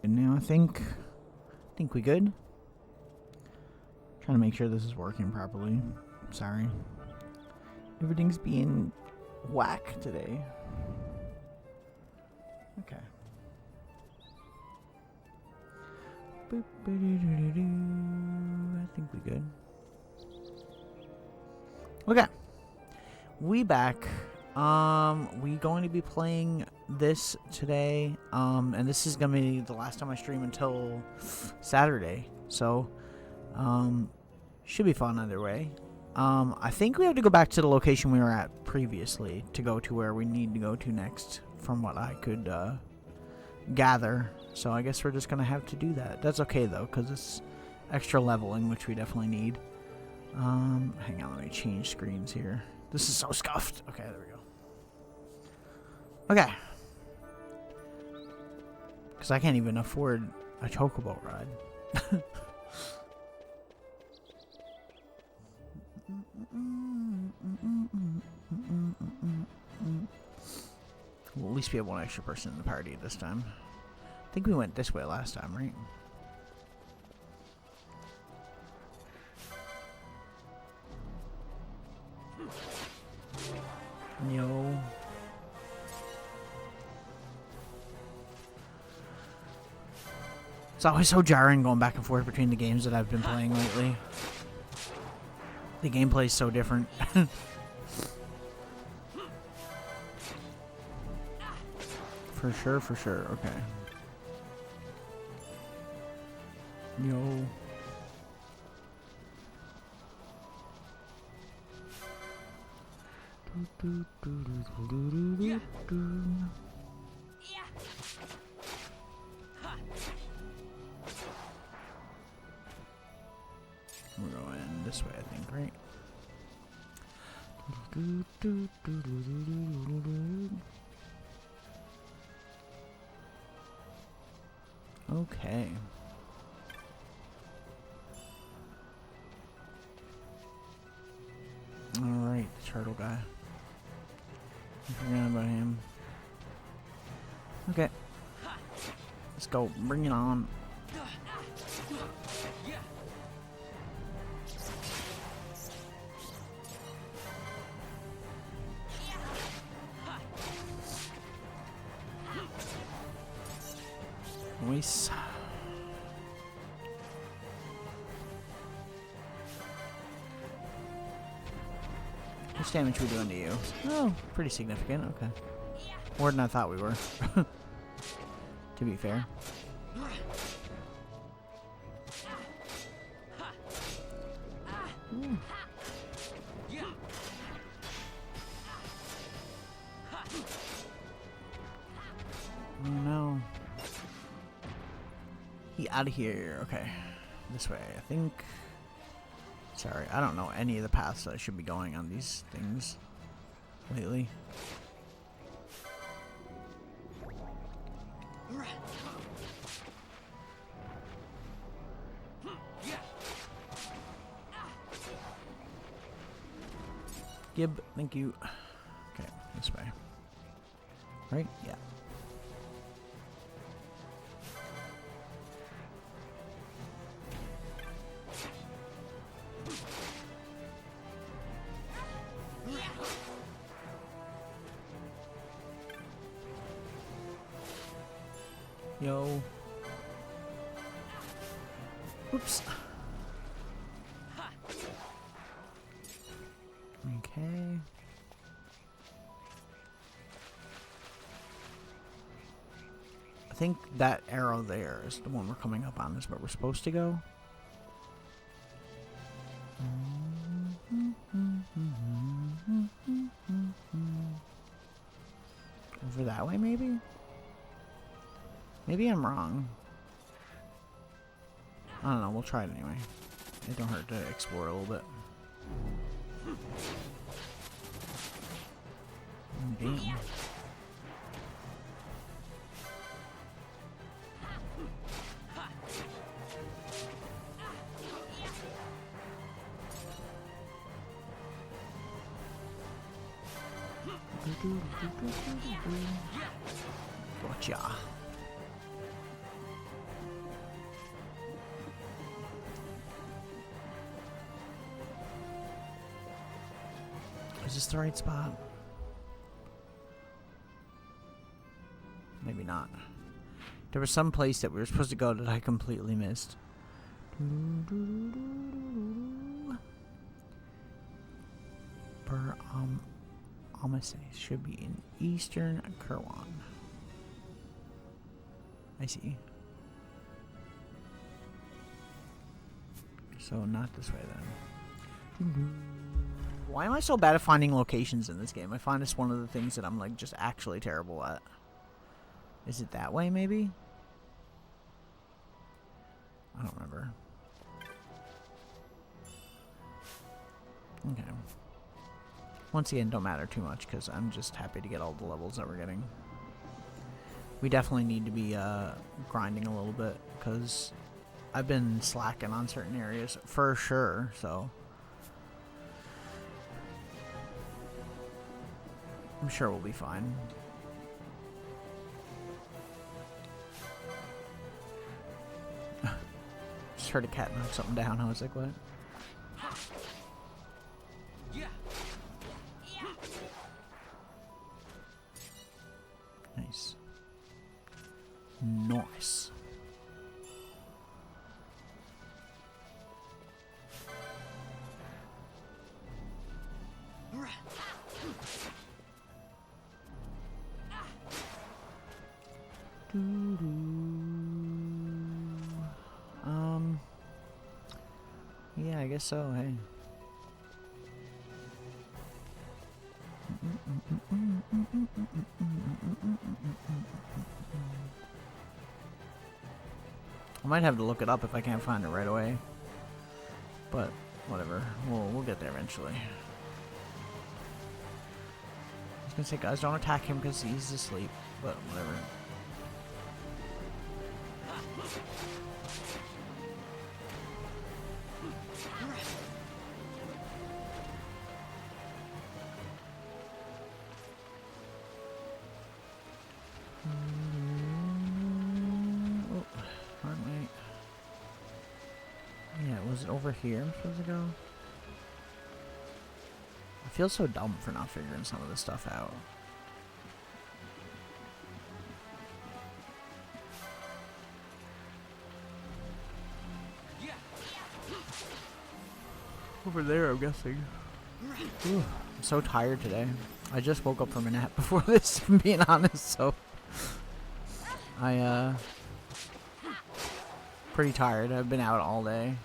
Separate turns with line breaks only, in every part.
And now I think we good. Trying to make sure this is working properly. Sorry. Everything's being whack today. Okay. I think we good. Okay. We back. We going to be playing this today. And this is gonna be the last time I stream until Saturday. So, should be fun either way. I think we have to go back to the location we were at previously to go to where we need to go to next, from what I could gather. So I guess we're just gonna have to do that. That's okay though, because it's extra leveling, which we definitely need. Hang on, let me change screens here. This is so scuffed. Okay, there we go. Okay. Because I can't even afford a chocobo ride. We'll at least be have one extra person in the party this time. I think we went this way last time, right? Yo. It's always so jarring going back and forth between the games that I've been playing lately. The gameplay is so different. For sure, for sure. Okay. Yo. We're going this way, I think, right? Okay. Alright, the turtle guy. I forgot about him. Okay. Let's go. Bring it on. Nice. How much damage are we doing to you? Oh, pretty significant. Okay. More than I thought we were. To be fair. Ooh. Oh no. He out of here. Okay. This way, I think. Sorry, I don't know any of the paths I should be going on these things lately. Gib, thank you. Okay, this way. Right? Yeah. Yo. Oops. Okay. I think that arrow there is the one we're coming up on. Is where we're supposed to go. Over that way, maybe? Maybe I'm wrong. I don't know, we'll try it anyway. It don't hurt to explore a little bit. Damn. Gotcha. Is this the right spot? Maybe not. There was some place that we were supposed to go that I completely missed. Amase should be in eastern Kerwan. I see. So not this way then. Why am I so bad at finding locations in this game? I find it's one of the things that I'm like just actually terrible at. Is it that way maybe? I don't remember. Okay. Once again, don't matter too much because I'm just happy to get all the levels that we're getting. We definitely need to be grinding a little bit because I've been slacking on certain areas for sure, so I'm sure we'll be fine. Just heard a cat knock something down. I was like, what? Nice. Nice. Yeah, I guess so, hey. I might have to look it up if I can't find it right away. But whatever. We'll get there eventually. I was gonna say, guys, don't attack him because he's asleep, but whatever. Was it over here I'm supposed to go? I feel so dumb for not figuring some of this stuff out. Over there, I'm guessing. Ooh, I'm so tired today. I just woke up from a nap before this, if I'm being honest, so pretty tired. I've been out all day.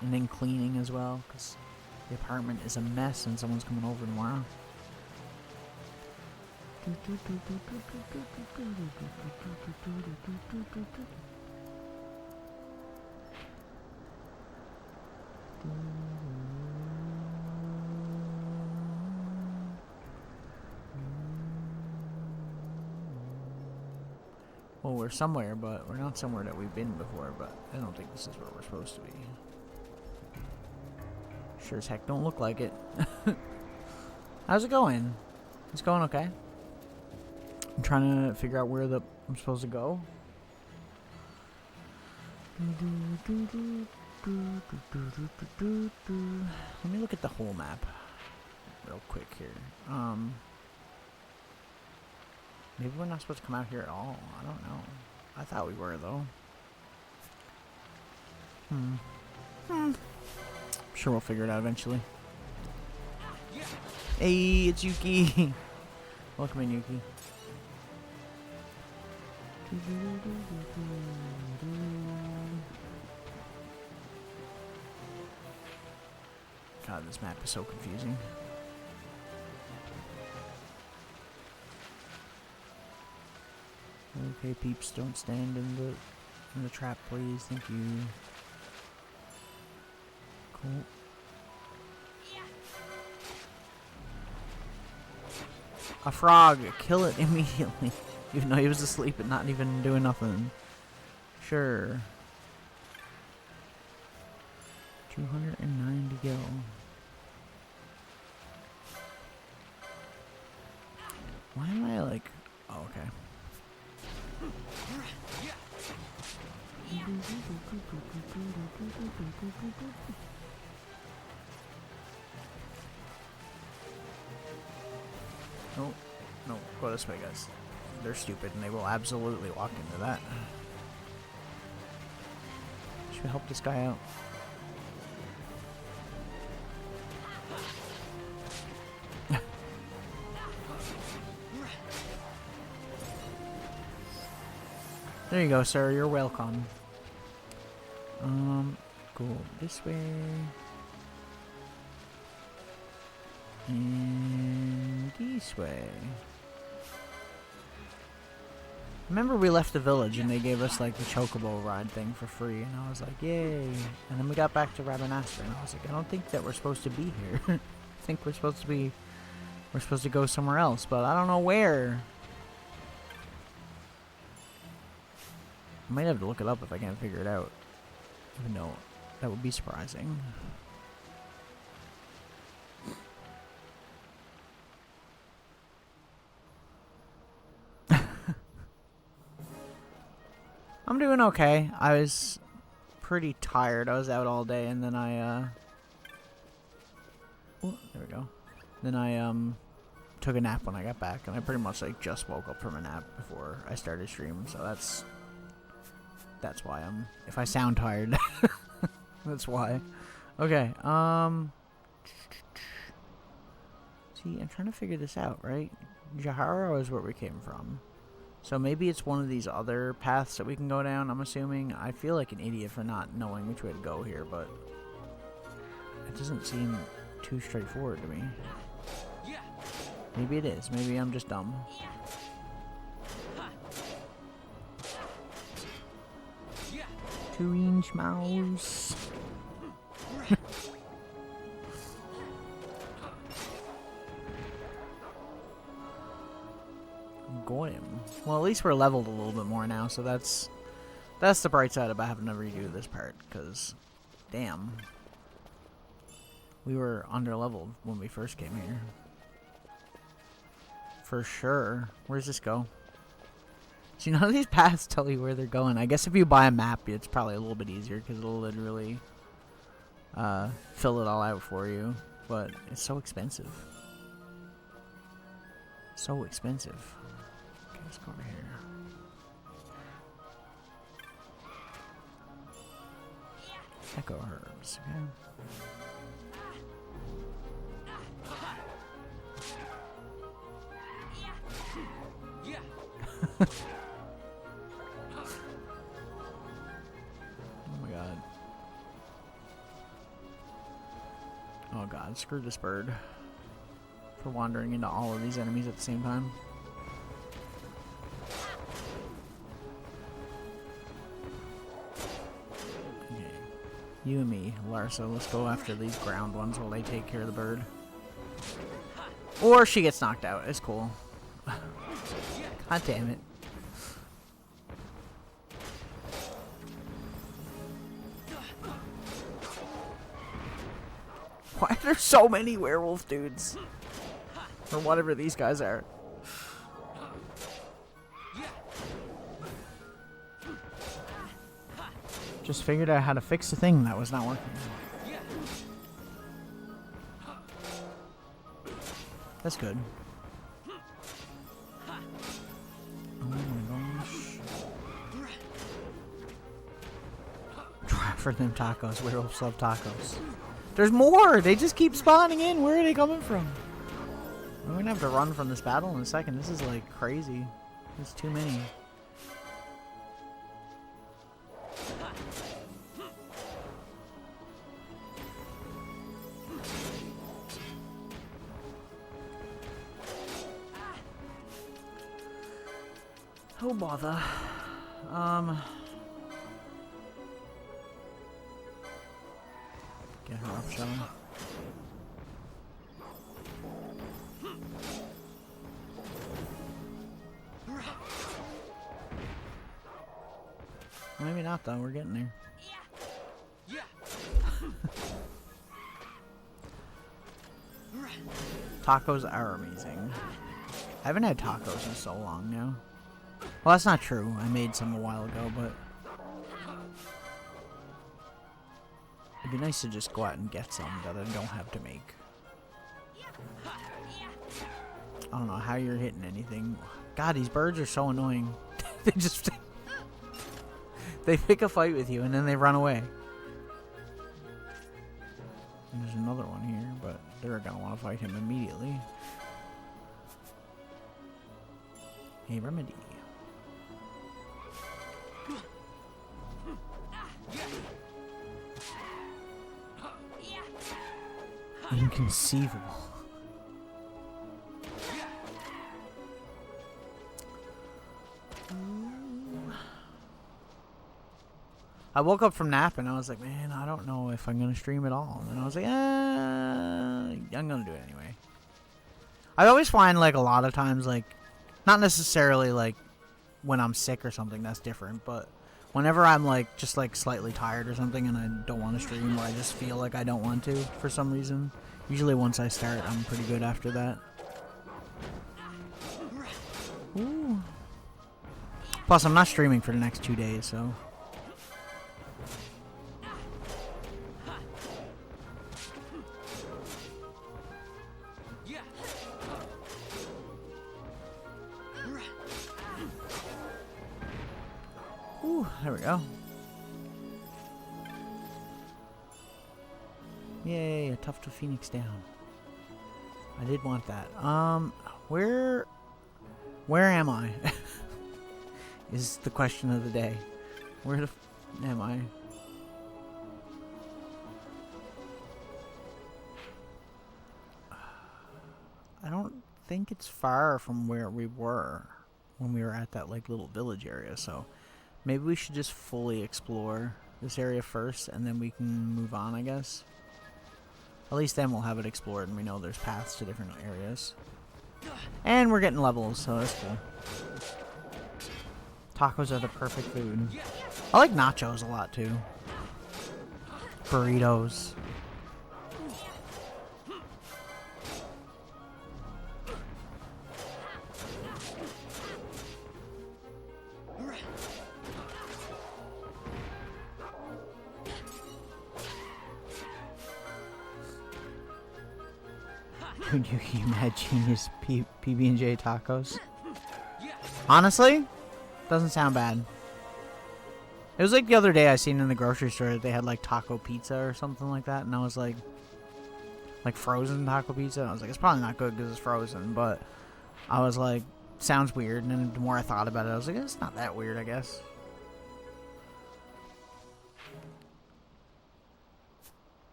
And then cleaning as well, because the apartment is a mess and someone's coming over tomorrow. Well, we're somewhere, but we're not somewhere that we've been before, but I don't think this is where we're supposed to be. Sure as heck don't look like it. How's it going? It's going okay. I'm trying to figure out where I'm supposed to go. Let me look at the whole map real quick here. Maybe we're not supposed to come out here at all. I don't know. I thought we were, though. I'm sure we'll figure it out eventually. Hey, it's Yuki. Welcome in, Yuki. God, this map is so confusing. Okay, peeps, don't stand in the trap, please. Thank you. Cool. A frog! Kill it immediately. Even though he was asleep and not even doing nothing. Sure. 209 to go. Why am I like... Oh, okay. No, no, go this way, guys. They're stupid, and they will absolutely walk into that. Should help this guy out. There you go, sir. You're welcome. Go this way. And this way. Remember we left the village and they gave us like the chocobo ride thing for free, and I was like, yay. And then we got back to Rabanastre and I was like, I don't think that we're supposed to be here. I think we're supposed to go somewhere else, but I don't know where. I might have to look it up if I can't figure it out. Even though that would be surprising. I'm doing okay. I was pretty tired. I was out all day, and then I oh, there we go. Then I took a nap when I got back, and I pretty much like just woke up from a nap before I started streaming. So that's why if I sound tired, that's why. Okay. See, I'm trying to figure this out, right? Jahara is where we came from. So maybe it's one of these other paths that we can go down, I'm assuming. I feel like an idiot for not knowing which way to go here, but it doesn't seem too straightforward to me. Maybe it is. Maybe I'm just dumb. Two-inch mouse. Got him. Well, at least we're leveled a little bit more now, so that's the bright side about having to redo this part, because damn, we were under-leveled when we first came here. For sure. Where's this go? See, none of these paths tell you where they're going. I guess if you buy a map, it's probably a little bit easier, because it'll literally fill it all out for you, but it's so expensive. So expensive. Let's go over here. Echo herbs, okay. Oh my god. Oh god, screw this bird for wandering into all of these enemies at the same time. You and me, Larsa, let's go after these ground ones while they take care of the bird. Or she gets knocked out. It's cool. God damn it. Why are there so many werewolf dudes? Or whatever these guys are. Just figured out how to fix the thing that was not working. That's good. Oh my gosh. Try for them tacos. Werewolves love tacos. There's more! They just keep spawning in. Where are they coming from? I'm gonna have to run from this battle in a second. This is like crazy. There's too many. Oh bother. Get her up, shall we? Maybe not though, we're getting there. Tacos are amazing. I haven't had tacos in so long now. Well, that's not true. I made some a while ago, but It'd be nice to just go out and get some that I don't have to make. I don't know how you're hitting anything. God, these birds are so annoying. They just... they pick a fight with you and then they run away. And there's another one here, but they're gonna want to fight him immediately. A remedy. Inconceivable. I woke up from nap and I was like, man, I don't know if I'm going to stream at all. And I was like, I'm going to do it anyway. I always find, like, a lot of times, like, not necessarily, like, when I'm sick or something, that's different. But whenever I'm, like, just, like, slightly tired or something and I don't want to stream or I just feel like I don't want to for some reason, usually once I start, I'm pretty good after that. Ooh. Plus, I'm not streaming for the next 2 days, so... Ooh, there we go. Yay, a tuft of phoenix down. I did want that. Where am I? Is the question of the day. Where the f am I? I don't think it's far from where we were when we were at that, like, little village area, so maybe we should just fully explore this area first and then we can move on, I guess. At least then we'll have it explored and we know there's paths to different areas. And we're getting levels, so that's cool. Tacos are the perfect food. I like nachos a lot too. Burritos. Can you imagine his PB&J tacos? Honestly, doesn't sound bad. It was like the other day I seen in the grocery store that they had like taco pizza or something like that, and I was like frozen taco pizza. I was like, it's probably not good because it's frozen, but I was like, sounds weird. And then the more I thought about it, I was like, it's not that weird, I guess.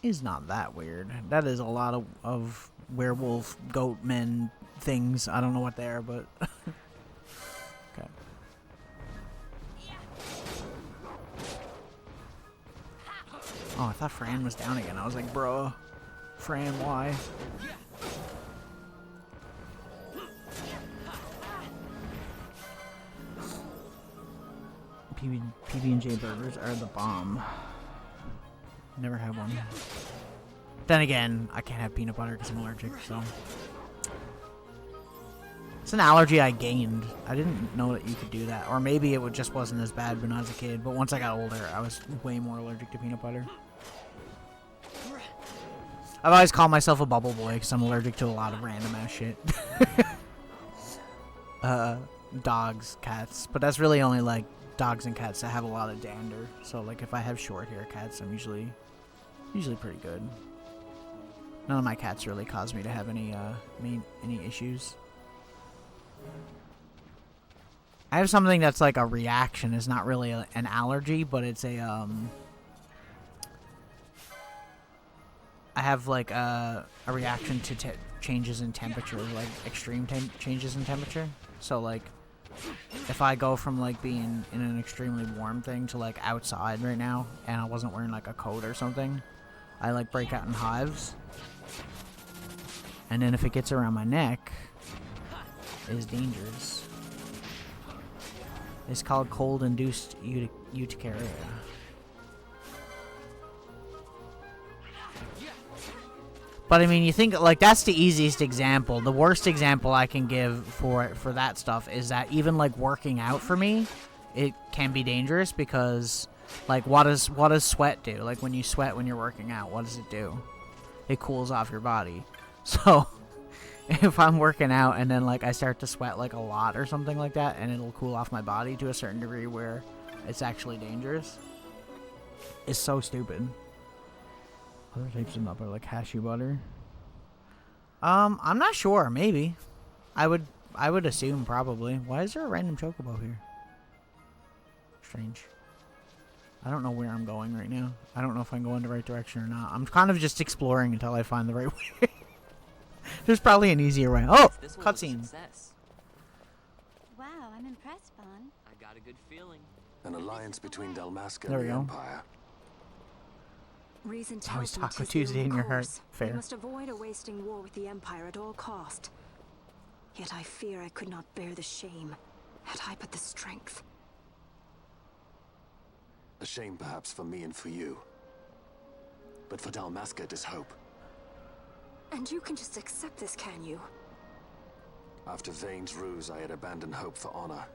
Is not that weird. That is a lot of werewolf, goat men things. I don't know what they are, but okay. Oh, I thought Fran was down again. I was like, bruh, Fran, why? PB&J burgers are the bomb. Never had one. Then again, I can't have peanut butter because I'm allergic, so... It's an allergy I gained. I didn't know that you could do that. Or maybe it just wasn't as bad when I was a kid, but once I got older, I was way more allergic to peanut butter. I've always called myself a bubble boy because I'm allergic to a lot of random ass shit. Dogs, cats, but that's really only like dogs and cats that have a lot of dander. So like if I have short hair cats, I'm usually pretty good. None of my cats really cause me to have any issues. I have something that's like a reaction. It's not really an allergy, but it's a I have like a reaction to changes in temperature, like extreme changes in temperature. So like if I go from like being in an extremely warm thing to like outside right now and I wasn't wearing like a coat or something, I like break out in hives. And then if it gets around my neck, it's dangerous. It's called cold-induced urticaria. But I mean, you think like that's the easiest example. The worst example I can give for that stuff is that even like working out for me, it can be dangerous because Like, what does sweat do? Like, when you sweat when you're working out, what does it do? It cools off your body. So, if I'm working out and then, like, I start to sweat, like, a lot or something like that, and it'll cool off my body to a certain degree where it's actually dangerous. It's so stupid. Other types of nut butter, like cashew butter. I'm not sure. Maybe. I would assume probably. Why is there a random chocobo here? Strange. I don't know where I'm going right now. I don't know if I'm going the right direction or not. I'm kind of just exploring until I find the right way. There's probably an easier way. Oh, cutscene.
Wow, I'm impressed, Vaughn.
I got a good feeling.
An alliance between Dalmasca
There we
and the
go.
Empire.
Reason
It's always
tells me
Taco
'tis
Tuesday
ill
in your
course.
heart. Fair.
We must avoid a wasting war with the Empire at all cost. Yet I fear I could not bear the shame, had I but the strength.
A shame perhaps for me and for you. But for Dalmasca, 'tis hope.
And you can just accept this, can you?
After Vane's ruse, I had abandoned hope for honor.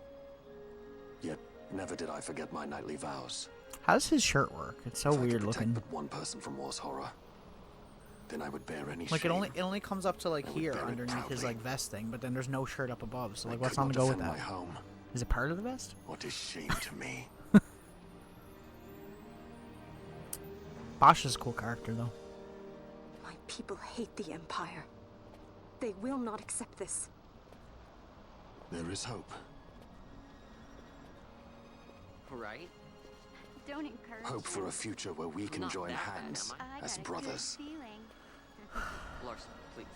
Yet never did I forget my knightly vows.
How does his shirt work? It's so
If I could
weird
protect
looking.
but one person from war's horror, then I would bear any
Like
shame.
it only comes up to like
I would
here
bear it
underneath his
proudly.
like vest thing, but then there's no shirt up above. So like,
I
what's
could
on the
not
go with
defend
that?
my home.
Is it part of the vest?
What is shame to me?
Bosch is a cool character though.
My people hate the Empire. They will not accept this.
There is hope.
Right?
Don't encourage
Hope for a future where we can
Not
join
that bad,
hands
am
I
as
got a
brothers.
good feeling.
Larson, please.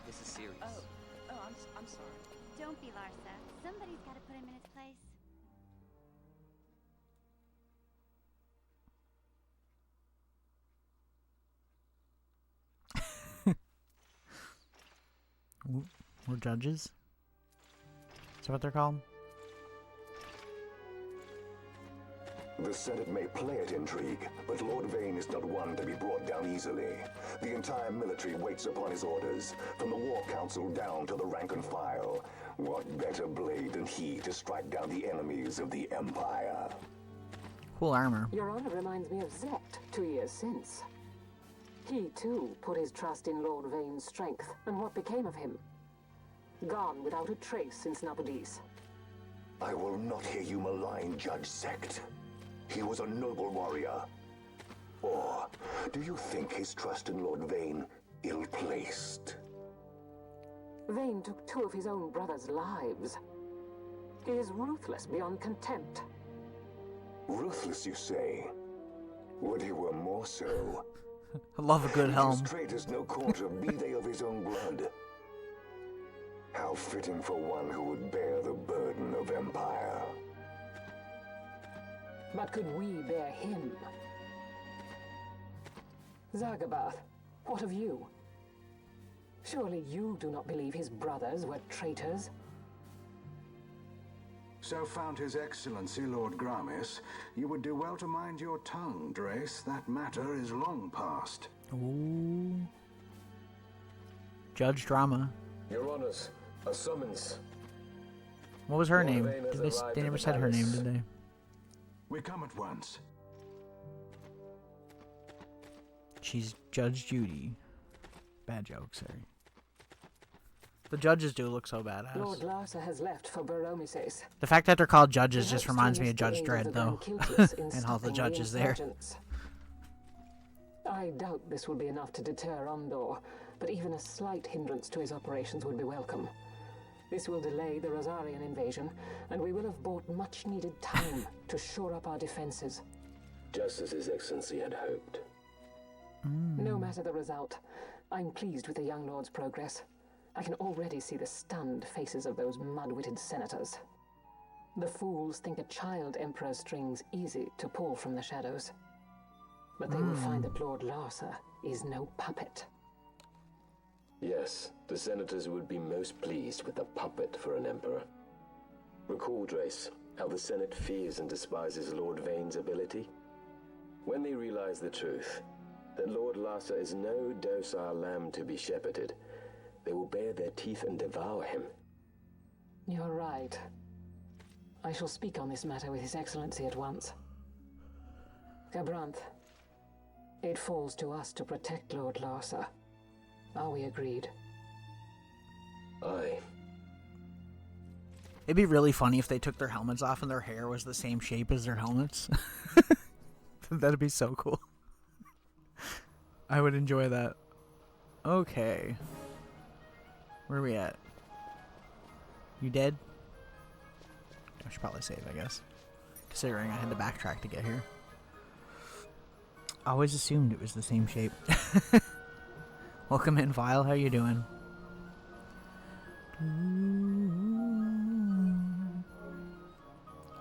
This is serious.
Oh, I'm sorry.
Don't be Larsa. Somebody's got to put him in his place.
We're judges. Is that what they're called?
The Senate may play at intrigue, but Lord Vane is not one to be brought down easily. The entire military waits upon his orders, from the War Council down to the rank and file. What better blade than he to strike down the enemies of the Empire?
Cool armor.
Your honor reminds me of Zect 2 years since. He, too, put his trust in Lord Vane's strength, and what became of him? Gone without a trace since Nabudis.
I will not hear you malign Judge Sect. He was a noble warrior. Or do you think his trust in Lord Vane ill-placed?
Vane took 2 of his own brothers' lives. He is ruthless beyond contempt.
Ruthless, you say? Would he were more so?
I love a good
His
helm.
traitors no quarter, be they of his own blood. How fitting for one who would bear the burden of empire.
But could we bear him? Zargabath, what of you? Surely you do not believe his brothers were traitors?
So found His Excellency Lord Gramis, you would do well to mind your tongue, Drace. That matter is long past.
Ooh. Judge drama.
Your honors, a summons.
What was her
Lord
name?
Vane has
Did
arrived
they
at
never
the
said her name,
palace.
did they?
We come at once.
She's Judge Judy. Bad joke, sorry. The judges do look so
Lord
badass.
Larsa has left for Baromises.
The fact that they're called judges
He
just
hopes to
reminds me of
enlist the
Judge
aid
Dredd,
of the
though.
Granquiltius in
And all the
stopping
judges there.
insurgents. I doubt this will be enough to deter Ondor, but even a slight hindrance to his operations would be welcome. This will delay the Rosarian invasion, and we will have bought much-needed time to shore up our defenses.
Just as His Excellency had hoped.
No matter the result, I'm pleased with the young lord's progress. I can already see the stunned faces of those mud-witted senators. The fools think a child emperor's strings easy to pull from the shadows. But they will find that Lord Larsa is no puppet.
Yes, the senators would be most pleased with a puppet for an emperor. Recall, Drace, how the Senate fears and despises Lord Vane's ability. When they realize the truth, that Lord Larsa is no docile lamb to be shepherded, they will bare their teeth and devour him.
You're right. I shall speak on this matter with His Excellency at once. Gabranth, it falls to us to protect Lord Larsa. Are we agreed?
Aye.
It'd be really funny if they took their helmets off and their hair was the same shape as their helmets. That'd be so cool. I would enjoy that. Okay. Where are we at? You dead? I should probably save, I guess. Considering I had to backtrack to get here. I always assumed it was the same shape. Welcome in, Vile. How you doing?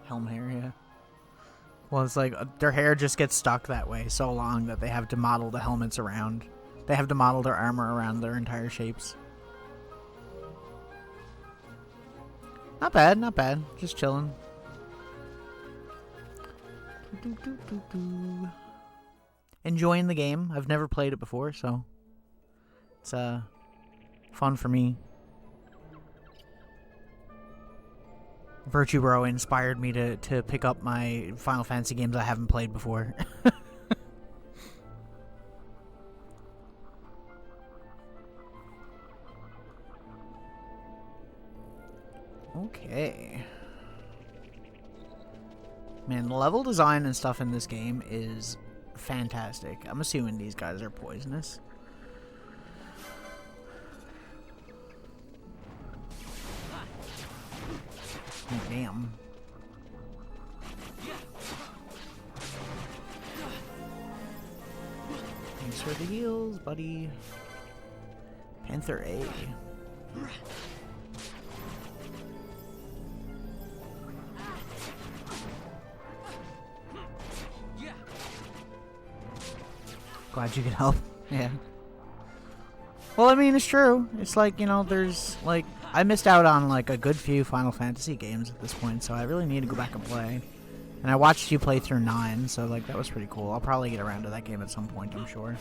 Helm hair, yeah. Well, it's like their hair just gets stuck that way so long that they have to model the helmets around. They have to model their armor around their entire shapes. Not bad, not bad. Just chilling. Enjoying the game. I've never played it before, so it's fun for me. Virtue Bro inspired me to pick up my Final Fantasy games I haven't played before. Okay. Man, the level design and stuff in this game is fantastic. I'm assuming these guys are poisonous. Oh, damn. Thanks for the heals, buddy. Panther A. Glad you could help. Yeah. Well, I mean, it's true. It's like, you know, there's, like, I missed out on, like, a good few Final Fantasy games at this point, so I really need to go back and play. And I watched you play through 9, so, like, that was pretty cool. I'll probably get around to that game at some point, I'm sure.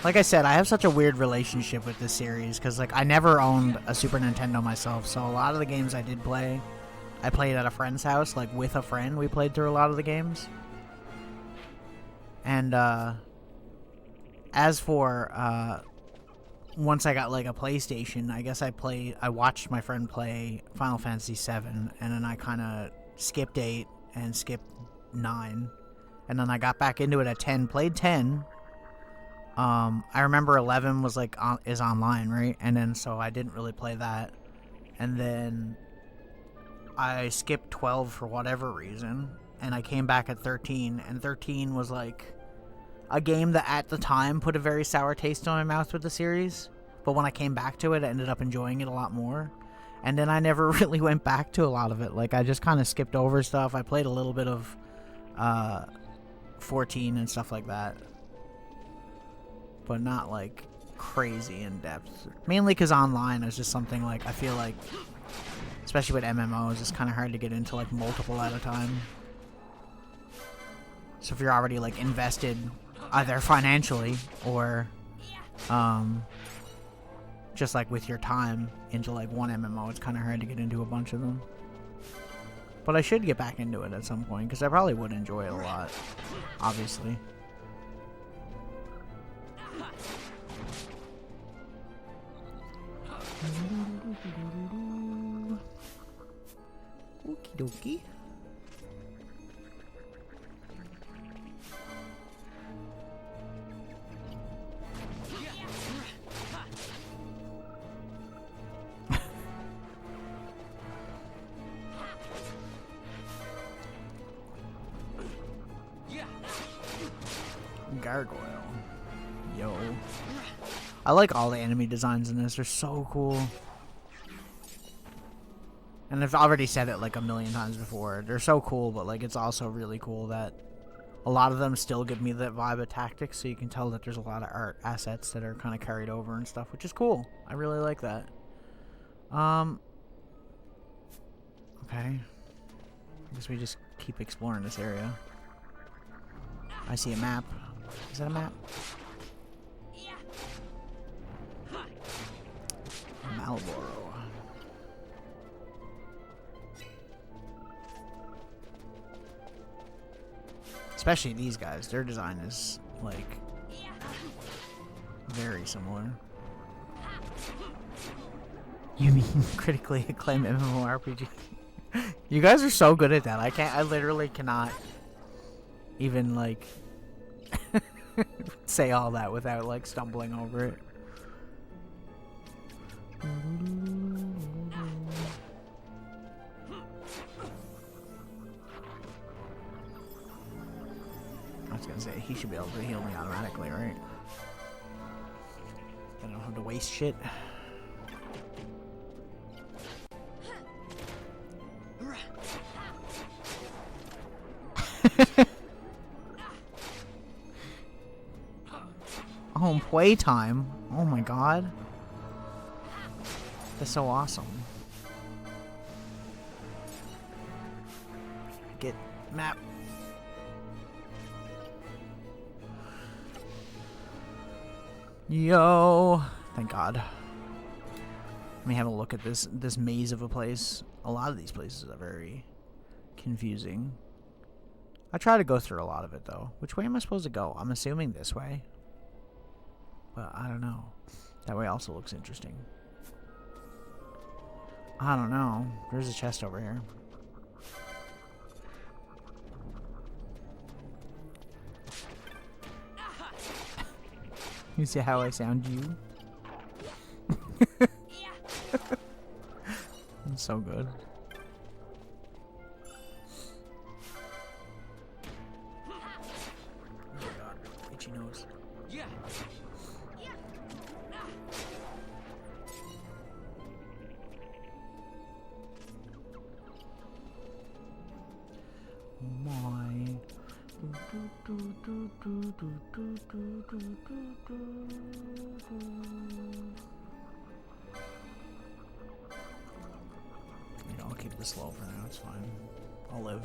Like I said, I have such a weird relationship with this series, because, like, I never owned a Super Nintendo myself, so a lot of the games I did play, I played at a friend's house, like, with a friend. We played through a lot of the games. And, as for, once I got, like, a PlayStation, I guess I watched my friend play Final Fantasy VII, and then I kind of skipped 8 and skipped 9, and then I got back into it at 10, played 10. I remember 11 was, like, is online, right? And then, so I didn't really play that. And then I skipped 12 for whatever reason, and I came back at 13, and 13 was, like, a game that at the time put a very sour taste in my mouth with the series, but when I came back to it, I ended up enjoying it a lot more. And then I never really went back to a lot of it. Like, I just kind of skipped over stuff. I played a little bit of 14 and stuff like that, but not, like, crazy in depth. Mainly because online is just something, like, I feel like, especially with MMOs, it's kind of hard to get into, like, multiple at a time. So if you're already, like, invested either financially or just, like, with your time into, like, one MMO, it's kind of hard to get into a bunch of them. But I should get back into it at some point, because I probably would enjoy it a lot, obviously. Okie dokie. Gargoyle. Yo. I like all the enemy designs in this. They're so cool. And I've already said it like a million times before. They're so cool, but like it's also really cool that a lot of them still give me that vibe of Tactics, so you can tell that there's a lot of art assets that are kind of carried over and stuff, which is cool. I really like that. Okay. I guess we just keep exploring this area. I see a map. Is that a map? Malboro. especially these guys. Their design is like very similar. You mean critically acclaimed MMORPG? You guys are so good at that. I literally cannot even like say all that without like stumbling over it. I was gonna say he should be able to heal me automatically, right? I don't have to waste shit. Oh, playtime. Oh my god. That's so awesome. Get map. Yo. Thank god. Let me have a look at this maze of a place. A lot of these places are very confusing. I try to go through a lot of it though. Which way am I supposed to go? I'm assuming this way. But I don't know. That way also looks interesting. I don't know. There's a chest over here. You see how I sound you? It's so good. Oh my god. Itchy nose. Yeah. My. You know, I'll keep this low for now, it's fine. I'll live.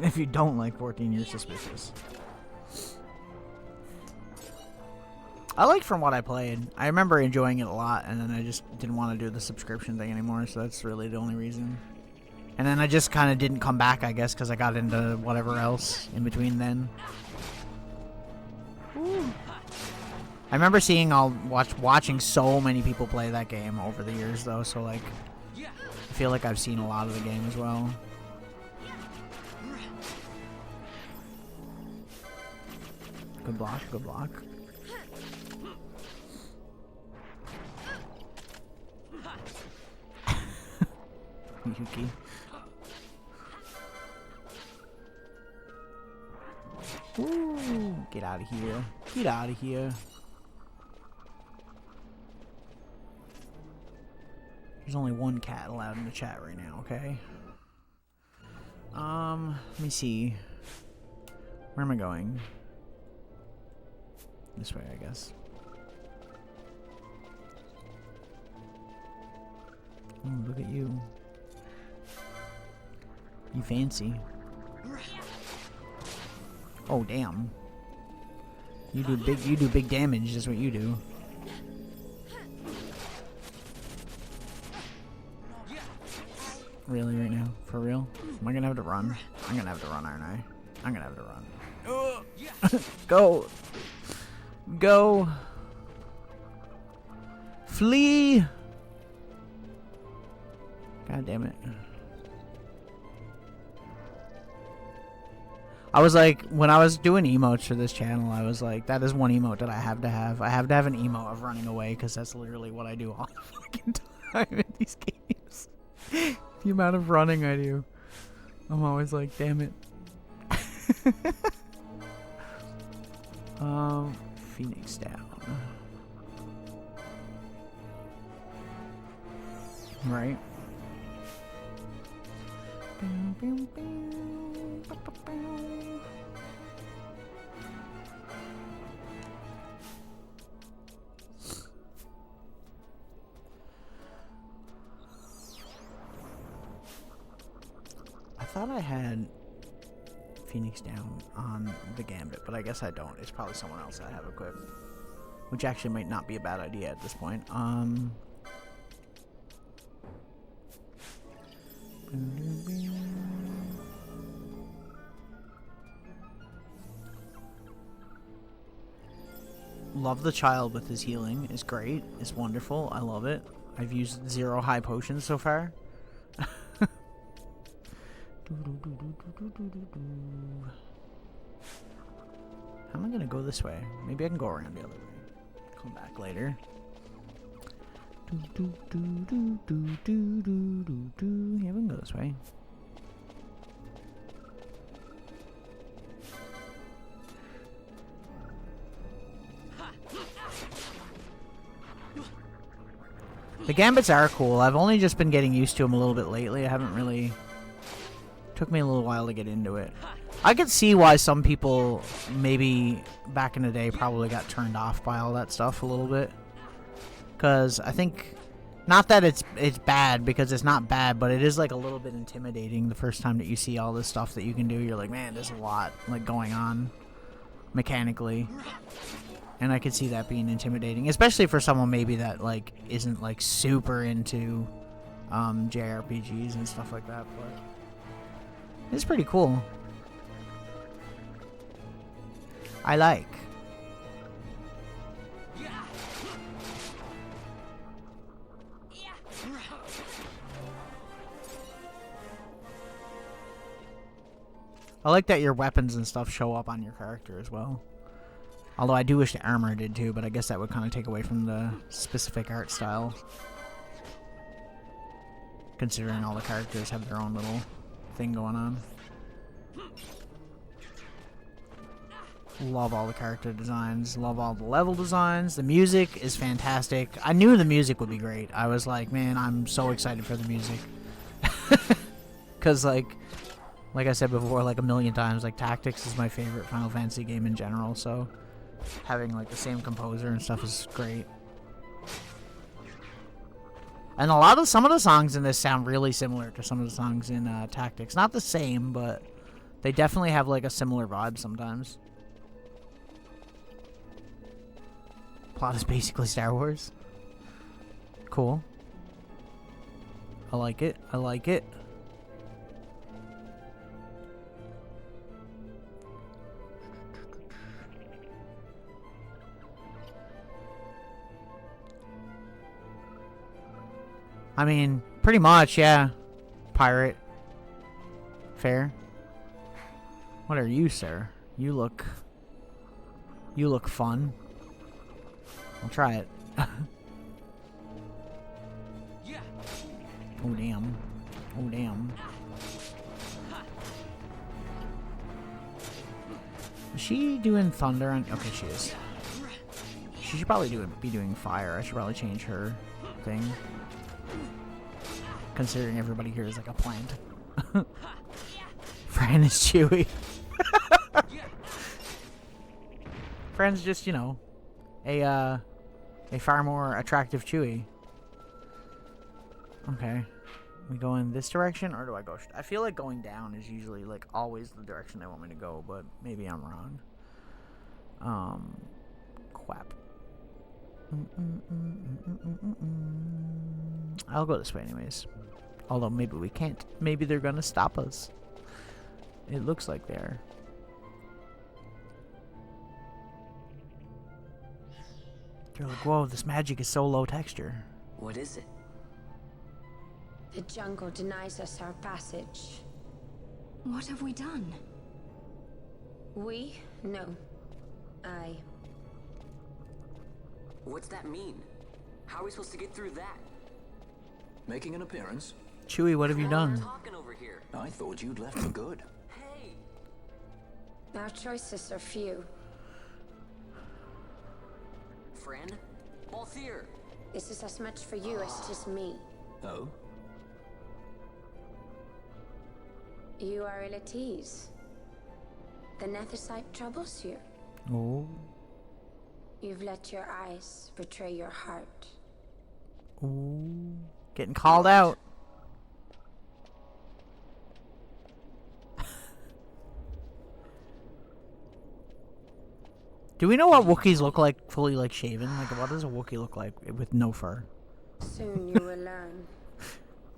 If you don't like 14, you're suspicious. I like from what I played. I remember enjoying it a lot, and then I just didn't want to do the subscription thing anymore, so that's really the only reason. And then I just kind of didn't come back, I guess, because I got into whatever else in between then. Ooh. I remember seeing watching so many people play that game over the years, though, so like, I feel like I've seen a lot of the game as well. Good block, good block. Yuki. Ooh, get out of here. Get out of here. There's only one cat allowed in the chat right now, okay? Let me see. Where am I going? This way, I guess. Oh, look at you. You fancy. Oh, damn. You do big damage, that's what you do. Really, right now? For real? Am I gonna have to run? I'm gonna have to run, aren't I? I'm gonna have to run. Go! Go! Flee! God damn it. I was like, when I was doing emotes for this channel, I was like, that is one emote that I have to have. I have to have an emote of running away, because that's literally what I do all the fucking time in these games. The amount of running I do. I'm always like, damn it. Phoenix down. Right. I thought I had Phoenix down on the Gambit, but I guess I don't. It's probably someone else I have equipped. which actually might not be a bad idea at this point. Love the child with his healing. Is great. It's wonderful. I love it. I've used 0 high potions so far. How am I gonna go this way? Maybe I can go around the other way. Come back later. Yeah, we can go this way. The gambits are cool. I've only just been getting used to them a little bit lately. I haven't really... Took me a little while to get into it. I could see why some people, maybe back in the day, probably got turned off by all that stuff a little bit. Because I think... Not that it's bad, because it's not bad, but it is like a little bit intimidating the first time that you see all this stuff that you can do. You're like, man, there's a lot like going on mechanically. And I could see that being intimidating, especially for someone maybe that like isn't like super into JRPGs and stuff like that. But it's pretty cool. I like. I like that your weapons and stuff show up on your character as well. Although I do wish the armor did too, but I guess that would kind of take away from the specific art style. Considering all the characters have their own little thing going on. Love all the character designs. Love all the level designs. The music is fantastic. I knew the music would be great. I was like, man, I'm so excited for the music. Because like I said before, like a million times, like Tactics is my favorite Final Fantasy game in general, so having like the same composer and stuff is great. And some of the songs in this sound really similar to some of the songs in Tactics. Not the same, but they definitely have like a similar vibe sometimes. Plot is basically Star Wars. Cool. I like it. I like it. I mean, pretty much, yeah. Pirate. Fair. What are you, sir? You look fun. I'll try it. Oh, damn. Oh, damn. Is she doing thunder on... Okay, she is. She should probably be doing fire. I should probably change her thing. Considering everybody here is like a plant. Fran is Chewy. Fran's just, you know, a far more attractive Chewy. Okay. We go in this direction, or do I go... I feel like going down is usually, like, always the direction they want me to go, but maybe I'm wrong. Quap. I'll go this way anyways. Although maybe we can't. Maybe they're gonna stop us. It looks like they are. They're like, whoa, this magic is so low texture.
What is it?
The jungle denies us our passage. What have we done? We? No. I.
What's that mean? How are we supposed to get through that?
Making an appearance?
Chewy, what have you done?
Talking over here.
I thought you'd left for good.
Hey!
Our choices are few.
Friend? Balthier!
This is as much for you as it is me.
Oh?
You are ill at ease. The Nethersite troubles you.
Oh.
You've let your eyes betray your heart.
Ooh. Getting called out. Do we know what Wookiees look like fully like shaven? Like what does a Wookiee look like with no fur?
Soon you will learn.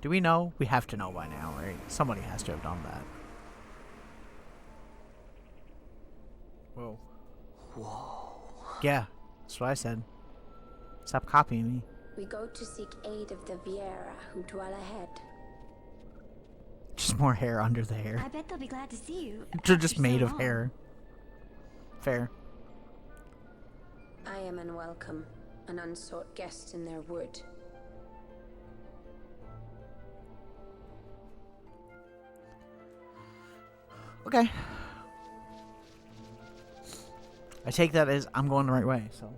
Do we know? We have to know by now, right? Somebody has to have done that. Whoa.
Whoa.
Yeah, that's what I said. Stop copying me.
We go to seek aid of the Viera who dwell ahead.
Just more hair under the hair.
I bet they'll be glad to see you.
They're just
after
made
so
of
long.
hair. Fair.
I am unwelcome, an unsought guest in their wood.
Okay. I take that as I'm going the right way, so.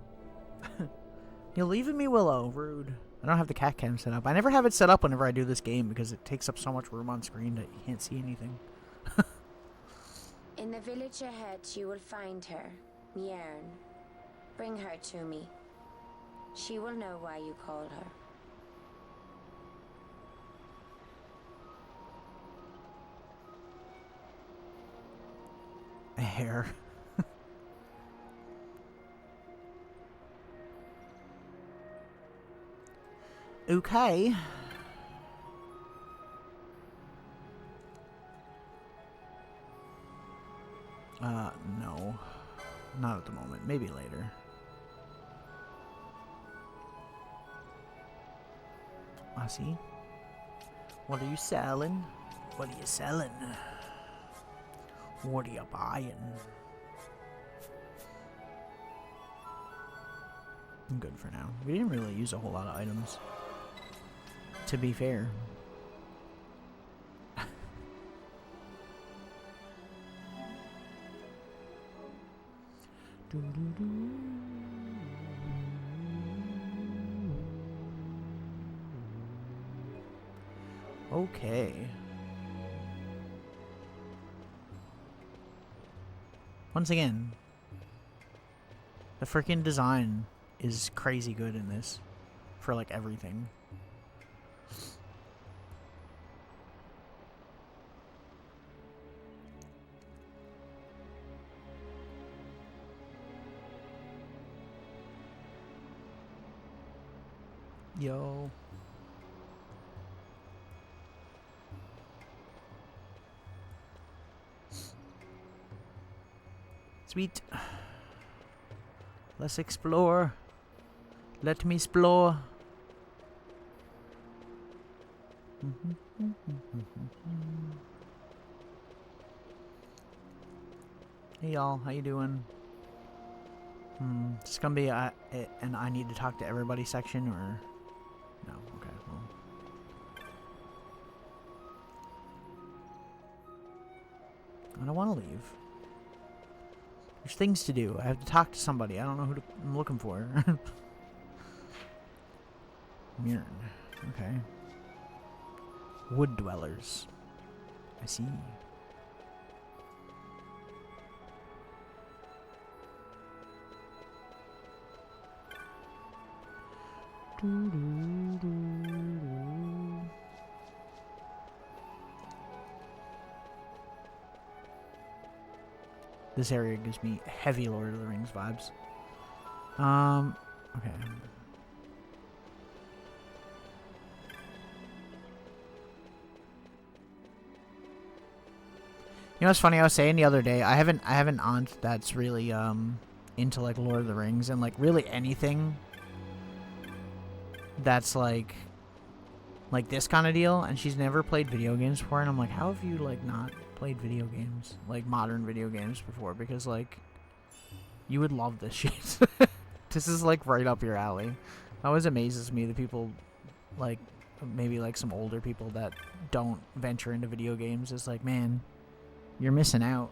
You're leaving me, Willow. Rude. I don't have the cat cam set up. I never have it set up whenever I do this game because it takes up so much room on screen that you can't see anything.
In the village ahead, you will find her, Miern. Bring her to me. She will know why you call her.
A hair. Okay. No. Not at the moment. Maybe later. I see. What are you selling? What are you selling? What are you buying? I'm good for now. We didn't really use a whole lot of items. To be fair. Okay. Once again, the freaking design is crazy good in this for like everything. Yo. Sweet. Let's explore. Let me explore. Hey y'all, how you doing? It's gonna be an I need to talk to everybody section, or no? Okay, well. I don't want to leave. There's things to do. I have to talk to somebody. I don't know who I'm looking for. Mirren. Okay. Wood dwellers. I see. This area gives me heavy Lord of the Rings vibes. Okay. You know what's funny? I was saying the other day, I have an aunt that's really into like Lord of the Rings and like really anything that's like this kind of deal, and she's never played video games before, and I'm like, how have you like not played video games, like modern video games before? Because like you would love this shit. This is like right up your alley. It always amazes me that people like maybe like some older people that don't venture into video games is like, man, you're missing out.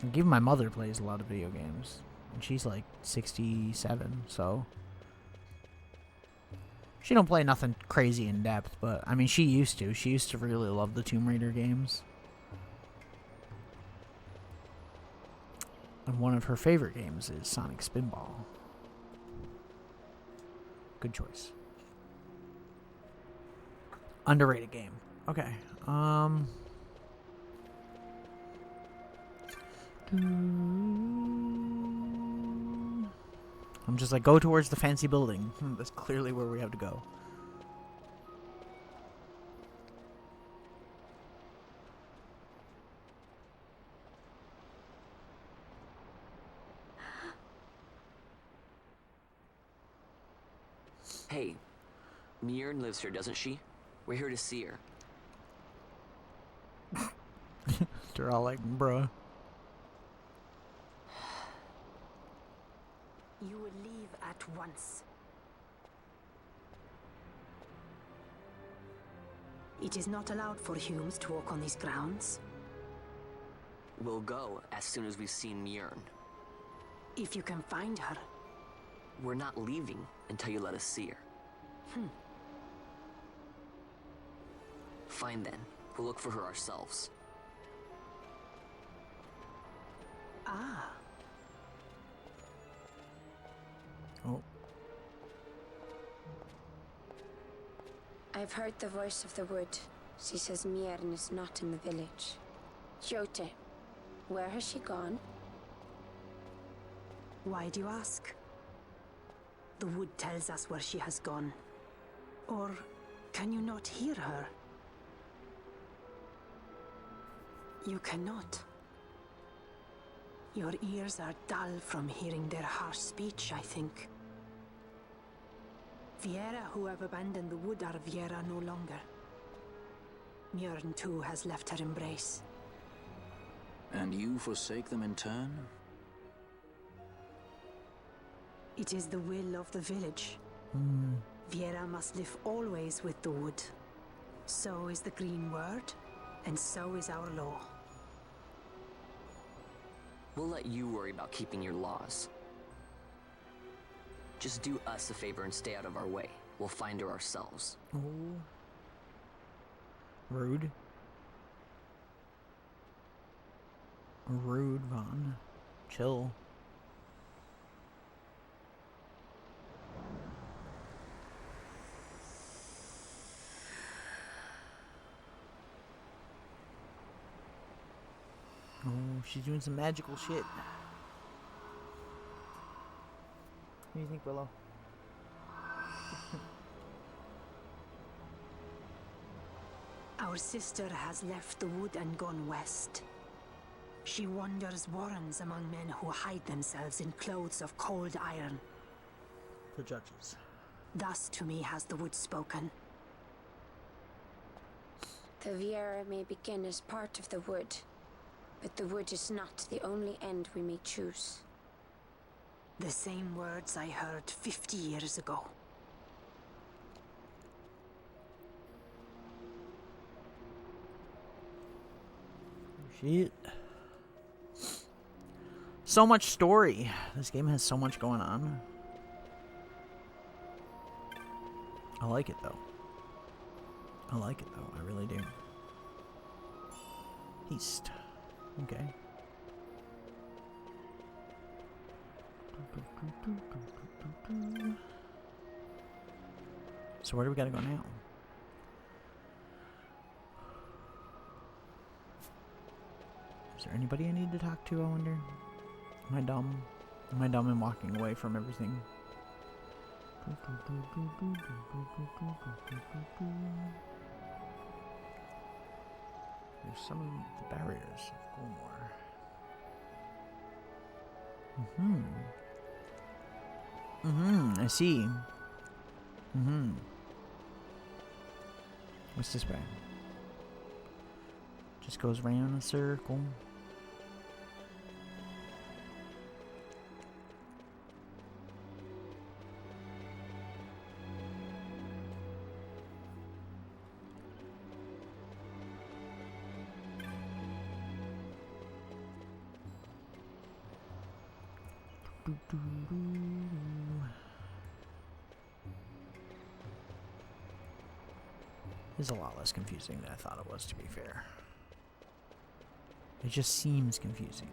And even my mother plays a lot of video games, and she's like 67, so she don't play nothing crazy in depth, but I mean she used to. She used to really love the Tomb Raider games. And one of her favorite games is Sonic Spinball. Good choice. Underrated game. Okay. I'm just like, go towards the fancy building. That's clearly where we have to go.
Hey, Mjern lives here, doesn't she? We're here to see her.
They're all like, bruh.
You will leave at once. It is not allowed for humans to walk on these grounds.
We'll go as soon as we've seen Mjern.
If you can find her.
We're not leaving until you let us see her. Fine then. We'll look for her ourselves.
Ah.
Oh.
I've heard the voice of the wood. She says Mjern is not in the village. Jote, where has she gone?
Why do you ask? The wood tells us where she has gone. Or can you not hear her? You cannot. Your ears are dull from hearing their harsh speech, I think. Viera who have abandoned the wood are Viera no longer. Mjern too has left her embrace.
And you forsake them in turn?
It is the will of the village. Viera must live always with the wood. So is the green word, and so is our law.
We'll let you worry about keeping your laws. Just do us a favor and stay out of our way. We'll find her ourselves.
Oh. Rude. Rude, Vaughn. Chill. Oh, she's doing some magical shit. What do you think, Willow?
Our sister has left the wood and gone west. She wanders warrens among men who hide themselves in clothes of cold iron.
The judges.
Thus to me has the wood spoken.
The Viera may begin as part of the wood, but the wood is not the only end we may choose.
The same words I heard 50 years ago.
Shit. So much story. This game has so much going on. I like it though. I like it though. I really do. East. Okay. So where do we gotta go now? Is there anybody I need to talk to, I wonder? Am I dumb? Am I dumb in walking away from everything? There's some of the barriers of Gulmore. I see. What's this way? Just goes round in a circle. It's a lot less confusing than I thought it was, to be fair. It just seems confusing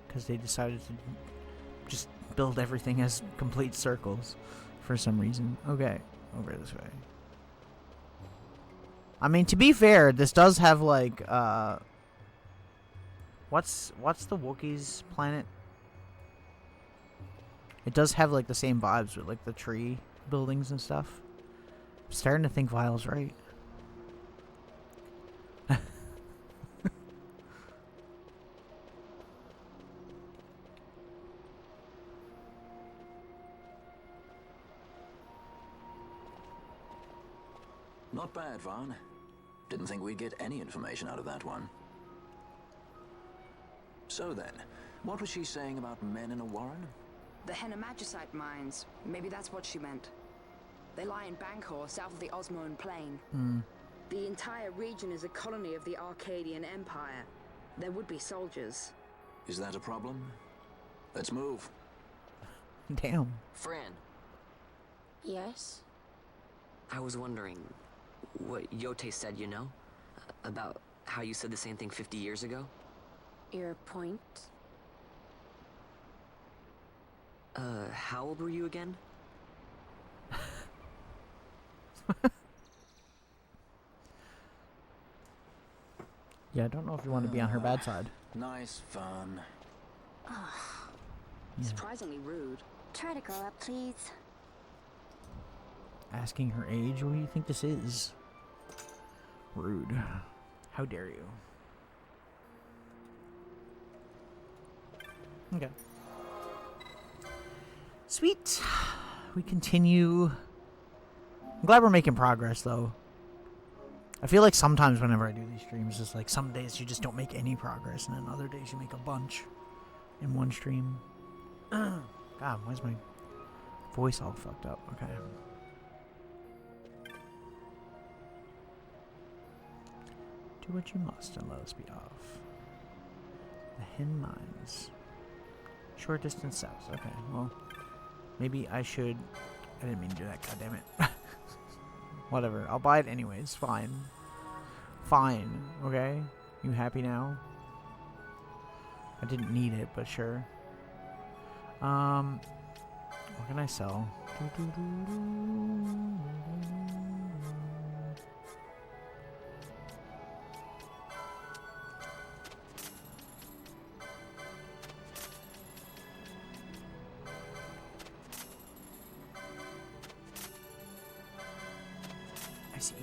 because they decided to just build everything as complete circles for some reason. Okay, over this way. I mean, to be fair, this does have like What's the Wookiees planet? It does have like the same vibes with like the tree buildings and stuff. I'm starting to think Vile's right.
Not bad, Vaughn. Didn't think we'd get any information out of that one. So then, what was she saying about men in a warren?
The Henna-Magicite mines. Maybe that's what she meant. They lie in Bangkor, south of the Osmoan Plain. The entire region is a colony of the Arcadian Empire. There would be soldiers.
Is that a problem? Let's move.
Damn.
Fran,
Yes?
I was wondering what Yote said, you know? About how you said the same thing 50 years ago?
Your point?
How old were you again?
Yeah, I don't know if you want to be on her bad side.
Nice fun.
Surprisingly rude.
Try to grow up, please.
Asking her age? What do you think this is? Rude. How dare you? Okay. Sweet. We continue. I'm glad we're making progress, though. I feel like sometimes whenever I do these streams, it's like some days you just don't make any progress, and then other days you make a bunch in one stream. God, why is my voice all fucked up? Okay. Do what you must and let us be off. The Hen Mines. Short distance south. Okay, well, maybe I should... I didn't mean to do that, goddammit. Whatever, I'll buy it anyways. Fine. Fine, okay? You happy now? I didn't need it, but sure. What can I sell? I see.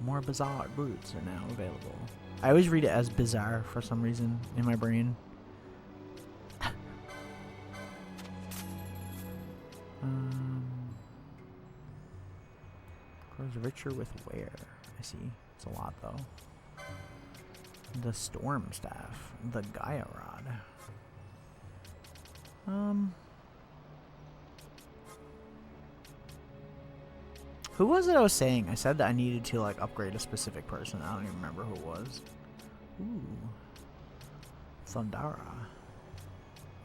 More bizarre roots are now available. I always read it as bizarre for some reason in my brain. Grows richer with wear. I see. It's a lot though. The Storm Staff. The Gaia Rod. Who was it I was saying? I said that I needed to like upgrade a specific person. I don't even remember who it was. Ooh. Thundara.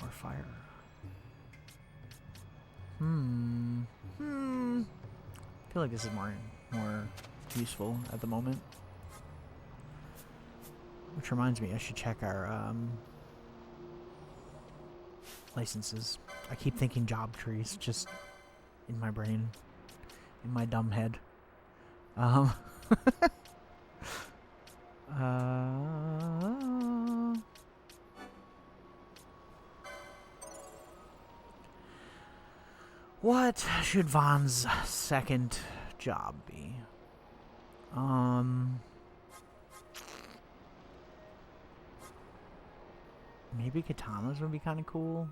Or Fire. I feel like this is more useful at the moment. Which reminds me, I should check our licenses. I keep thinking job trees just in my brain. In my dumb head. What should Vaughn's second job be? Maybe katanas would be kind of cool.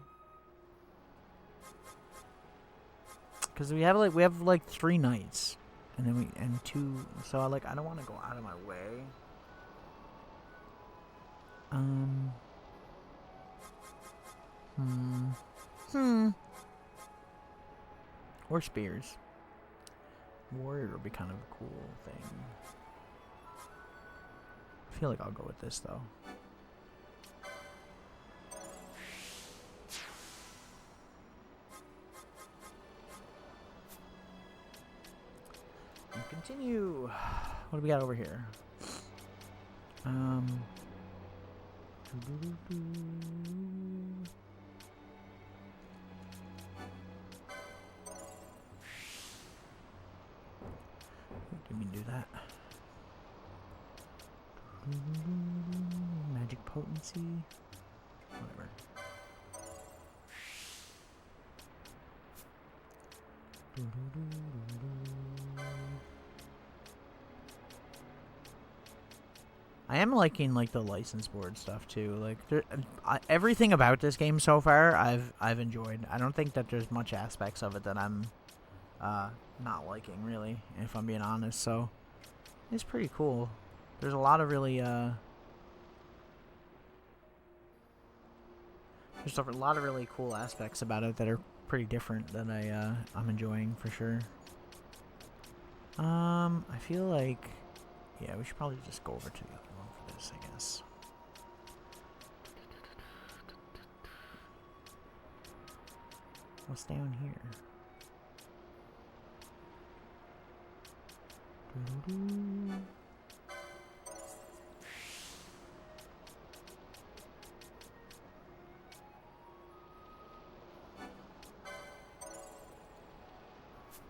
Because we have like 3 nights, and then and 2. So I don't want to go out of my way. Or spears. Warrior would be kind of a cool thing. I feel like I'll go with this though. Continue. What do we got over here? Didn't mean to do that. potency. Whatever. I am liking like the license board stuff too. Like everything about this game so far, I've enjoyed. I don't think that there's much aspects of it that I'm not liking really, if I'm being honest. So it's pretty cool. There's a lot of really there's a lot of really cool aspects about it that are pretty different that I'm enjoying for sure. I feel like yeah, we should probably just go over to the other one for this, I guess. What's down here?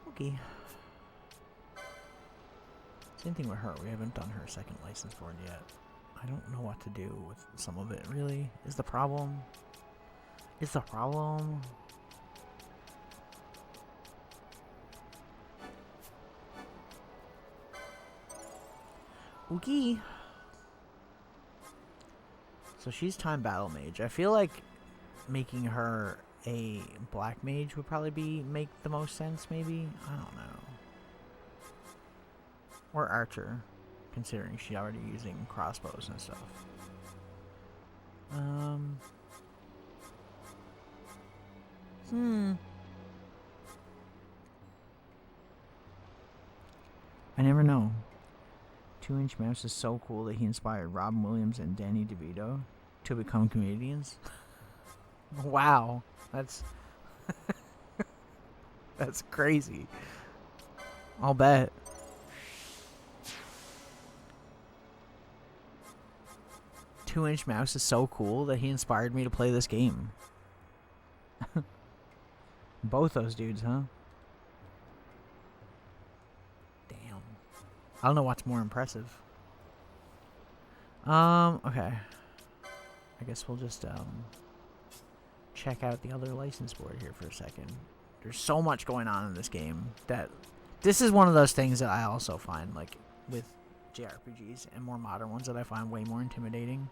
Okay. Same thing with her. We haven't done her second license board yet. I don't know what to do with some of it, really. Is the problem? Okay. So she's time battle mage. I feel like making her a black mage would probably make the most sense, maybe? I don't know. Or archer, considering she's already using crossbows and stuff. I never know. 2-inch Mouse is so cool that he inspired Robin Williams and Danny DeVito to become comedians. Wow, that's that's crazy. I'll bet. Two-inch Mouse is so cool that he inspired me to play this game. Both those dudes, huh? Damn. I don't know what's more impressive. Okay. I guess we'll just check out the other license board here for a second. There's so much going on in this game that this is one of those things that I also find, like, with JRPGs and more modern ones, that I find way more intimidating,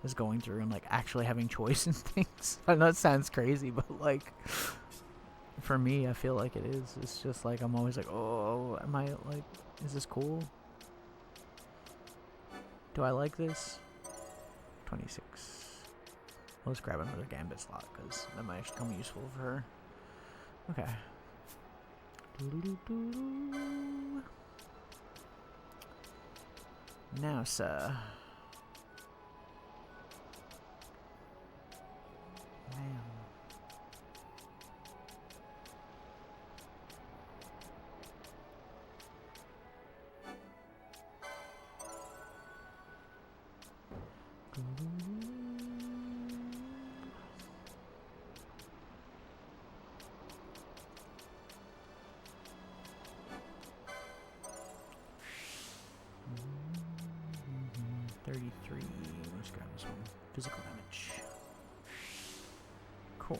is going through and like actually having choice in things. I know it sounds crazy, but like for me, I feel like it is. It's just like I'm always like, oh, am I like, is this cool? Do I like this? 26. Let's grab another Gambit slot because that might actually come useful for her. Okay. Now, sir. Man. Let's grab this one. Physical damage. Cool.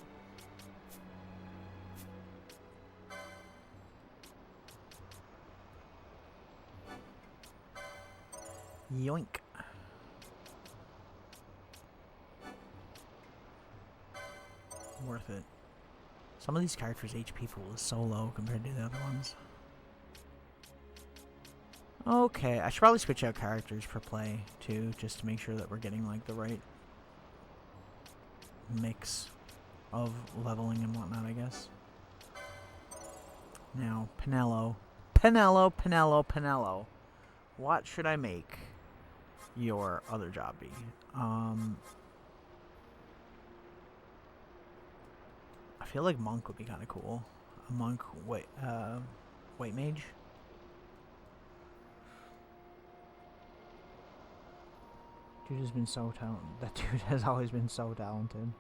Yoink. Worth it. Some of these characters' HP pool is so low compared to the other ones. Okay, I should probably switch out characters per play too, just to make sure that we're getting like the right mix of leveling and whatnot, I guess. Now, Pinello. What should I make your other job be? I feel like Monk would be kind of cool. A Monk, white mage. Dude has been so talented. That dude has always been so talented.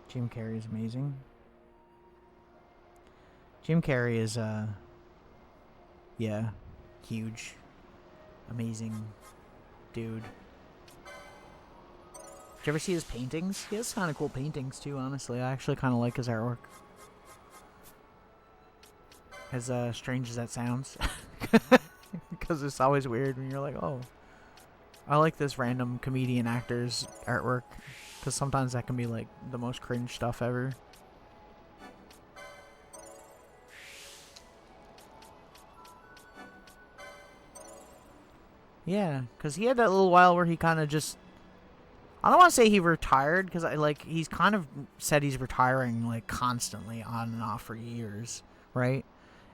Jim Carrey is amazing. Jim Carrey is, yeah, huge. Amazing dude. Did you ever see his paintings? He has kind of cool paintings too, honestly. I actually kind of like his artwork. As strange as that sounds. Because it's always weird when you're like, oh, I like this random comedian actor's artwork. Because sometimes that can be like the most cringe stuff ever. Yeah, because he had that little while where he kind of just... I don't want to say he retired, because he's kind of said he's retiring like constantly on and off for years, right?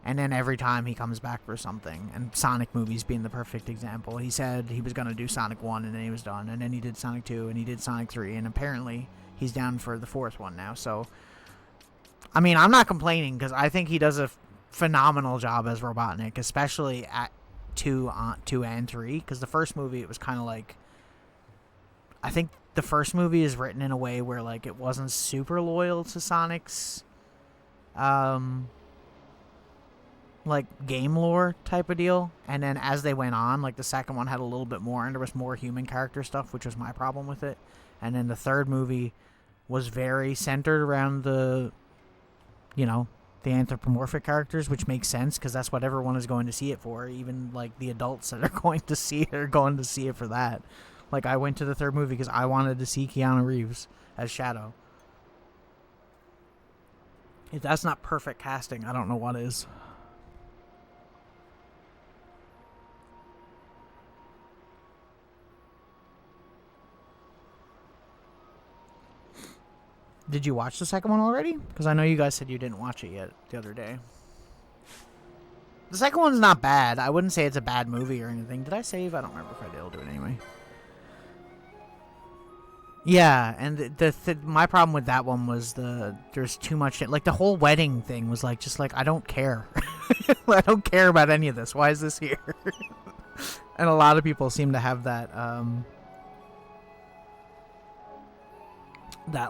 And then every time he comes back for something, and Sonic movies being the perfect example. He said he was going to do Sonic 1 and then he was done, and then he did Sonic 2 and he did Sonic 3, and apparently he's down for the 4th one now. So, I mean, I'm not complaining because I think he does a phenomenal job as Robotnik, especially at 2 and 3, because the first movie, it was kind of like... I think the first movie is written in a way where like it wasn't super loyal to Sonic's like game lore type of deal, and then as they went on, like the second one had a little bit more, and there was more human character stuff, which was my problem with it. And then the third movie was very centered around the, you know, the anthropomorphic characters, which makes sense because that's what everyone is going to see it for. Even like the adults that are going to see it are going to see it for that. Like, I went to the third movie because I wanted to see Keanu Reeves as Shadow. If that's not perfect casting, I don't know what is. Did you watch the second one already? Because I know you guys said you didn't watch it yet the other day. The second one's not bad. I wouldn't say it's a bad movie or anything. Did I save? I don't remember if I did. I'll do it anyway. Yeah, and my problem with that one was there's too much... Like, the whole wedding thing was like, just like, I don't care. I don't care about any of this. Why is this here? And a lot of people seem to have that,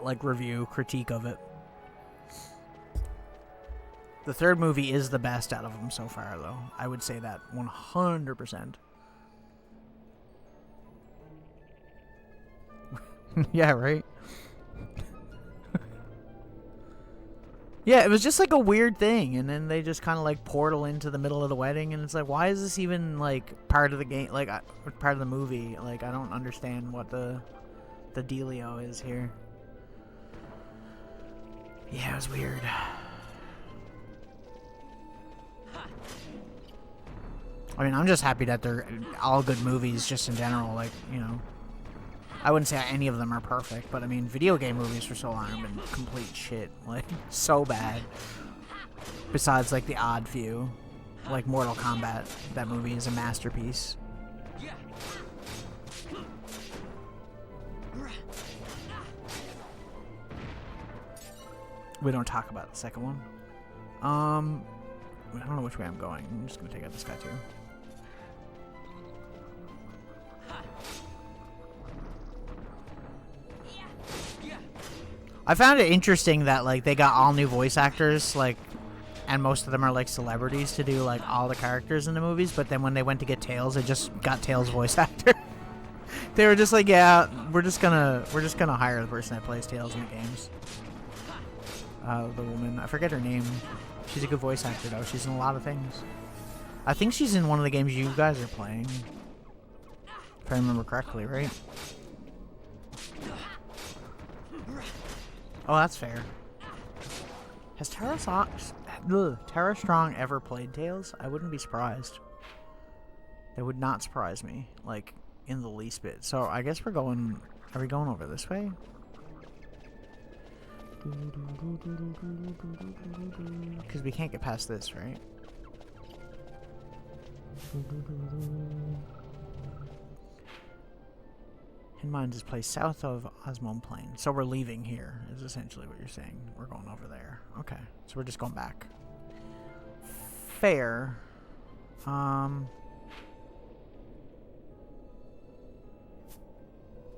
like, review critique of it. The third movie is the best out of them so far, though. I would say that 100%. Yeah, right? Yeah, it was just like a weird thing, and then they just kind of like portal into the middle of the wedding, and it's like, why is this even like part of the game, like part of the movie? Like, I don't understand what the dealio is here. Yeah, it was weird. I mean, I'm just happy that they're all good movies just in general, like, you know. I wouldn't say any of them are perfect, but I mean, video game movies for so long have been complete shit. Like, so bad. Besides, like, the odd few. Like, Mortal Kombat. That movie is a masterpiece. We don't talk about the second one. I don't know which way I'm going. I'm just gonna take out this guy, too. I found it interesting that, like, they got all new voice actors, like, and most of them are, like, celebrities to do, like, all the characters in the movies, but then when they went to get Tails, they just got Tails' voice actor. They were just like, yeah, we're just gonna hire the person that plays Tails in the games. The woman, I forget her name. She's a good voice actor, though. She's in a lot of things. I think she's in one of the games you guys are playing. If I remember correctly, right? Oh, that's fair. Has Tara Strong ever played Tails? I wouldn't be surprised. That would not surprise me, like, in the least bit. So, I guess we're going... Are we going over this way? Because we can't get past this, right? Mines is placed south of Osmond Plain. So we're leaving here, is essentially what you're saying. We're going over there. Okay. So we're just going back. Fair.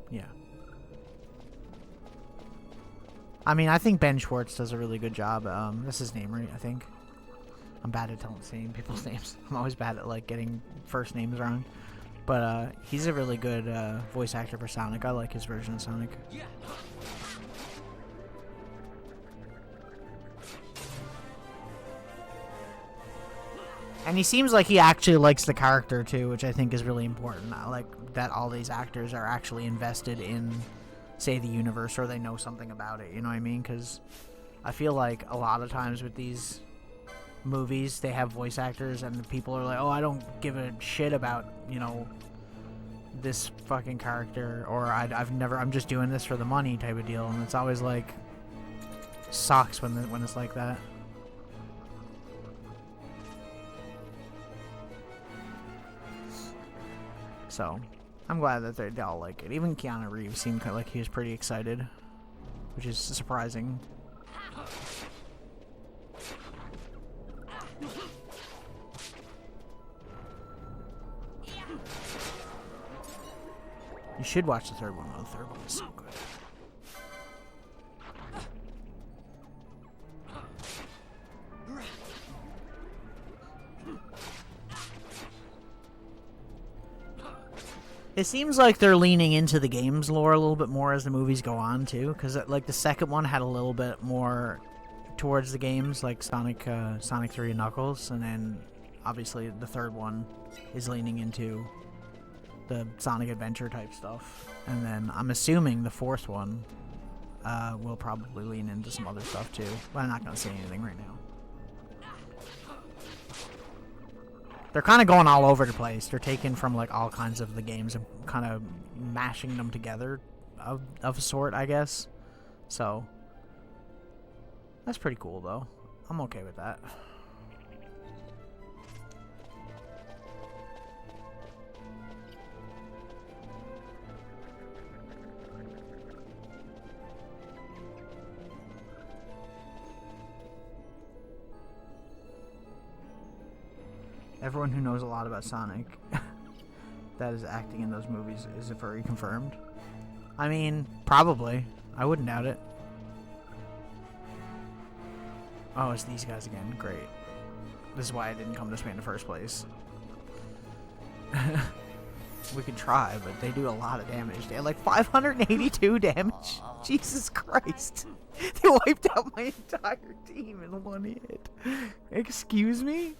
Yeah. I mean, I think Ben Schwartz does a really good job. That's his name, right? I think. I'm bad at saying people's names. I'm always bad at, like, getting first names wrong. But he's a really good voice actor for Sonic. I like his version of Sonic. And he seems like he actually likes the character too, which I think is really important. I like that all these actors are actually invested in, say, the universe, or they know something about it. You know what I mean? Because I feel like a lot of times with these movies, they have voice actors, and people are like, "Oh, I don't give a shit about, you know, this fucking character," or I'm just doing this for the money type of deal. And it's always like, sucks when it's like that. So, I'm glad that they all like it. Even Keanu Reeves seemed kind of like he was pretty excited, which is surprising. You should watch the third one, though. The third one is so good. It seems like they're leaning into the game's lore a little bit more as the movies go on, too. Because, like, the second one had a little bit more towards the games, like Sonic 3 and Knuckles. And then, obviously, the third one is leaning into the Sonic Adventure type stuff. And then, I'm assuming the fourth one will probably lean into some other stuff, too. But I'm not going to say anything right now. They're kind of going all over the place. They're taking from like all kinds of the games and kind of mashing them together of a sort, I guess. So that's pretty cool, though. I'm okay with that. Everyone who knows a lot about Sonic that is acting in those movies is a furry confirmed. I mean, probably. I wouldn't doubt it. Oh, it's these guys again. Great. This is why I didn't come this way in the first place. We could try, but they do a lot of damage. They had like 582 damage. Jesus Christ. They wiped out my entire team in one hit. Excuse me?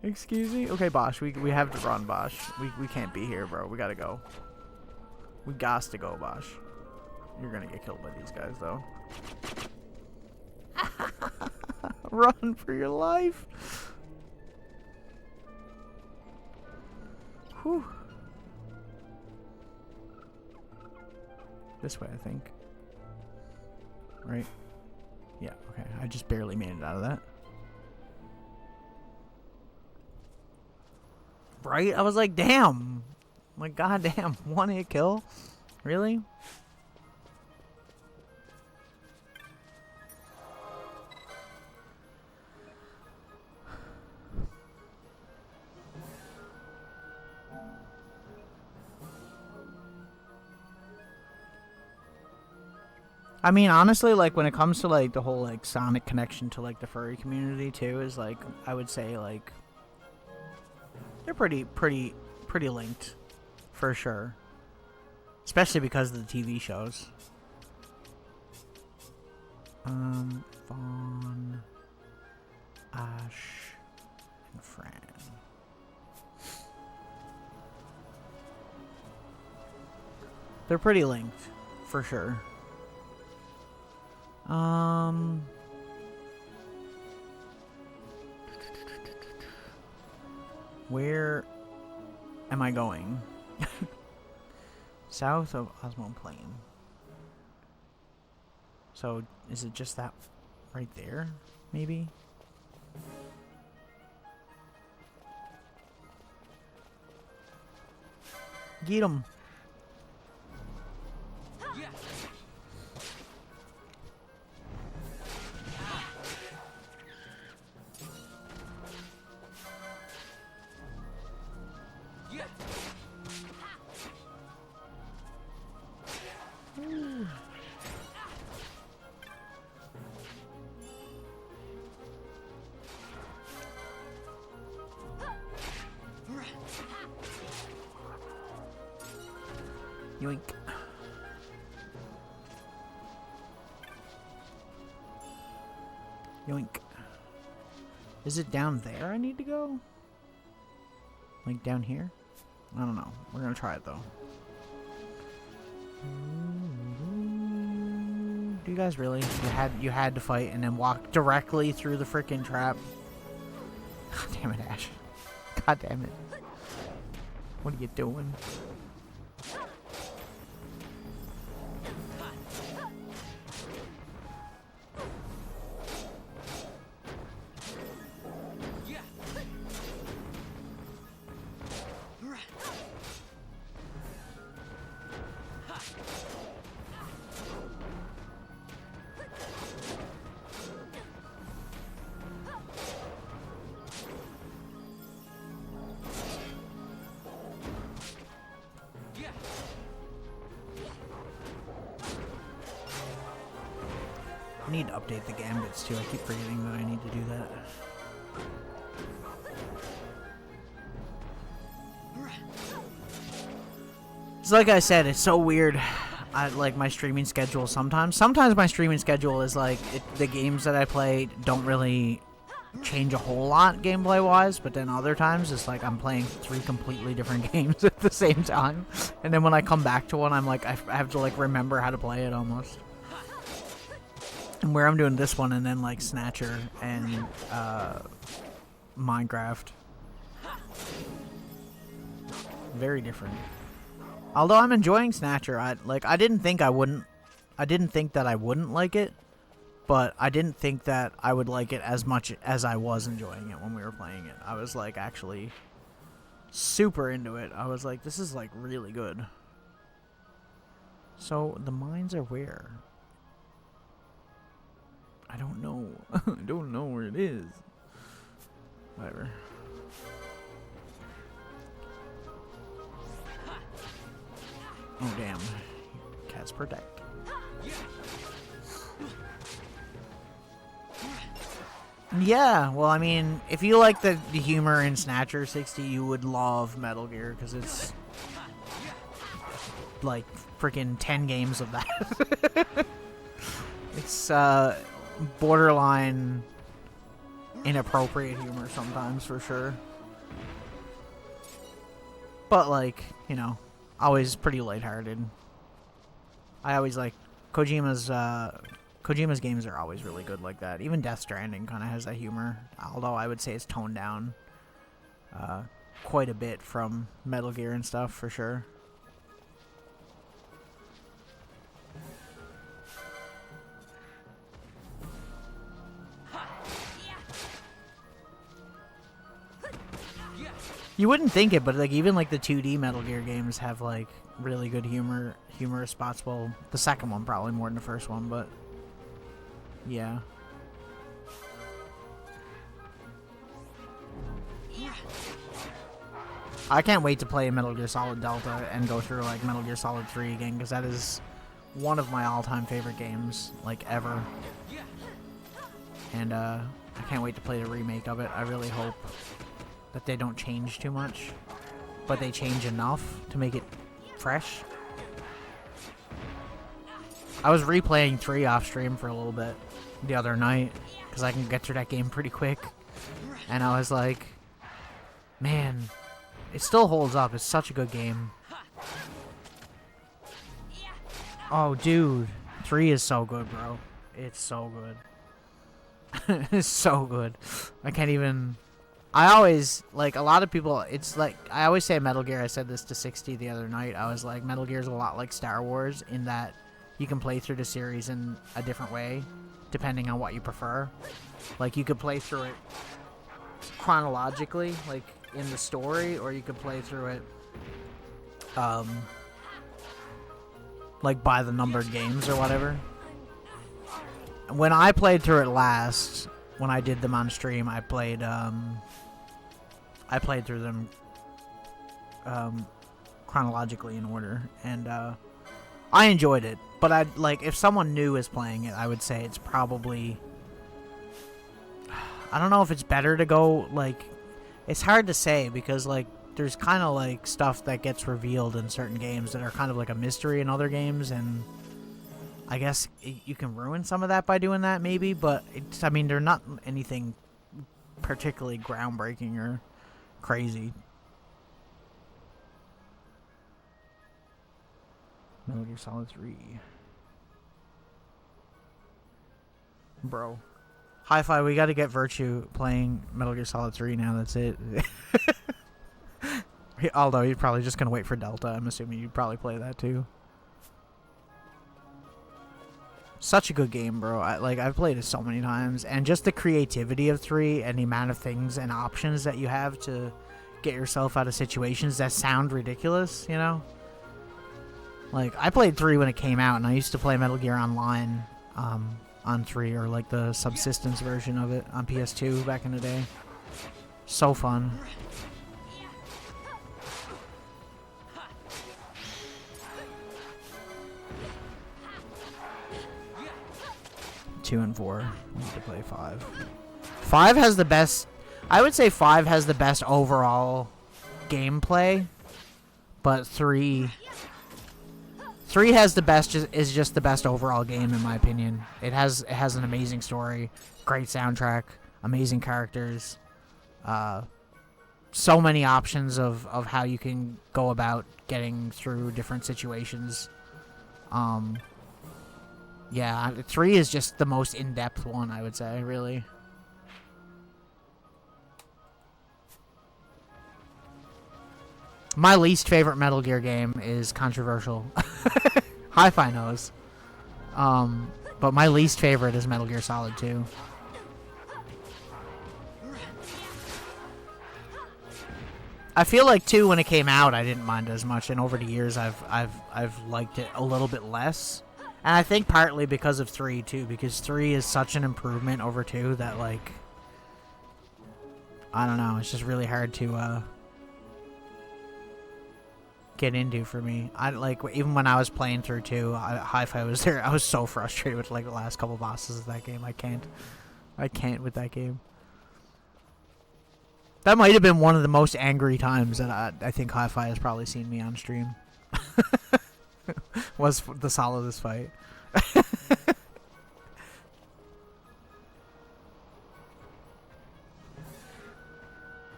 Excuse me? Okay, Bosch, we have to run, Bosch. We can't be here, bro. We gotta go. We gots to go, Bosch. You're gonna get killed by these guys, though. Run for your life. Whew. This way, I think. Right? Yeah, okay. I just barely made it out of that. Right? I was like, damn. Like, goddamn. One hit kill? Really? I mean, honestly, like, when it comes to, like, the whole, like, Sonic connection to, like, the furry community, too, is, like, I would say, like, they're pretty linked, for sure. Especially because of the TV shows. Vaughn, Ash, and Fran. They're pretty linked, for sure. Where am I going? South of Osmond Plain. So, is it just that right there? Maybe? Get him! Yoink. Yoink. Is it down there I need to go? Like down here? I don't know. We're gonna try it though. Do you guys really? You had to fight and then walk directly through the freaking trap? God damn it, Ash. God damn it. What are you doing? I need to update the gambits too. I keep forgetting that I need to do that. It's like I said, it's so weird. I like my streaming schedule sometimes. Sometimes my streaming schedule is like the games that I play don't really change a whole lot gameplay wise, but then other times it's like I'm playing 3 completely different games at the same time. And then when I come back to one, I'm like I have to like remember how to play it almost. And where I'm doing this one and then like Snatcher and Minecraft. Very different. Although I'm enjoying Snatcher, I didn't think that I wouldn't like it, but I didn't think that I would like it as much as I was enjoying it when we were playing it. I was like actually super into it. I was like, this is like really good. So the mines are where? I don't know. I don't know where it is. Whatever. Oh, damn. Cats protect. Yeah, well, I mean, if you like the humor in Snatcher 60, you would love Metal Gear, because it's like freaking 10 games of that. It's borderline inappropriate humor sometimes, for sure. But, like, you know, always pretty lighthearted. I always like Kojima's games are always really good like that. Even Death Stranding kind of has that humor, although I would say it's toned down quite a bit from Metal Gear and stuff, for sure. You wouldn't think it, but like even like the 2D Metal Gear games have like really good humorous spots. Well, the second one probably more than the first one, but yeah. I can't wait to play Metal Gear Solid Delta and go through like Metal Gear Solid 3 again, because that is one of my all-time favorite games, like ever. And I can't wait to play the remake of it. I really hope that they don't change too much, but they change enough to make it fresh. I was replaying 3 off stream for a little bit the other night, because I can get through that game pretty quick. And I was like, man, it still holds up. It's such a good game. Oh, dude. 3 is so good, bro. It's so good. It's so good. I can't even... I always, like, a lot of people, it's like, I always say Metal Gear. I said this to 60 the other night. I was like, Metal Gear is a lot like Star Wars in that you can play through the series in a different way, depending on what you prefer. Like, you could play through it chronologically, like, in the story, or you could play through it, like, by the numbered games or whatever. When I played through it last, when I did them on stream, I played through them chronologically in order, and I enjoyed it. But I'd like, if someone new is playing it, I would say it's probably, I don't know if it's better to go, like, it's hard to say, because like there's kind of like stuff that gets revealed in certain games that are kind of like a mystery in other games, and I guess you can ruin some of that by doing that, maybe. But I mean, they're not anything particularly groundbreaking or crazy. Metal Gear Solid 3. Bro. Hi-Fi, we gotta get Virtue playing Metal Gear Solid 3 now, that's it. Although you're probably just gonna wait for Delta, I'm assuming you'd probably play that too. Such a good game, bro. I've played it so many times, and just the creativity of 3 and the amount of things and options that you have to get yourself out of situations that sound ridiculous, you know? Like, I played 3 when it came out, and I used to play Metal Gear Online on 3, or like the subsistence version of it on PS2 back in the day. So fun. Two and 4. I need to play 5. 5 has the best... I would say 5 has the best overall gameplay, but 3 has the best, is just the best overall game in my opinion. It has an amazing story, great soundtrack, amazing characters, so many options of how you can go about getting through different situations. Yeah, 3 is just the most in-depth one, I would say, really. My least favorite Metal Gear game is controversial. Hi-Fi knows. But my least favorite is Metal Gear Solid 2. I feel like 2, when it came out, I didn't mind as much, and over the years I've liked it a little bit less. And I think partly because of 3 too, because 3 is such an improvement over 2 that, like, I don't know, it's just really hard to get into for me. I like, even when I was playing through 2, Hi-Fi was there. I was so frustrated with like the last couple bosses of that game. I can't with that game. That might have been one of the most angry times that I think Hi-Fi has probably seen me on stream. Was the Solidus fight.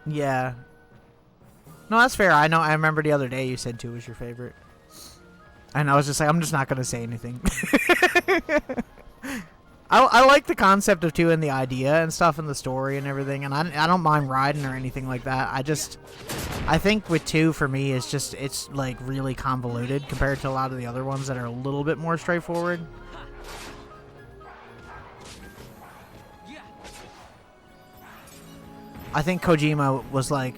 Yeah. No, that's fair. I know. I remember the other day you said 2 was your favorite. And I was just like, I'm just not going to say anything. I like the concept of 2 and the idea and stuff and the story and everything. And I don't mind riding or anything like that. I think with 2 for me, it's like really convoluted compared to a lot of the other ones that are a little bit more straightforward. I think Kojima was like...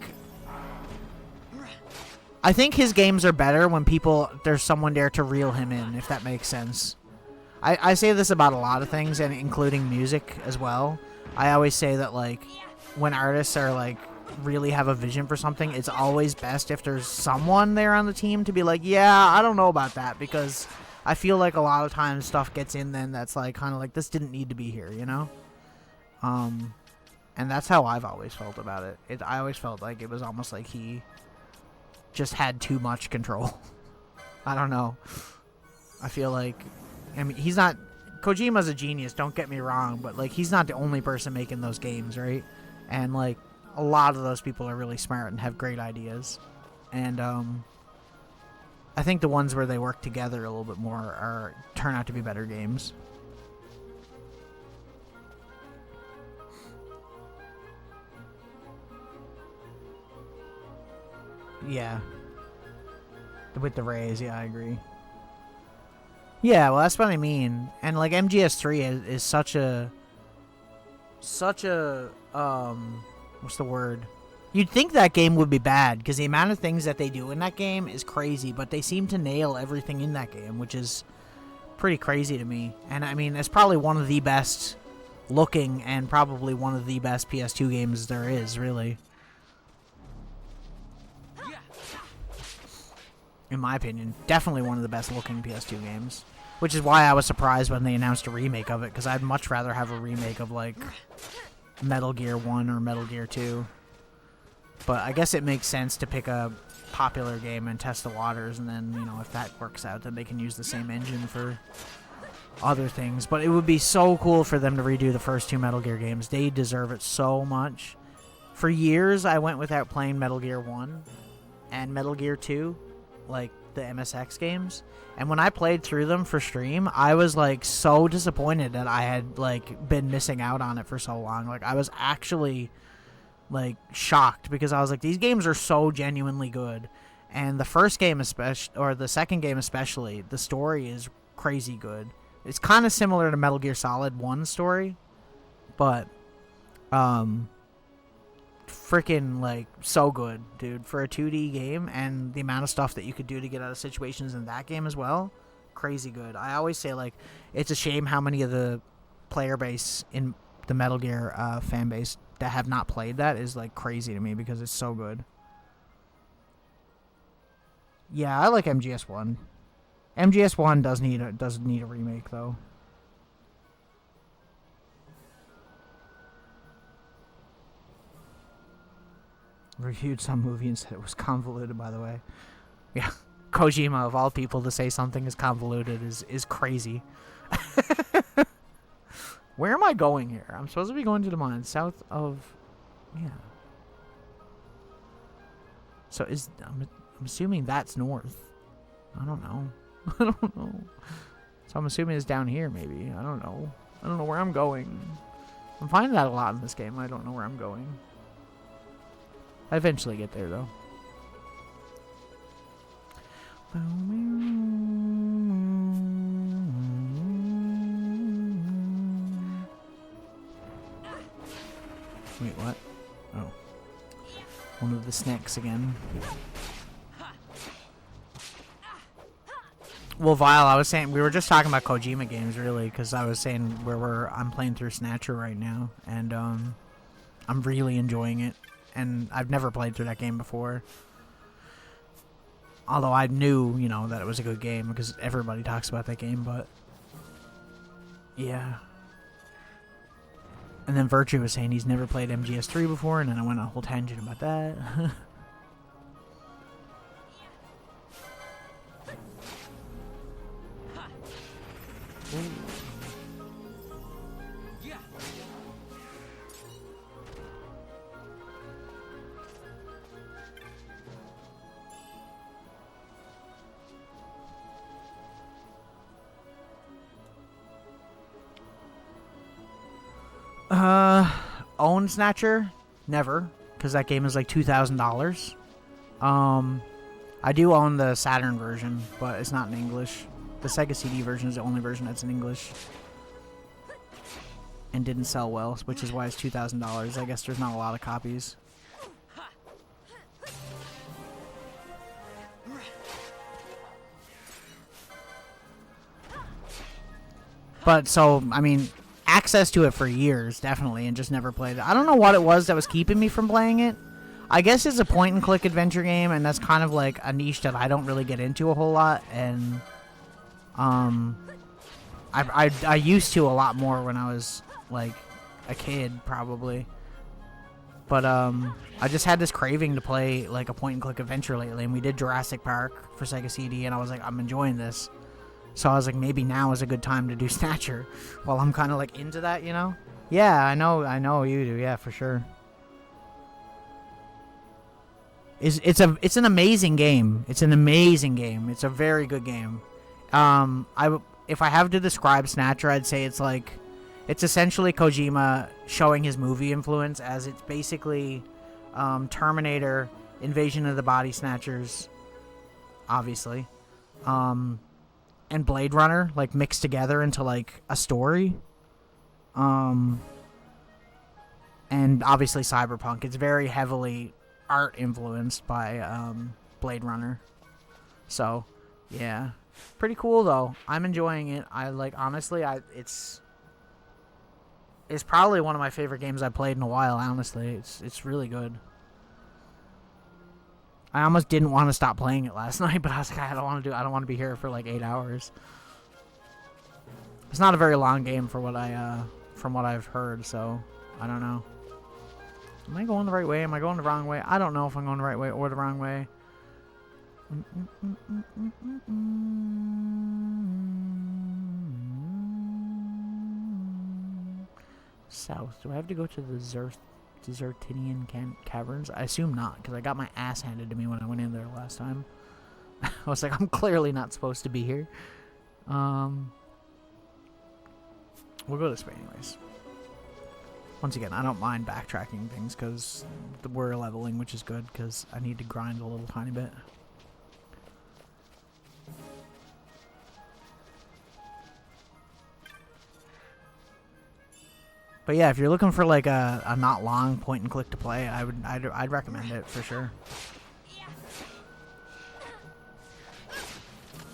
I think his games are better when there's someone there to reel him in, if that makes sense. I say this about a lot of things, and including music as well. I always say that, like, when artists are, like, really have a vision for something, it's always best if there's someone there on the team to be like, yeah, I don't know about that, because I feel like a lot of times stuff gets in then that's, like, kind of like, this didn't need to be here, you know? And that's how I've always felt about it. I always felt like it was almost like he just had too much control. I don't know. I feel like, I mean, he's not... Kojima's a genius, don't get me wrong, but, like, he's not the only person making those games, right? And, like, a lot of those people are really smart and have great ideas. And, I think the ones where they work together a little bit more turn out to be better games. Yeah. With the rays, yeah, I agree. Yeah, well, that's what I mean. And, like, MGS3 is such a, what's the word? You'd think that game would be bad, because the amount of things that they do in that game is crazy, but they seem to nail everything in that game, which is pretty crazy to me. And, I mean, it's probably one of the best looking and probably one of the best PS2 games there is, really. In my opinion, definitely one of the best looking PS2 games. Which is why I was surprised when they announced a remake of it, because I'd much rather have a remake of, like, Metal Gear 1 or Metal Gear 2. But I guess it makes sense to pick a popular game and test the waters, and then, you know, if that works out, then they can use the same engine for other things. But it would be so cool for them to redo the first 2 Metal Gear games. They deserve it so much. For years, I went without playing Metal Gear 1 and Metal Gear 2, like the MSX games. And when I played through them for stream, I was like so disappointed that I had like been missing out on it for so long. Like I was actually like shocked, because I was like, these games are so genuinely good. And the first game especially, or the second game especially, the story is crazy good. It's kind of similar to Metal Gear Solid 1 story, but freaking like so good, dude, for a 2D game, and the amount of stuff that you could do to get out of situations in that game as well, crazy good. I always say, like, it's a shame how many of the player base in the Metal Gear fan base that have not played that is like crazy to me, because it's so good. Yeah, I like MGS1. MGS1 does need a remake though. Reviewed some movie and said it was convoluted, by the way. Yeah, Kojima, of all people, to say something is convoluted is crazy. Where am I going here? I'm supposed to be going to the mine south of... Yeah. So I'm assuming that's north. I don't know. I don't know. So I'm assuming it's down here, maybe. I don't know. I don't know where I'm going. I'm finding that a lot in this game. I don't know where I'm going. I eventually get there, though. Wait, what? Oh. One of the snacks again. Well, Vile, I was saying, we were just talking about Kojima games, really, because I was saying I'm playing through Snatcher right now, and I'm really enjoying it. And I've never played through that game before. Although I knew, you know, that it was a good game, because everybody talks about that game, but... Yeah. And then Virtue was saying he's never played MGS3 before, and then I went on a whole tangent about that. Own Snatcher? Never, because that game is like $2,000. I do own the Saturn version, but it's not in English. The Sega CD version is the only version that's in English. And didn't sell well, which is why it's $2,000. I guess there's not a lot of copies. But, so, I mean... access to it for years, definitely, and just never played it. I don't know what it was that was keeping me from playing it. I guess it's a point-and-click adventure game, and that's kind of like a niche that I don't really get into a whole lot, and I used to a lot more when I was, like, a kid, probably. But, I just had this craving to play, like, a point-and-click adventure lately, and we did Jurassic Park for Sega CD, and I was like, I'm enjoying this. So I was like, maybe now is a good time to do Snatcher while I'm kind of like into that, you know? Yeah, I know you do. Yeah, for sure. It's an amazing game. It's an amazing game. It's a very good game. If I have to describe Snatcher, I'd say it's essentially Kojima showing his movie influence, as it's basically Terminator, Invasion of the Body Snatchers, obviously. And Blade Runner, like, mixed together into, like, a story. And obviously Cyberpunk. It's very heavily art influenced by Blade Runner. So, yeah. Pretty cool, though. I'm enjoying it. Honestly, it's probably one of my favorite games I've played in a while, honestly. It's really good. I almost didn't want to stop playing it last night, but I was like, I don't want to be here for like 8 hours. It's not a very long game for what from what I've heard, so I don't know. Am I going the right way? Am I going the wrong way? I don't know if I'm going the right way or the wrong way. South. Do I have to go to the Zertinian caverns? I assume not, because I got my ass handed to me when I went in there last time. I was like, I'm clearly not supposed to be here. We'll go this way anyways. Once again, I don't mind backtracking things because we're leveling, which is good because I need to grind a little tiny bit. But yeah, if you're looking for like a not long point and click to play, I'd recommend it for sure.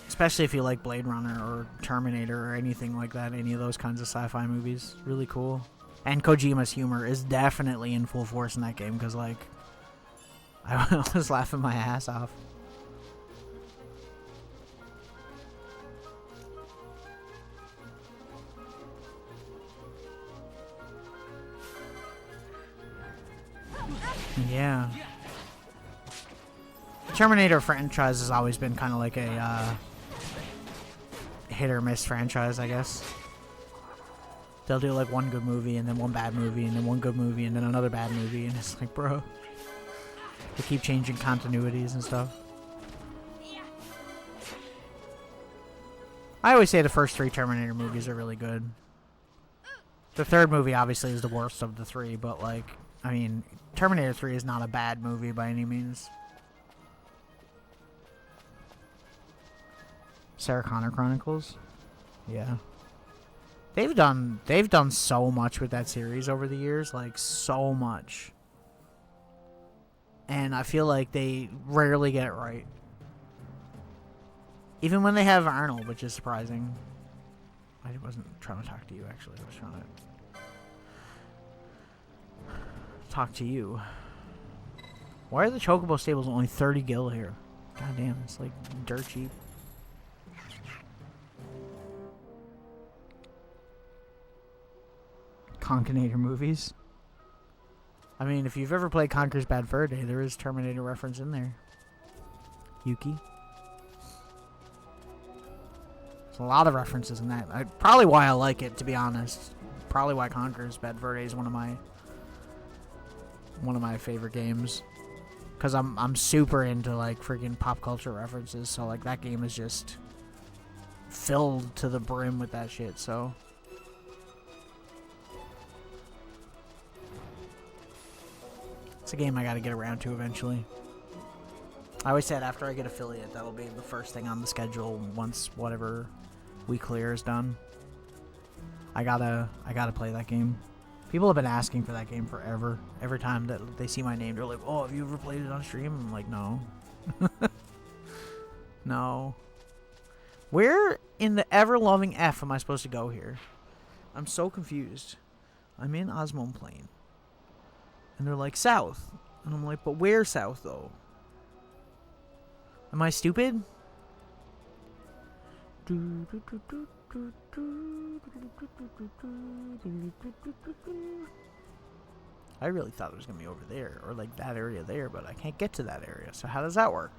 Especially if you like Blade Runner or Terminator or anything like that, any of those kinds of sci-fi movies. Really cool. And Kojima's humor is definitely in full force in that game because, like, I was laughing my ass off. Yeah. Terminator franchise has always been kind of like a hit or miss franchise, I guess. They'll do like one good movie and then one bad movie and then one good movie and then another bad movie, and it's like, bro, they keep changing continuities and stuff. I always say the first 3 Terminator movies are really good. The third movie obviously is the worst of the 3, but like, I mean, Terminator 3 is not a bad movie by any means. Sarah Connor Chronicles? Yeah. They've done so much with that series over the years, like so much. And I feel like they rarely get it right. Even when they have Arnold, which is surprising. I wasn't trying to talk to you, actually. I was trying to talk to you. Why are the Chocobo stables only 30 gil here? God damn, it's like dirt cheap. Conkernator movies. I mean, if you've ever played Conker's Bad Fur Day, there is Terminator reference in there. Yuki. There's a lot of references in that. Probably why I like it, to be honest. Probably why Conker's Bad Fur Day is one of my favorite games. Because I'm super into like freaking pop culture references, so like that game is just filled to the brim with that shit, so. It's a game I gotta get around to eventually. I always said after I get affiliate, that'll be the first thing on the schedule once whatever we clear is done. I gotta play that game. People have been asking for that game forever. Every time that they see my name, they're like, "Oh, have you ever played it on stream?" I'm like, "No." No. Where in the ever-loving F am I supposed to go here? I'm so confused. I'm in Osmond Plain. And they're like, south. And I'm like, but where south, though? Am I stupid? I really thought it was going to be over there, or like that area there, but I can't get to that area. So how does that work?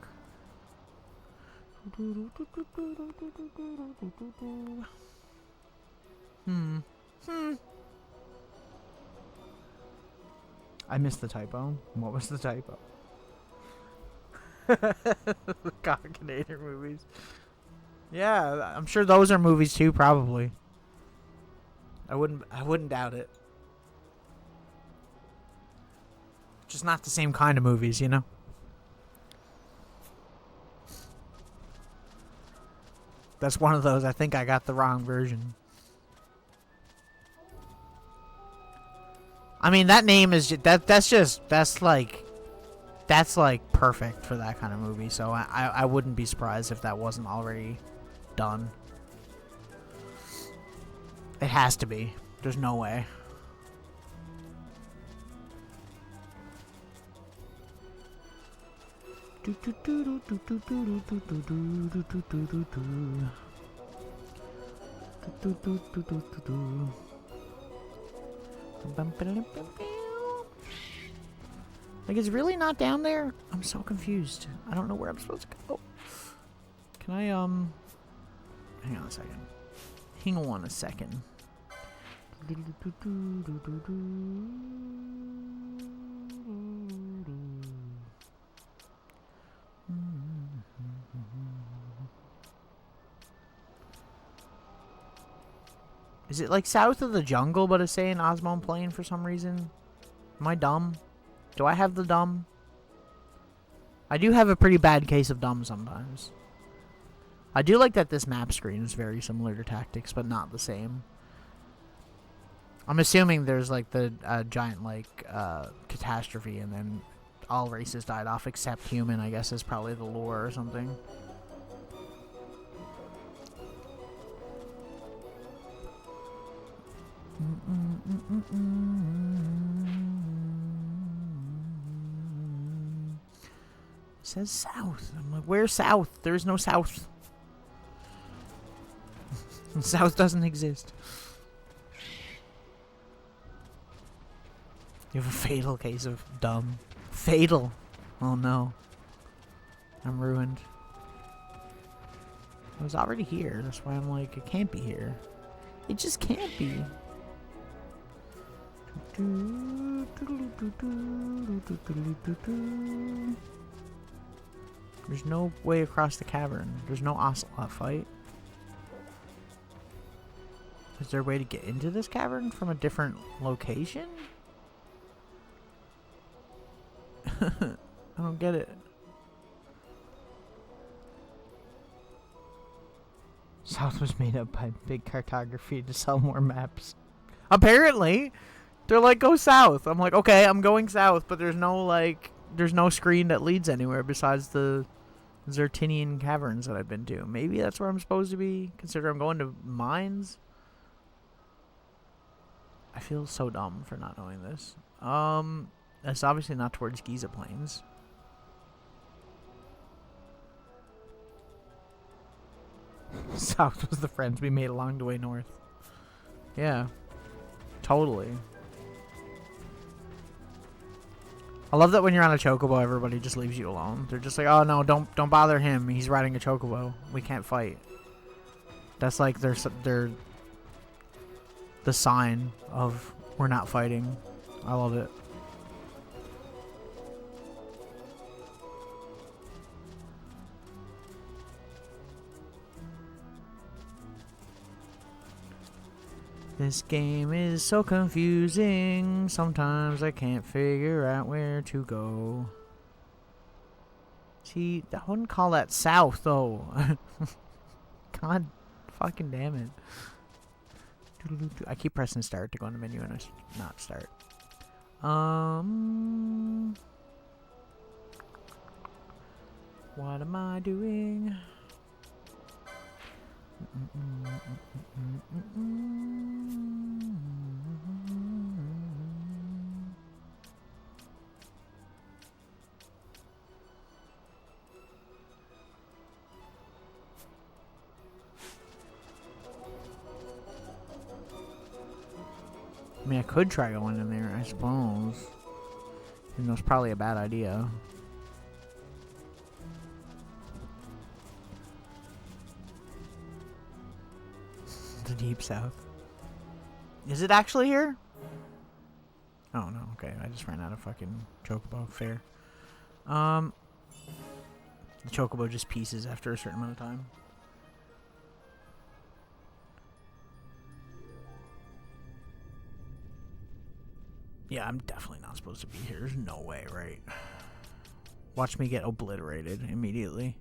I missed the typo. What was the typo? The Conkernator movies. Yeah, I'm sure those are movies too, probably. I wouldn't doubt it. Just not the same kind of movies, you know? That's one of those, I think I got the wrong version. I mean, that name is that's like perfect for that kind of movie. So I wouldn't be surprised if that wasn't already done. It has to be. There's no way. Like, it's really not down there? I'm so confused. I don't know where I'm supposed to go. Can I, hang on a second. Hang on a second. Is it like south of the jungle, but it's saying Osmond Plain for some reason? Am I dumb? Do I have the dumb? I do have a pretty bad case of dumb sometimes. I do like that this map screen is very similar to Tactics, but not the same. I'm assuming there's like the giant like catastrophe, and then all races died off except human. I guess is probably the lore or something. It says south. I'm like, where's south? There's no south. South doesn't exist. You have a fatal case of dumb. Fatal. Oh no. I'm ruined. I was already here. That's why I'm like, it can't be here. It just can't be. There's no way across the cavern. There's no ocelot fight. Is there a way to get into this cavern from a different location? I don't get it. South was made up by big cartography to sell more maps. Apparently! They're like, go south. I'm like, okay, I'm going south, but there's no, like, there's no screen that leads anywhere besides the Zertinian caverns that I've been to. Maybe that's where I'm supposed to be, considering I'm going to mines. I feel so dumb for not knowing this. That's obviously not towards Giza Plains. South was the friends we made along the way north. Yeah. Totally. I love that when you're on a chocobo, everybody just leaves you alone. They're just like, oh no, don't bother him. He's riding a chocobo. We can't fight. That's like their the sign of we're not fighting. I love it. This game is so confusing. Sometimes I can't figure out where to go. See, I wouldn't call that south, though. God fucking damn it. I keep pressing start to go in the menu and I not start. What am I doing? I mean, I could try going in there, I suppose. And that's probably a bad idea. The deep south. Is it actually here? Oh no, okay. I just ran out of fucking chocobo. Fair. The chocobo just pieces after a certain amount of time. Yeah, I'm definitely not supposed to be here. There's no way, right? Watch me get obliterated immediately.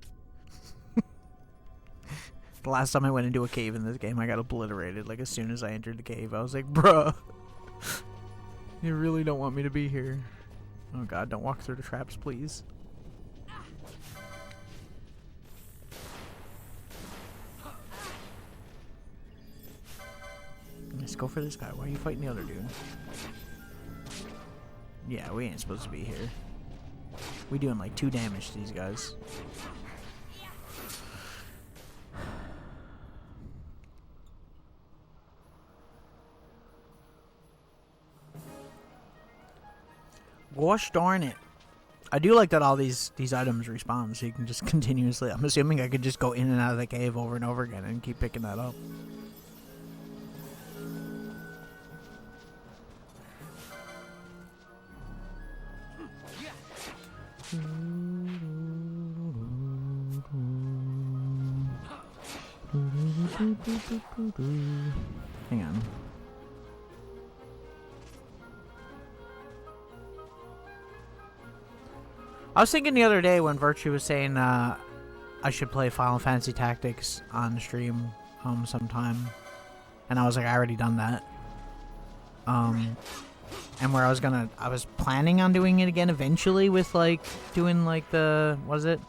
The last time I went into a cave in this game, I got obliterated. Like, as soon as I entered the cave, I was like, bruh. You really don't want me to be here. Oh god, don't walk through the traps, please. Let's go for this guy. Why are you fighting the other dude? Yeah, we ain't supposed to be here. We doing like 2 damage to these guys. Gosh darn it. I do like that all these items respawn, so you can just continuously... I'm assuming I could just go in and out of the cave over and over again and keep picking that up. Hang on. I was thinking the other day when Virtue was saying I should play Final Fantasy Tactics on stream sometime, and I was like, I already done that. And where I was planning on doing it again eventually with like doing like the, what is it?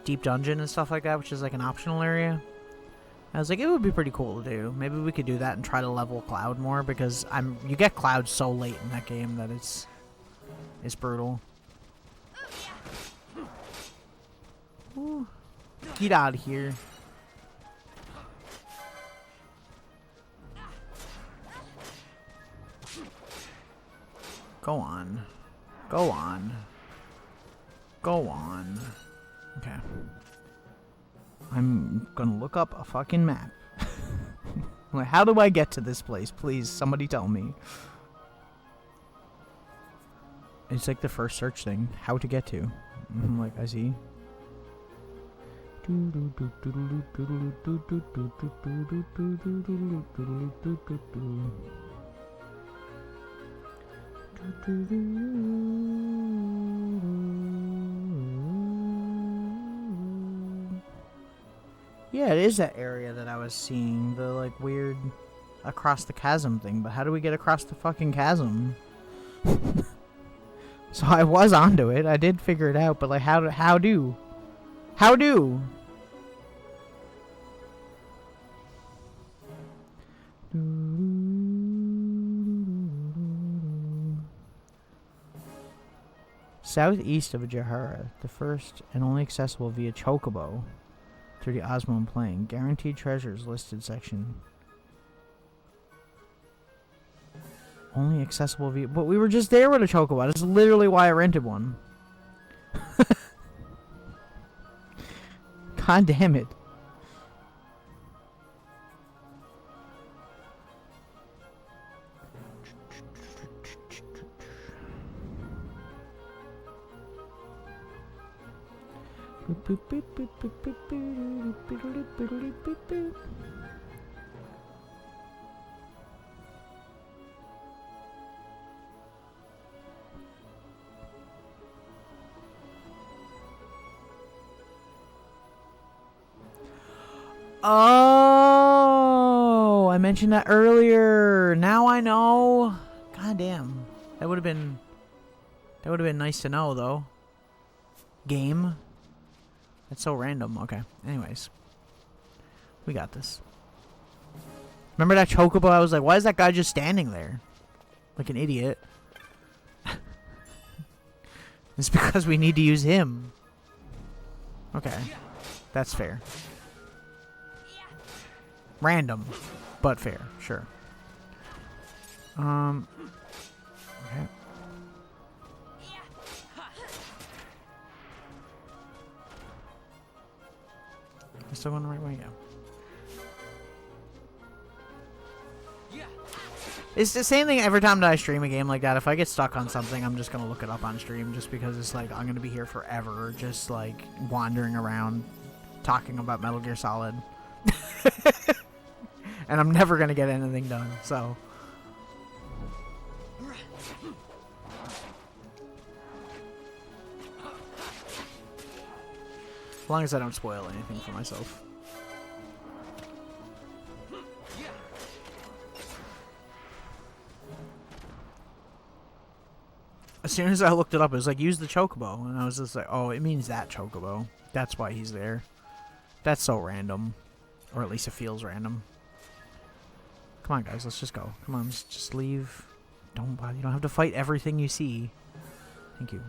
Deep Dungeon and stuff like that, which is like an optional area. I was like, it would be pretty cool to do. Maybe we could do that and try to level Cloud more, because you get Cloud so late in that game that it's brutal. Ooh. Get out of here. Go on. Go on. Go on. Okay. I'm gonna look up a fucking map. Like, how do I get to this place? Please, somebody tell me. It's like the first search thing. How to get to. I'm like, I see. Yeah, it is that area that I was seeing. The, like, weird across the chasm thing. But how do we get across the fucking chasm? So I was onto it. I did figure it out. But, like, how do? Southeast of Jahara, the first and only accessible via Chocobo through the Osmond Plain. Guaranteed treasures listed section. Only accessible via... But we were just there with a Chocobo. That's literally why I rented one. God damn it. Oh, I mentioned that earlier. Now I know. God damn. That would have been nice to know though. Game. That's so random. Okay. Anyways. We got this. Remember that Chocobo? I was like, why is that guy just standing there? Like an idiot. It's because we need to use him. Okay. That's fair. Random. But fair. Sure. Okay. I'm still going the right way, yeah. It's the same thing every time that I stream a game like that. If I get stuck on something, I'm just going to look it up on stream just because it's like, I'm going to be here forever just like wandering around talking about Metal Gear Solid. And I'm never going to get anything done, so... As long as I don't spoil anything for myself. As soon as I looked it up, it was like, use the Chocobo. And I was just like, oh, it means that Chocobo. That's why he's there. That's so random. Or at least it feels random. Come on, guys, let's just go. Come on, just leave. Don't bother. You don't have to fight everything you see. Thank you.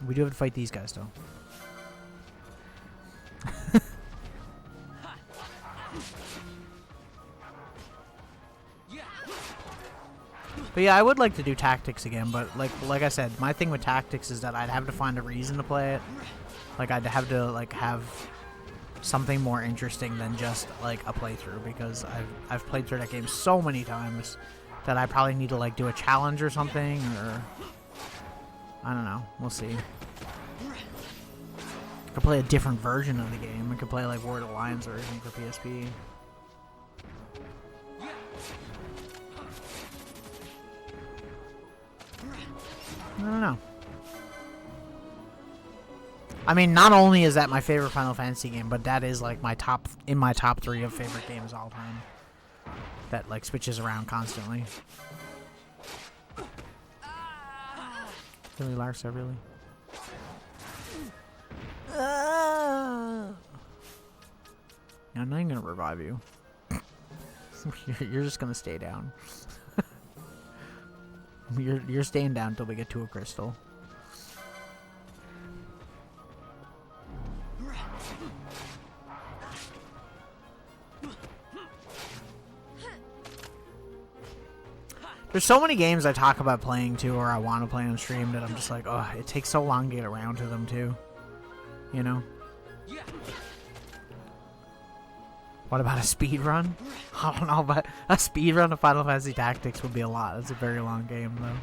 We do have to fight these guys, though. But yeah, I would like to do tactics again, but like I said, my thing with tactics is that I'd have to find a reason to play it. Like I'd have to like have something more interesting than just like a playthrough, because I've played through that game so many times that I probably need to like do a challenge or something, or I don't know. We'll see. I could play a different version of the game. I could play like War of the Lions version for PSP. I don't know. I mean, not only is that my favorite Final Fantasy game, but that is like my top 3 of favorite games all time. That like switches around constantly. Really, Larsa, really? I'm not even gonna revive you. You're just gonna stay down. You're staying down until we get to a crystal. There's so many games I talk about playing too, or I want to play on stream, that I'm just like, oh, it takes so long to get around to them too. You know? What about a speed run? I don't know, but a speed run of Final Fantasy Tactics would be a lot. It's a very long game, though.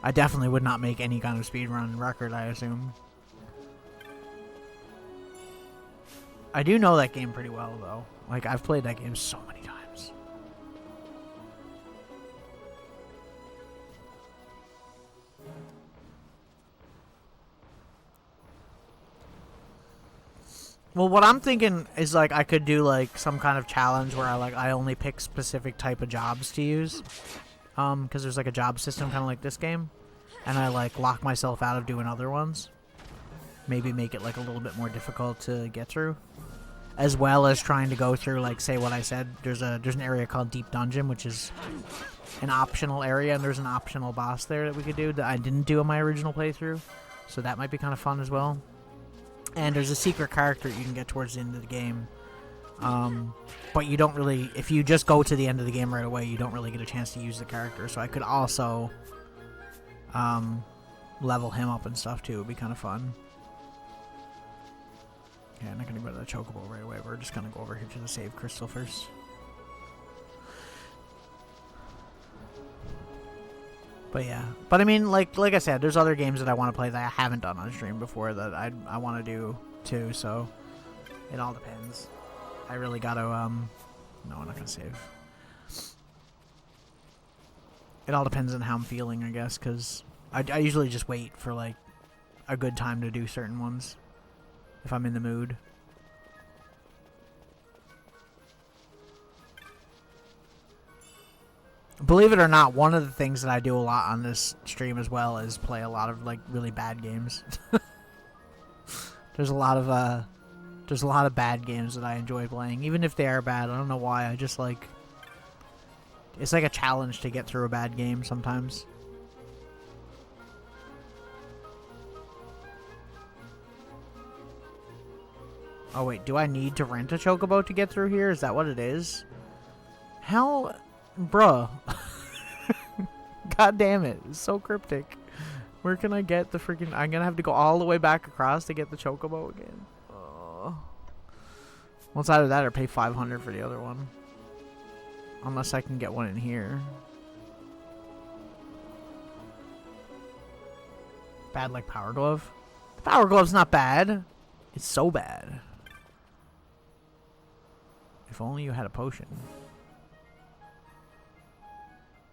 I definitely would not make any kind of speed run record, I assume. I do know that game pretty well, though. Like, I've played that game so many times. Well, what I'm thinking is, like, I could do, like, some kind of challenge where I only pick specific type of jobs to use. Because there's, like, a job system kind of like this game. And I, like, lock myself out of doing other ones. Maybe make it, like, a little bit more difficult to get through. As well as trying to go through, like, say what I said. There's an area called Deep Dungeon, which is an optional area. And there's an optional boss there that we could do that I didn't do in my original playthrough. So that might be kind of fun as well. And there's a secret character you can get towards the end of the game. But you don't really... If you just go to the end of the game right away, you don't really get a chance to use the character. So I could also level him up and stuff, too. It would be kind of fun. Yeah, I'm not going to go to the Chocobo right away. We're just going to go over here to the save crystal first. But yeah. But I mean, like I said, there's other games that I want to play that I haven't done on stream before that I want to do too, so it all depends. I really got to, no, I'm not going to save. It all depends on how I'm feeling, I guess, because I usually just wait for, like, a good time to do certain ones, if I'm in the mood. Believe it or not, one of the things that I do a lot on this stream as well is play a lot of, like, really bad games. There's a lot of bad games that I enjoy playing, even if they are bad. I don't know why. I just like... It's like a challenge to get through a bad game sometimes. Oh wait, do I need to rent a Chocobo to get through here? Is that what it is? How... Bruh. God damn it. It's so cryptic. Where can I get the freaking... I'm gonna have to go all the way back across to get the Chocobo again. Well, it's either that or pay 500 for the other one. Unless I can get one in here. Bad like Power Glove? The Power Glove's not bad. It's so bad. If only you had a potion.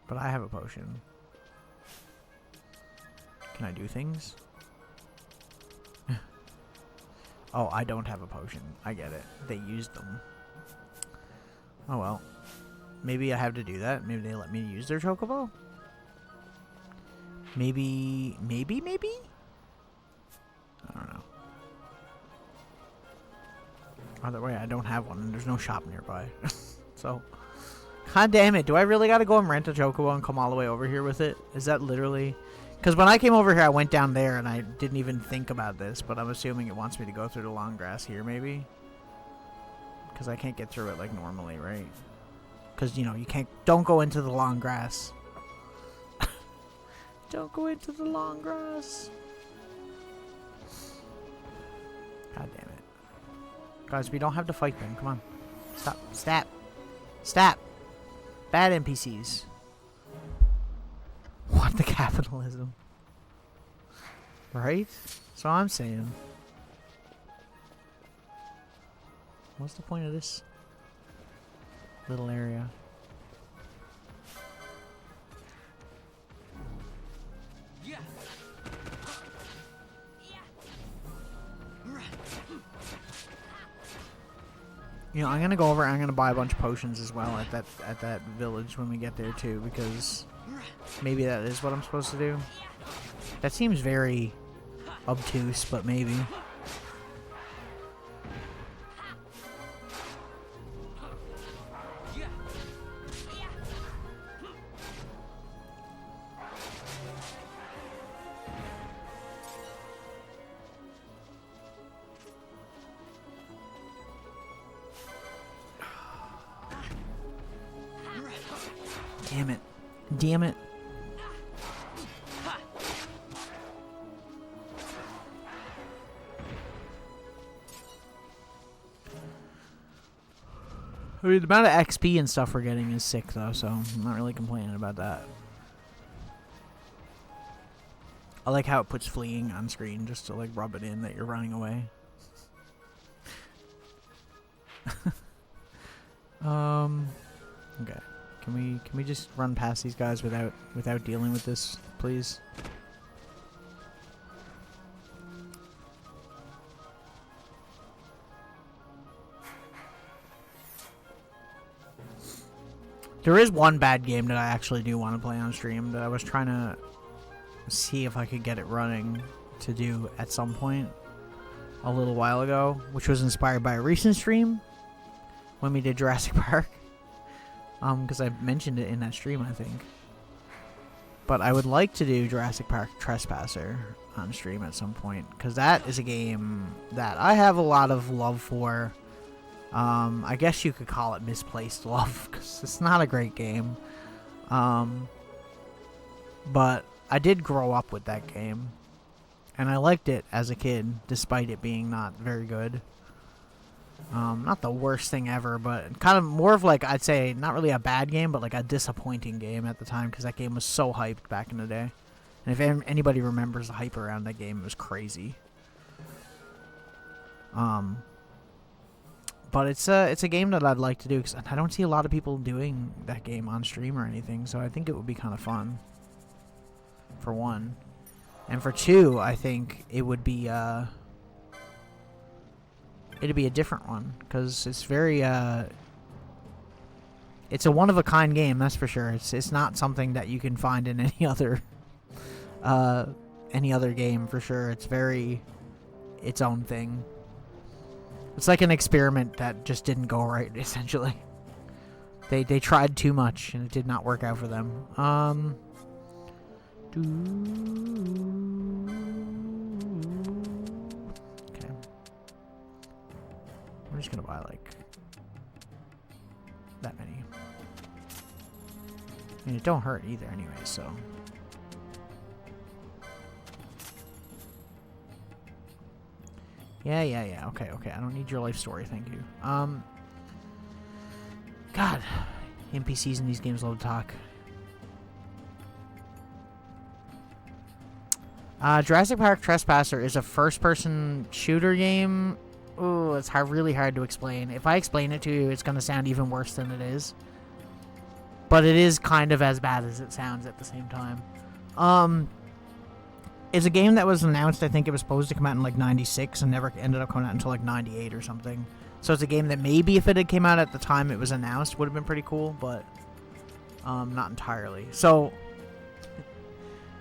But I have a potion. Can I do things? Oh, I don't have a potion. I get it. They used them. Oh well. Maybe I have to do that. Maybe they let me use their Chocobo? Maybe? I don't know. Either way, I don't have one and there's no shop nearby. So... God damn it, do I really gotta go and rent a Chocobo and come all the way over here with it? Is that literally... Because when I came over here, I went down there and I didn't even think about this, but I'm assuming it wants me to go through the long grass here, maybe? Because I can't get through it like normally, right? Because, you know, you can't... Don't go into the long grass. Don't go into the long grass. God damn it. Guys, we don't have to fight them. Come on. Stop. Stop. Stop. Bad NPCs. What the capitalism? Right? That's what I'm saying. What's the point of this little area? You know, I'm gonna go over. I'm gonna buy a bunch of potions as well at that village when we get there too, because maybe that is what I'm supposed to do. That seems very obtuse, but maybe. Damn it. Damn it. I mean, the amount of XP and stuff we're getting is sick, though, so I'm not really complaining about that. I like how it puts fleeing on screen just to, like, rub it in that you're running away. Okay. Can we just run past these guys without dealing with this, please? There is one bad game that I actually do want to play on stream that I was trying to see if I could get it running to do at some point a little while ago, which was inspired by a recent stream when we did Jurassic Park. Because I mentioned it in that stream, I think. But I would like to do Jurassic Park Trespasser on stream at some point, because that is a game that I have a lot of love for. I guess you could call it misplaced love, because it's not a great game. But I did grow up with that game, and I liked it as a kid, despite it being not very good. Not the worst thing ever, but kind of more of like, I'd say, not really a bad game, but like a disappointing game at the time, because that game was so hyped back in the day. And if anybody remembers the hype around that game, it was crazy. But it's a game that I'd like to do, because I don't see a lot of people doing that game on stream or anything, so I think it would be kind of fun, for one. And for two, I think it would be, it'd be a different one, because it's very, it's a one-of-a-kind game, that's for sure. It's not something that you can find in any other game, for sure. It's very its own thing. It's like an experiment that just didn't go right, essentially. They tried too much, and it did not work out for them. Okay. I'm just gonna buy, like, that many. I mean, it don't hurt either anyway, so. Yeah. Okay. I don't need your life story, thank you. God. NPCs in these games love to talk. Jurassic Park Trespasser is a first-person shooter game. Ooh, it's really hard to explain. If I explain it to you, it's going to sound even worse than it is. But it is kind of as bad as it sounds at the same time. It's a game that was announced, I think it was supposed to come out in like 96 and never ended up coming out until like 98 or something. So it's a game that maybe if it had came out at the time it was announced would have been pretty cool, but not entirely. So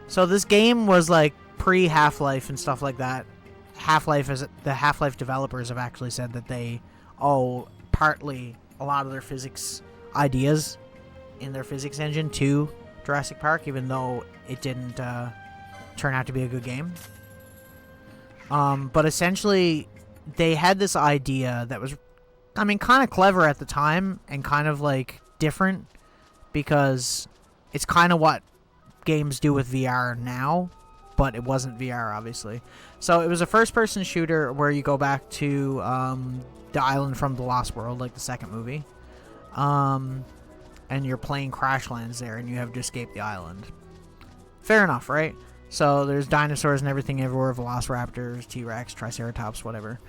this game was like pre-Half-Life and stuff like that. The Half-Life developers have actually said that they owe partly a lot of their physics ideas in their physics engine to Jurassic Park, even though it didn't turn out to be a good game. But essentially, they had this idea that was, I mean, kind of clever at the time and kind of like different, because it's kind of what games do with VR now, but it wasn't VR, obviously. So it was a first-person shooter where you go back to the island from the Lost World, like the second movie. And your plane crash lands there, and you have to escape the island. Fair enough, right? So there's dinosaurs and everything everywhere, velociraptors, T-Rex, Triceratops, whatever.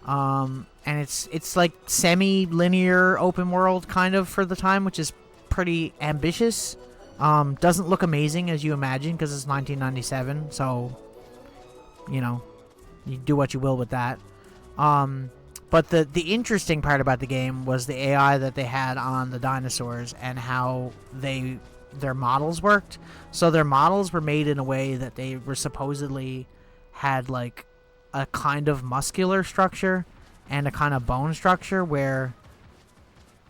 And it's like semi-linear open world kind of for the time, which is pretty ambitious. Doesn't look amazing as you imagine because it's 1997, so you know, you do what you will with that. But the interesting part about the game was the AI that they had on the dinosaurs and how their models worked. So their models were made in a way that they were supposedly had like a kind of muscular structure and a kind of bone structure where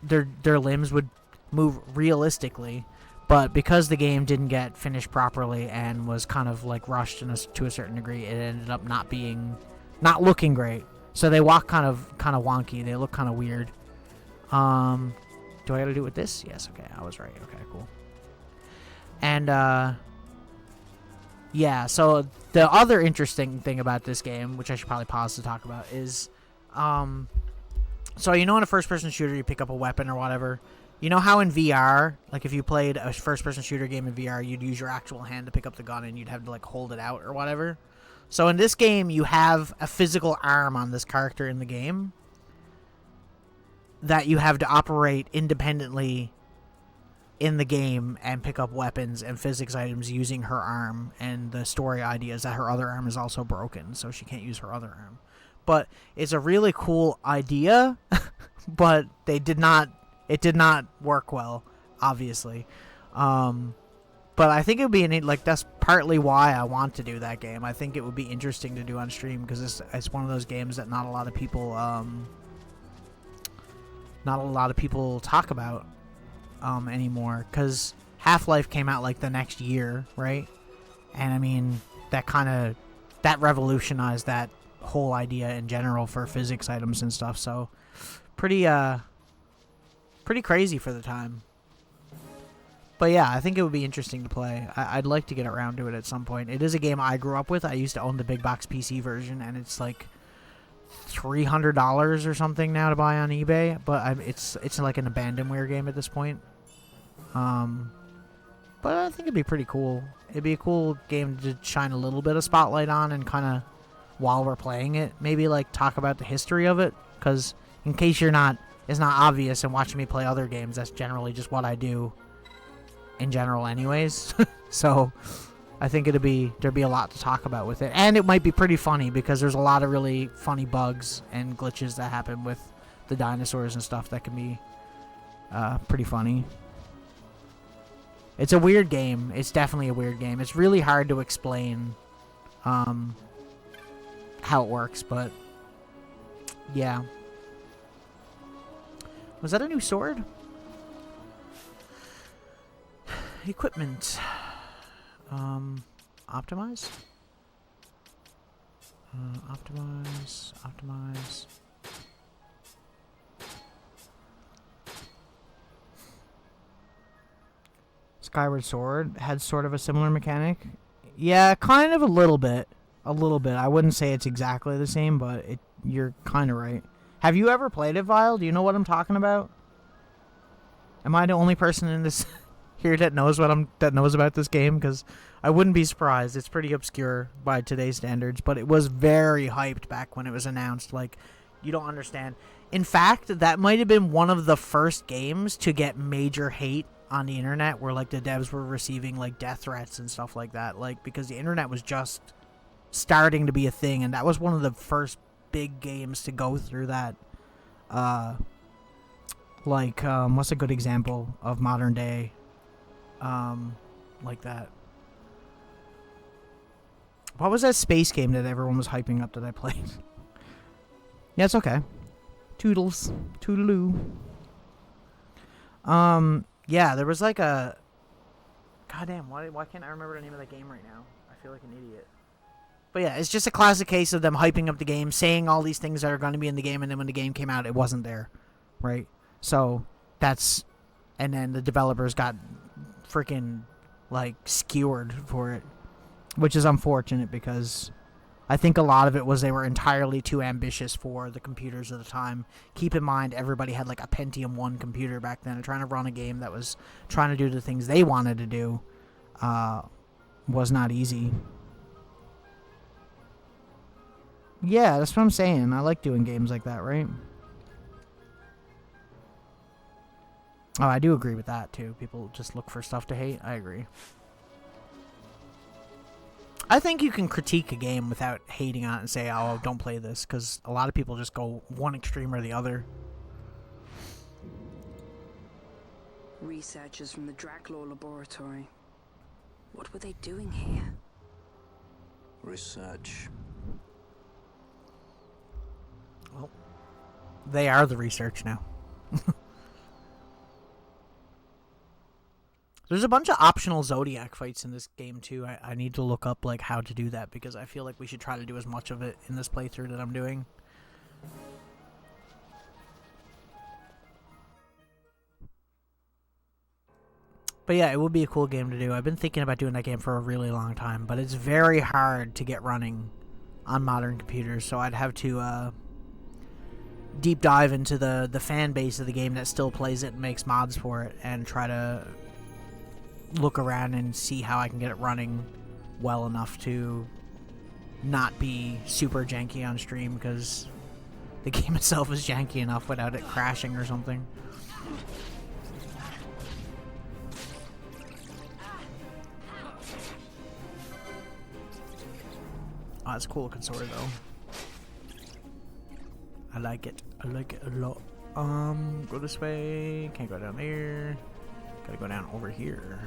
their limbs would move realistically. But because the game didn't get finished properly and was kind of like rushed to a certain degree, it ended up not looking great. So they walk kind of wonky. They look kind of weird. Do I gotta do it with this? Yes. Okay, I was right. Okay, cool. And yeah. So the other interesting thing about this game, which I should probably pause to talk about, is so in a first-person shooter, you pick up a weapon or whatever. You know how in VR, like if you played a first-person shooter game in VR, you'd use your actual hand to pick up the gun and you'd have to like hold it out or whatever. So in this game, you have a physical arm on this character in the game that you have to operate independently in the game and pick up weapons and physics items using her arm. And the story idea is that her other arm is also broken, so she can't use her other arm. But it's a really cool idea, but it did not work well, obviously. But I think it would be that's partly why I want to do that game. I think it would be interesting to do on stream because it's one of those games that not a lot of people talk about anymore. Because Half-Life came out like the next year, right? And I mean that revolutionized that whole idea in general for physics items and stuff. So pretty crazy for the time. But yeah, I think it would be interesting to play. I'd like to get around to it at some point. It is a game I grew up with. I used to own the big box PC version, and it's like $300 or something now to buy on eBay. But it's like an abandonware game at this point. But I think it'd be pretty cool. It'd be a cool game to shine a little bit of spotlight on, and kind of while we're playing it, maybe like talk about the history of it. Because in case it's not obvious, and watching me play other games, that's generally just what I do in general anyways. So I think there'd be a lot to talk about with it, and it might be pretty funny because there's a lot of really funny bugs and glitches that happen with the dinosaurs and stuff that can be pretty funny. It's a weird game. It's definitely a weird game. It's really hard to explain how it works, but yeah. Was that a new sword? Equipment. Optimize? Optimize. Skyward Sword had sort of a similar mechanic. Yeah, kind of a little bit. A little bit. I wouldn't say it's exactly the same, but you're kind of right. Have you ever played it, Vile? Do you know what I'm talking about? Am I the only person in this here that knows about this game? Because I wouldn't be surprised. It's pretty obscure by today's standards, but it was very hyped back when it was announced. Like, you don't understand. In fact, that might have been one of the first games to get major hate on the internet, where like the devs were receiving like death threats and stuff like that, like because the internet was just starting to be a thing, and that was one of the first big games to go through that. What's a good example of modern day like that? What was that space game that everyone was hyping up that I played? Yeah, it's okay. Toodles. Toodaloo. Yeah, there was like a... Goddamn, why can't I remember the name of that game right now? I feel like an idiot. But yeah, it's just a classic case of them hyping up the game, saying all these things that are going to be in the game, and then when the game came out, it wasn't there. Right? So, that's... And then the developers got freaking like, skewered for it. Which is unfortunate because I think a lot of it was they were entirely too ambitious for the computers of the time. Keep in mind, everybody had like a Pentium 1 computer back then, and trying to run a game that was trying to do the things they wanted to do was not easy. Yeah, that's what I'm saying. I like doing games like that, right? Oh, I do agree with that, too. People just look for stuff to hate. I agree. I think you can critique a game without hating on it and say, oh, don't play this, because a lot of people just go one extreme or the other.
Researchers from the Draclaw laboratory. What were they doing here?
Research.
Well, they are the research now. There's a bunch of optional Zodiac fights in this game, too. I need to look up, like, how to do that, because I feel like we should try to do as much of it in this playthrough that I'm doing. But yeah, it would be a cool game to do. I've been thinking about doing that game for a really long time, but it's very hard to get running on modern computers, so I'd have to deep dive into the fan base of the game that still plays it and makes mods for it, and try to look around and see how I can get it running well enough to not be super janky on stream, because the game itself is janky enough without it crashing or something. Oh, it's a cool looking sword though. I like it. I like it a lot. Go this way. Can't go down there. Gotta go down over here.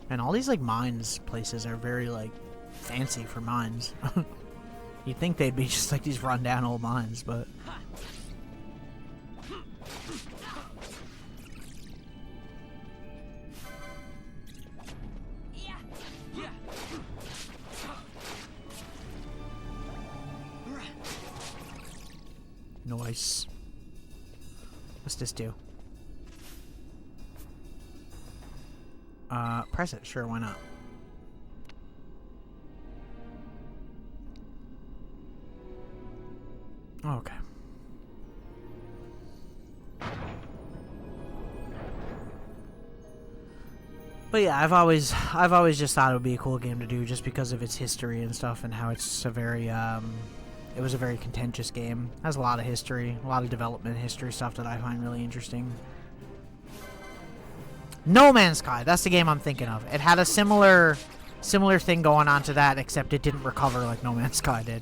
And all these, like, mines places are very, like, fancy for mines. You'd think they'd be just, like, these run-down old mines, but... Nice. What's this do? Press it. Sure, why not? Okay. But yeah, I've always just thought it would be a cool game to do just because of its history and stuff, and how it's a very it was a very contentious game. It has a lot of history, a lot of development history stuff that I find really interesting. No Man's Sky, that's the game I'm thinking of. It had a similar thing going on to that, except it didn't recover like No Man's Sky did.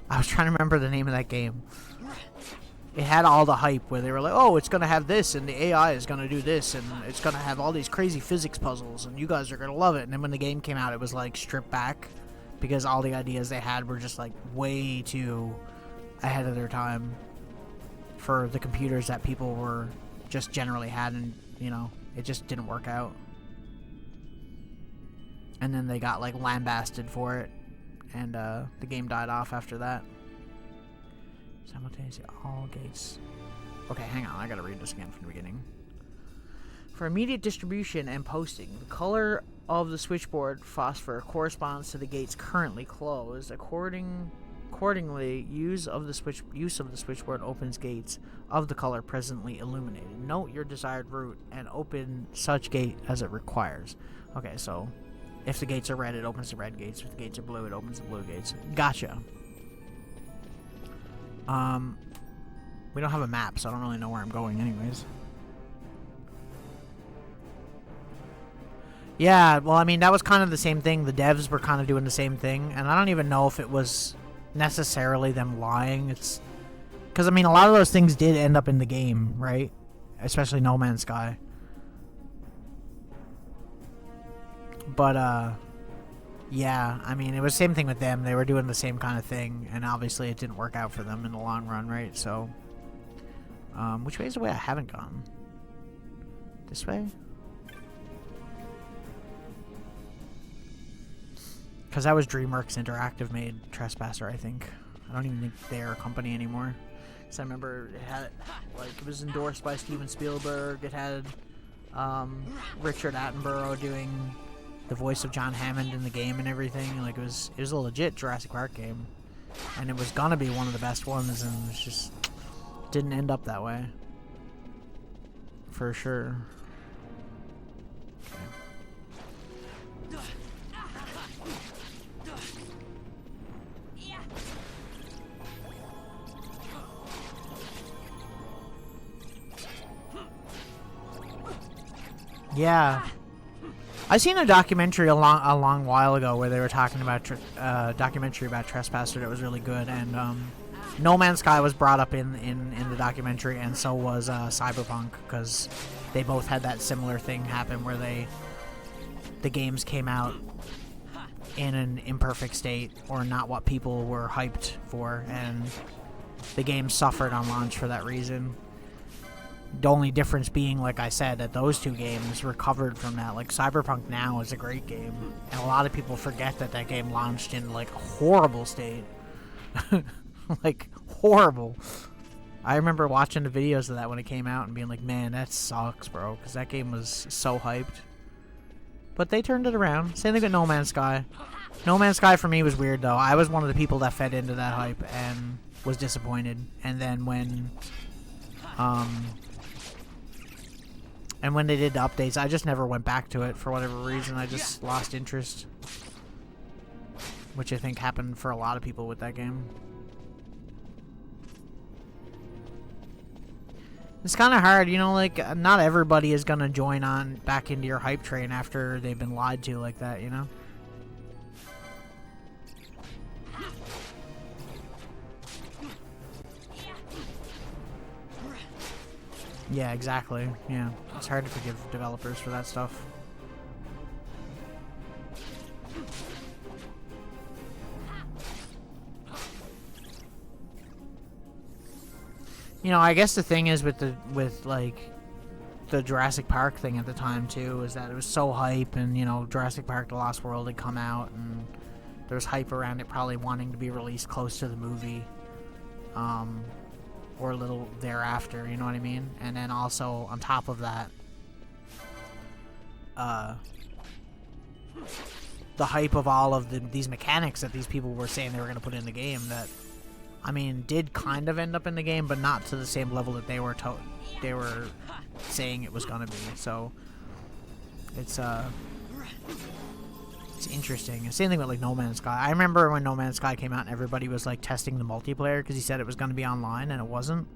I was trying to remember the name of that game. It had all the hype where they were like, oh, it's going to have this, and the AI is going to do this, and it's going to have all these crazy physics puzzles, and you guys are going to love it. And then when the game came out, it was like stripped back, because all the ideas they had were just like way too ahead of their time for the computers that people were just generally had, and, you know, it just didn't work out. And then they got, like, lambasted for it, and the game died off after that. Simultaneously, all gates. Okay, hang on, I gotta read this again from the beginning. For immediate distribution and posting, the color of the switchboard phosphor corresponds to the gates currently closed. Accordingly, use of the switchboard opens gates of the color presently illuminated. Note your desired route and open such gate as it requires. Okay, so if the gates are red, it opens the red gates. If the gates are blue, it opens the blue gates. Gotcha. We don't have a map, so I don't really know where I'm going anyways. Yeah, well, I mean, that was kind of the same thing. The devs were kind of doing the same thing, and I don't even know if it was necessarily them lying. It's because, I mean, a lot of those things did end up in the game, right? Especially No Man's Sky. But, yeah, I mean, it was the same thing with them. They were doing the same kind of thing, and obviously it didn't work out for them in the long run, right? So, which way is the way I haven't gone? This way? Because that was DreamWorks Interactive made Trespasser, I think. I don't even think they're a company anymore. So I remember it had, like, it was endorsed by Steven Spielberg. It had Richard Attenborough doing the voice of John Hammond in the game and everything. Like, it was a legit Jurassic Park game, and it was gonna be one of the best ones, and it just didn't end up that way. For sure. Yeah, I seen a documentary a long while ago where they were talking about documentary about Trespasser that was really good, and No Man's Sky was brought up in the documentary, and so was Cyberpunk, because they both had that similar thing happen where the games came out in an imperfect state or not what people were hyped for, and the game suffered on launch for that reason. The only difference being, like I said, that those two games recovered from that. Like, Cyberpunk now is a great game, and a lot of people forget that that game launched in, like, a horrible state. Like, horrible. I remember watching the videos of that when it came out and being like, man, that sucks, bro, because that game was so hyped. But they turned it around. Same thing with No Man's Sky. No Man's Sky for me was weird, though. I was one of the people that fed into that hype and was disappointed. And then when they did the updates, I just never went back to it for whatever reason. I just lost interest, which I think happened for a lot of people with that game. It's kind of hard, you know, like, not everybody is going to join on back into your hype train after they've been lied to like that, you know? Yeah, exactly. Yeah, it's hard to forgive developers for that stuff. You know, I guess the thing is with the Jurassic Park thing at the time too, is that it was so hype, and you know, Jurassic Park: The Lost World had come out, and there was hype around it probably wanting to be released close to the movie, or a little thereafter. You know what I mean? And then also on top of that, the hype of all of these mechanics that these people were saying they were going to put in the game that, I mean, did kind of end up in the game, but not to the same level that they were saying it was gonna be. So it's interesting. Same thing with like No Man's Sky. I remember when No Man's Sky came out and everybody was like testing the multiplayer because he said it was gonna be online and it wasn't.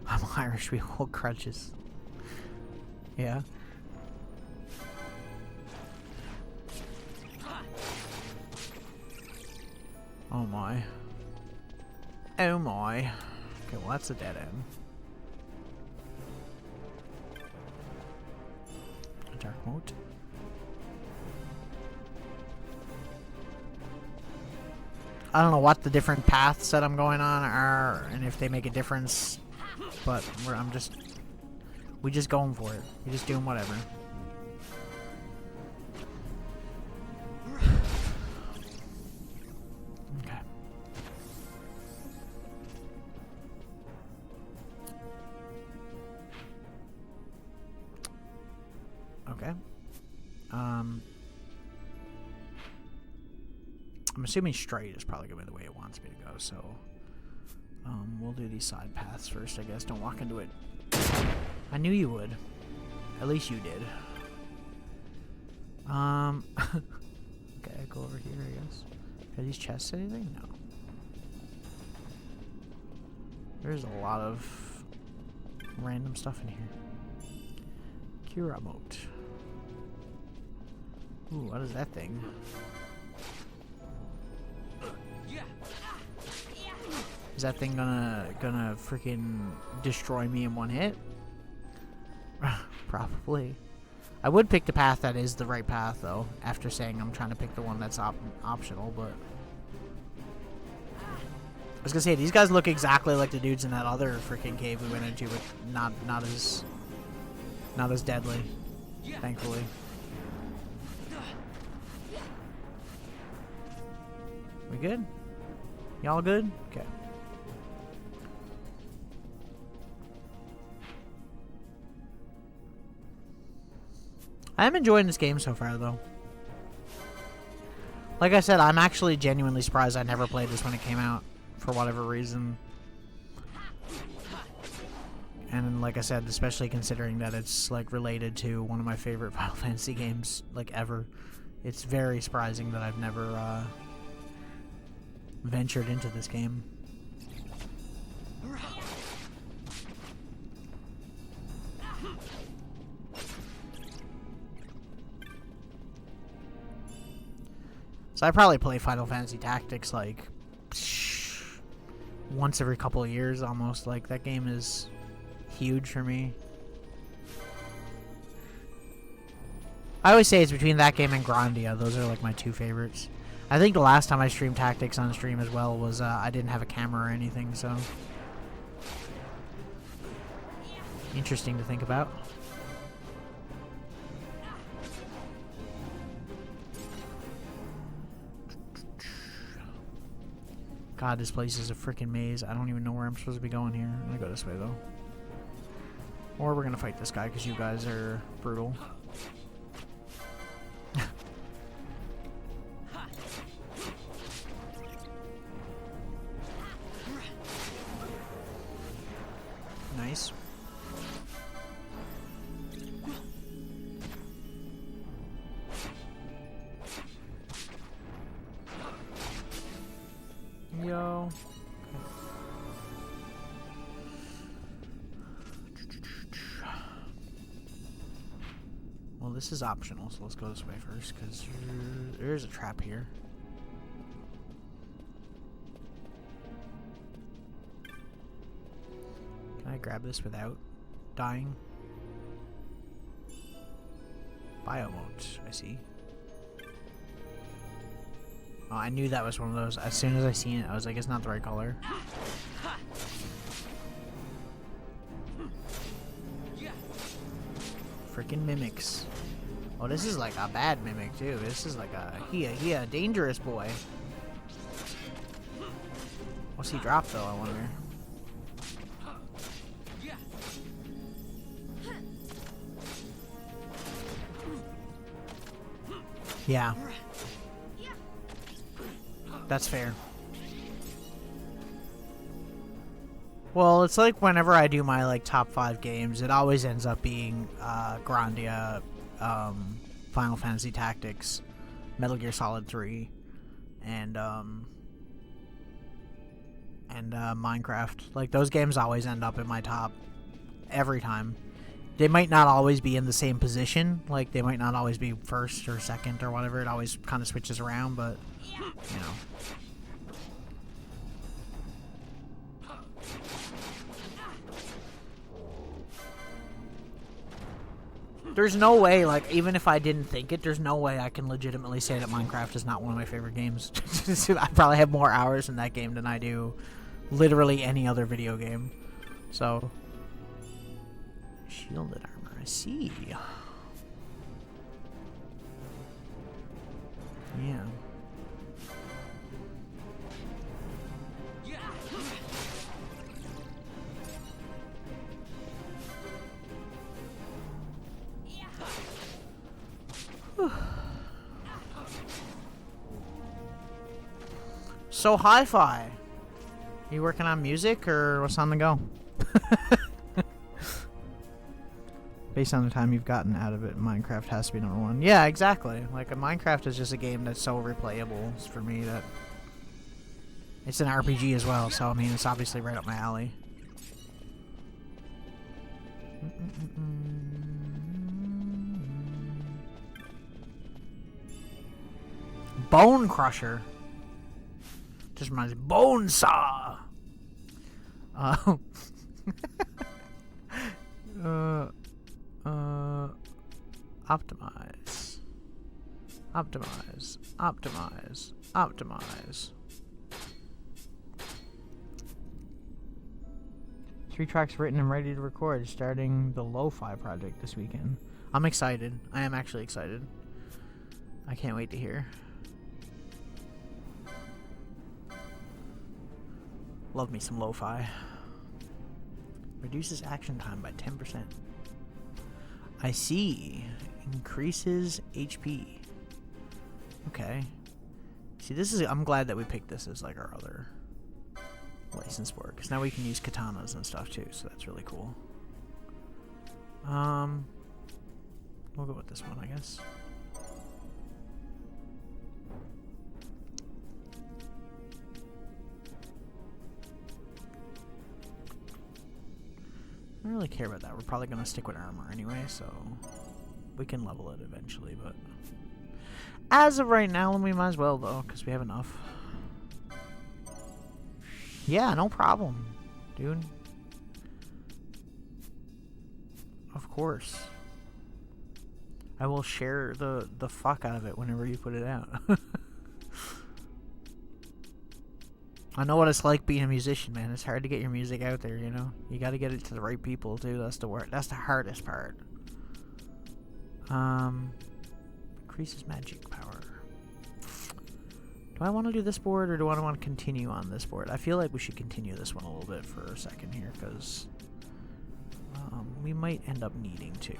I'm Irish. We hold crutches. Yeah. Oh my. Oh my. Okay, well that's a dead end. Dark mode. I don't know what the different paths that I'm going on are and if they make a difference, but we just going for it. We just doing whatever. Okay. I'm assuming straight is probably going to be the way it wants me to go, so we'll do these side paths first, I guess. Don't walk into it. I knew you would. At least you did. Okay, go over here, I guess. Are these chests anything? No. There's a lot of random stuff in here. Kira moat. Ooh, what is that thing? Is that thing gonna freaking destroy me in one hit? Probably. I would pick the path that is the right path, though, after saying I'm trying to pick the one that's optional, but... I was gonna say, these guys look exactly like the dudes in that other freaking cave we went into, but not as deadly, thankfully. We good? Y'all good? Okay. I am enjoying this game so far, though. Like I said, I'm actually genuinely surprised I never played this when it came out, for whatever reason. And like I said, especially considering that it's like related to one of my favorite Final Fantasy games like ever, it's very surprising that I've never ventured into this game. So I probably play Final Fantasy Tactics like once every couple of years almost. Like, that game is huge for me. I always say it's between that game and Grandia. Those are like my two favorites. I think the last time I streamed Tactics on stream as well was I didn't have a camera or anything, so interesting to think about. God, this place is a freaking maze. I don't even know where I'm supposed to be going here. I'm gonna go this way, though. Or we're gonna fight this guy, because you guys are brutal. Nice. Yo. Well, this is optional, so let's go this way first, because there is a trap here. Can I grab this without dying? Biomote, I see. Oh, I knew that was one of those. As soon as I seen it, I was like, it's not the right color. Freaking mimics. Oh, this is like a bad mimic too. This is like he a dangerous boy. What's he drop though, I wonder? Yeah. That's fair. Well, it's like whenever I do my like top 5 games, it always ends up being Grandia, Final Fantasy Tactics, Metal Gear Solid 3, and Minecraft. Like, those games always end up in my top every time. They might not always be in the same position, like they might not always be first or second or whatever. It always kind of switches around, but you know. There's no way, like, even if I didn't think it, there's no way I can legitimately say that Minecraft is not one of my favorite games. I probably have more hours in that game than I do literally any other video game. So, shielded armor, I see. Yeah. So, hi-fi. You working on music, or what's on the go? Based on the time you've gotten out of it, Minecraft has to be number 1. Yeah, exactly. Like, Minecraft is just a game that's so replayable for me that it's an RPG as well, so I mean, it's obviously right up my alley. Bone Crusher. Just reminds me. Bone Saw. Optimize. Optimize. Optimize. Optimize. 3 tracks written and ready to record, starting the Lo-Fi project this weekend. I'm excited. I am actually excited. I can't wait to hear. Love me some lo-fi. Reduces action time by 10%. I see. Increases HP. Okay. See, this is... I'm glad that we picked this as, like, our other license board. Because now we can use katanas and stuff, too. So that's really cool. We'll go with this one, I guess. I don't really care about that. We're probably going to stick with armor anyway, so we can level it eventually, but as of right now, we might as well, though, because we have enough. Yeah, no problem, dude. Of course. I will share the fuck out of it whenever you put it out. I know what it's like being a musician, man. It's hard to get your music out there, you know? You gotta get it to the right people, too. That's the work. That's the hardest part. Increases magic power. Do I want to do this board, or do I want to continue on this board? I feel like we should continue this one a little bit for a second here, because we might end up needing to.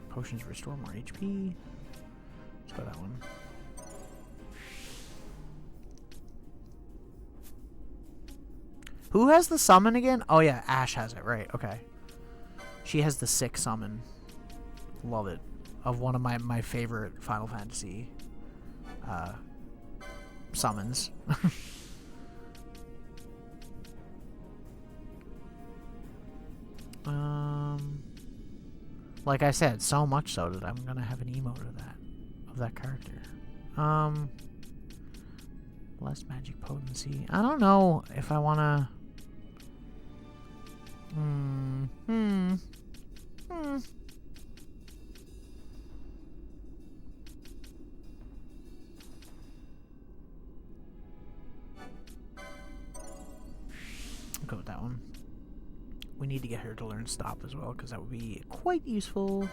Potions restore more HP. Let's go that one. Who has the summon again? Oh yeah, Ash has it, right, okay. She has the 6 summon. Love it. Of one of my favorite Final Fantasy summons. Like I said, so much so that I'm gonna have an emote of that character. Less magic potency. I don't know if I wanna. I'll go with that one. We need to get her to learn stop as well, because that would be quite useful.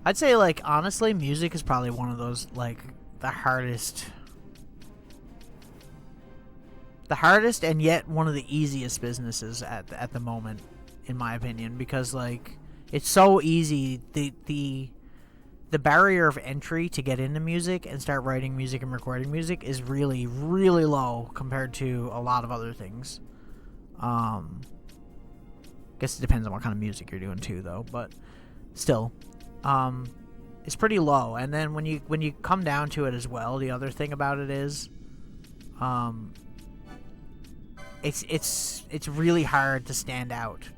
I'd say, like, honestly, music is probably one of those, like, the hardest and yet one of the easiest businesses at the moment, in my opinion, because, like, it's so easy. The barrier of entry to get into music and start writing music and recording music is really, really low compared to a lot of other things. Guess it depends on what kind of music you're doing too, though, but still. It's pretty low, and then when you come down to it as well, the other thing about it is, it's really hard to stand out,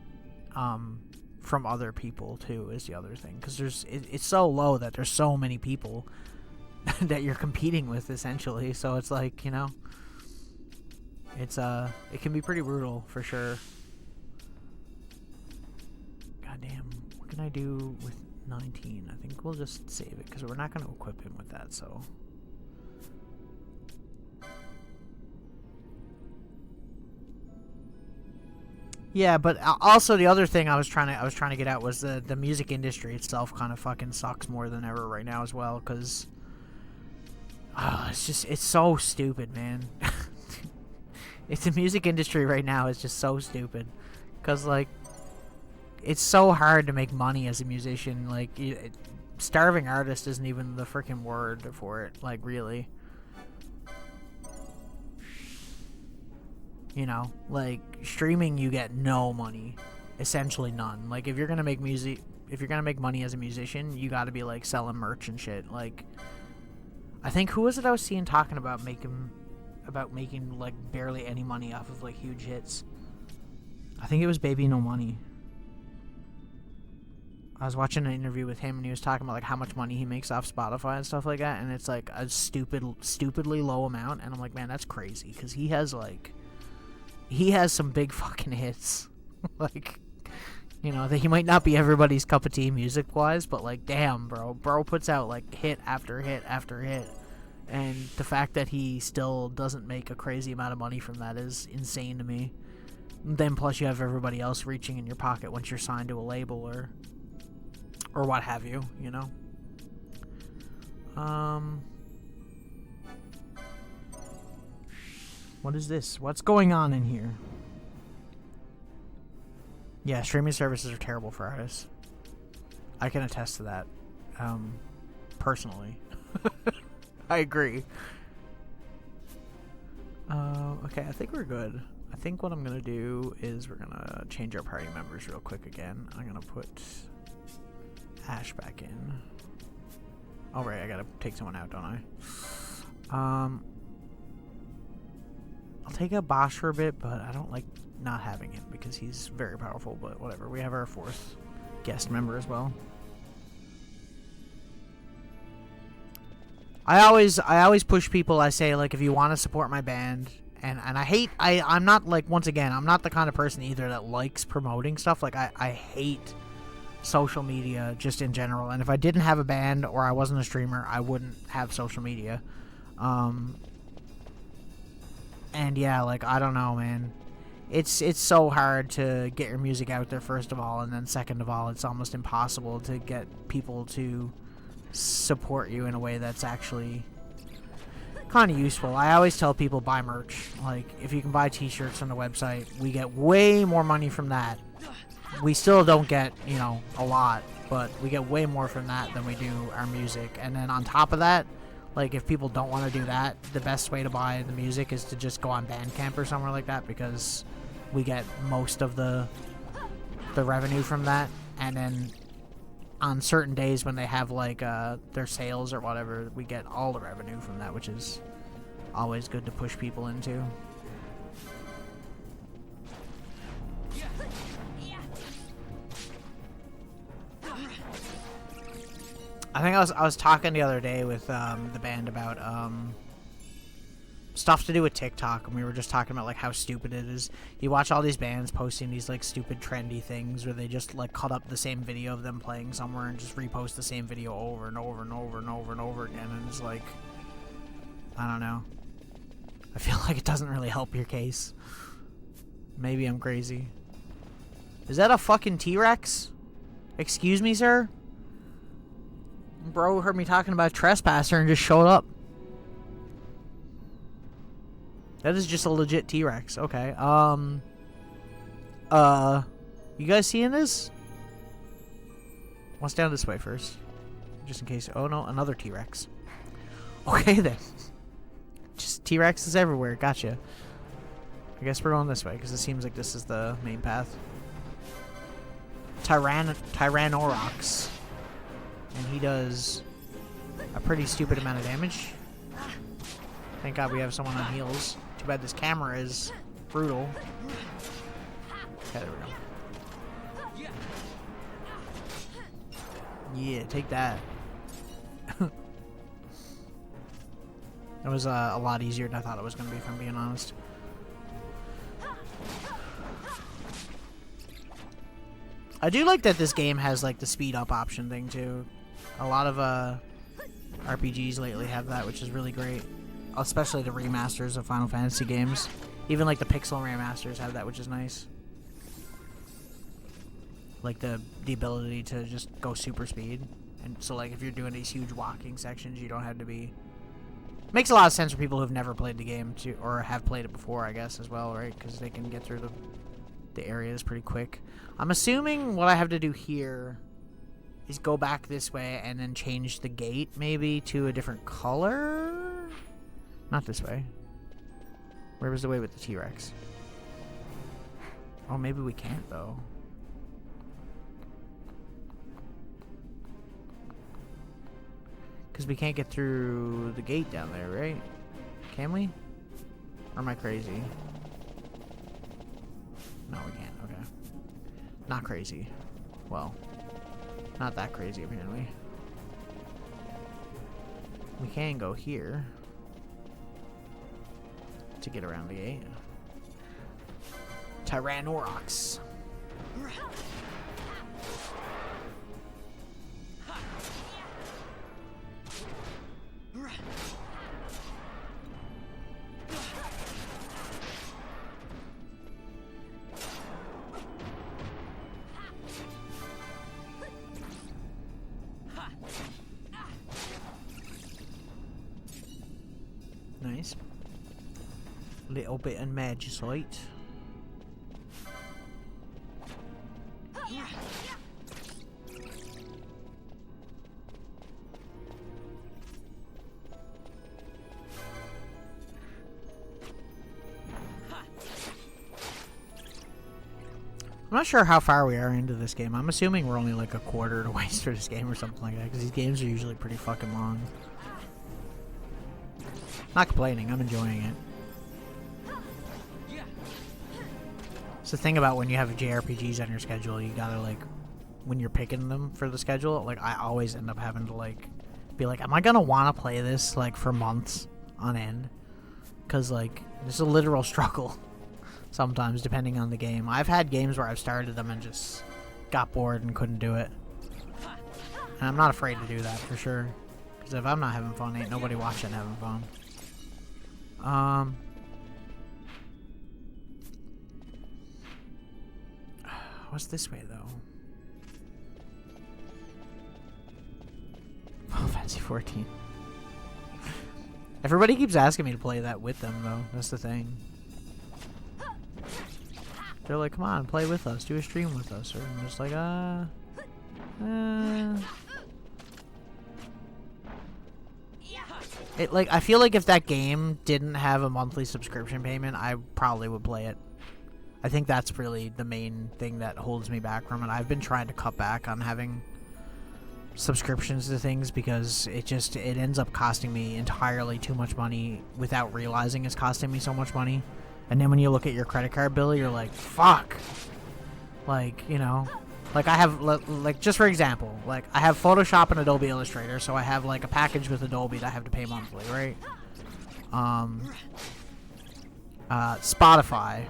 from other people too, is the other thing, because it's so low that there's so many people that you're competing with essentially, so it's like, you know, it can be pretty brutal for sure. Goddamn, what can I do with 19? I think we'll just save it because we're not going to equip him with that, so yeah. But also the other thing I was trying to get at was the music industry itself kind of fucking sucks more than ever right now as well, because it's so stupid, man. It's the music industry right now is just so stupid, because like it's so hard to make money as a musician. Like, starving artist isn't even the freaking word for it. Like, really. You know, like, streaming, you get no money. Essentially none. Like, if you're gonna make music, if you're gonna make money as a musician, you gotta be, like, selling merch and shit. Like, I think, who was it I was seeing talking about making, like, barely any money off of, like, huge hits? I think it was Baby No Money. I was watching an interview with him, and he was talking about, like, how much money he makes off Spotify and stuff like that, and it's, like, a stupidly low amount, and I'm like, man, that's crazy, because he has some big fucking hits. Like, you know, that he might not be everybody's cup of tea music-wise, but, like, damn, bro puts out, like, hit after hit after hit, and the fact that he still doesn't make a crazy amount of money from that is insane to me. And then, plus, you have everybody else reaching in your pocket once you're signed to a label, or or what have you, you know. What is this? What's going on in here? Yeah, streaming services are terrible for artists. I can attest to that. Personally. I agree. Okay, I think we're good. I think what I'm gonna do is we're gonna change our party members real quick again. I'm gonna put Ash back in. Oh right, I gotta take someone out, don't I? I'll take out Bosch for a bit, but I don't like not having him because he's very powerful, but whatever. We have our 4th guest member as well. I always push people. I say, like, if you want to support my band, and I'm not, like, once again, I'm not the kind of person either that likes promoting stuff. Like, I hate social media just in general, and if I didn't have a band or I wasn't a streamer, I wouldn't have social media. And yeah, like, I don't know, man. It's so hard to get your music out there, first of all, and then second of all, it's almost impossible to get people to support you in a way that's actually kind of useful. I always tell people, buy merch. Like, if you can buy t-shirts on the website, we get way more money from that. We still don't get, you know, a lot, but we get way more from that than we do our music. And then on top of that, like, if people don't want to do that, the best way to buy the music is to just go on Bandcamp or somewhere like that, because we get most of the revenue from that. And then on certain days when they have, like, their sales or whatever, we get all the revenue from that, which is always good to push people into. I think I was talking the other day with the band about stuff to do with TikTok, and we were just talking about, like, how stupid it is. You watch all these bands posting these, like, stupid trendy things where they just, like, cut up the same video of them playing somewhere and just repost the same video over and over and over and over and over again, and it's like, I don't know. I feel like it doesn't really help your case. Maybe I'm crazy. Is that a fucking T-Rex? Excuse me, sir? Bro heard me talking about Trespasser and just showed up. That is just a legit T-Rex. Okay. You guys seeing this? Let's down this way first. Just in case. Oh no, another T-Rex. Okay then. Just T-Rexes everywhere. Gotcha. I guess we're going this way, because it seems like this is the main path. Tyrannosaurus. And he does a pretty stupid amount of damage. Thank God we have someone on heals. Too bad this camera is brutal. Okay, there we go. Yeah, take that. It was a lot easier than I thought it was going to be, if I'm being honest. I do like that this game has, like, the speed up option thing too. A lot of RPGs lately have that, which is really great. Especially the remasters of Final Fantasy games. Even, like, the pixel remasters have that, which is nice. Like, the ability to just go super speed. And so, like, if you're doing these huge walking sections, you don't have to be... Makes a lot of sense for people who've never played the game, to, or have played it before, I guess, as well, right? Because they can get through the areas pretty quick. I'm assuming what I have to do here is go back this way and then change the gate, maybe, to a different color? Not this way. Where was the way with the T-Rex? Oh, maybe we can't, though. Because we can't get through the gate down there, right? Can we? Or am I crazy? No, we can't. Okay. Not crazy. Well, not that crazy, apparently. We can go here to get around the gate. Tyrannosaurus. Nice. Little bit of magicite. I'm not sure how far we are into this game. I'm assuming we're only like a quarter of the way through this game or something like that, because these games are usually pretty fucking long. Not complaining, I'm enjoying it. It's the thing about when you have JRPGs on your schedule, you gotta like, when you're picking them for the schedule, like I always end up having to like, be like, am I gonna wanna play this like for months on end? Cause like, it's a literal struggle. Sometimes, depending on the game. I've had games where I've started them and just got bored and couldn't do it. And I'm not afraid to do that, for sure. Because if I'm not having fun, ain't nobody watching having fun. What's this way, though? Final Fantasy 14. Everybody keeps asking me to play that with them, though. That's the thing. They're like, come on, play with us, do a stream with us. Or I'm just like, It, like, I feel like if that game didn't have a monthly subscription payment, I probably would play it. I think that's really the main thing that holds me back from it. I've been trying to cut back on having subscriptions to things because it ends up costing me entirely too much money without realizing it's costing me so much money. And then when you look at your credit card bill, you're like, fuck. Like, you know, like I have, like, just for example, like I have Photoshop and Adobe Illustrator, so I have like a package with Adobe that I have to pay monthly, right? Spotify,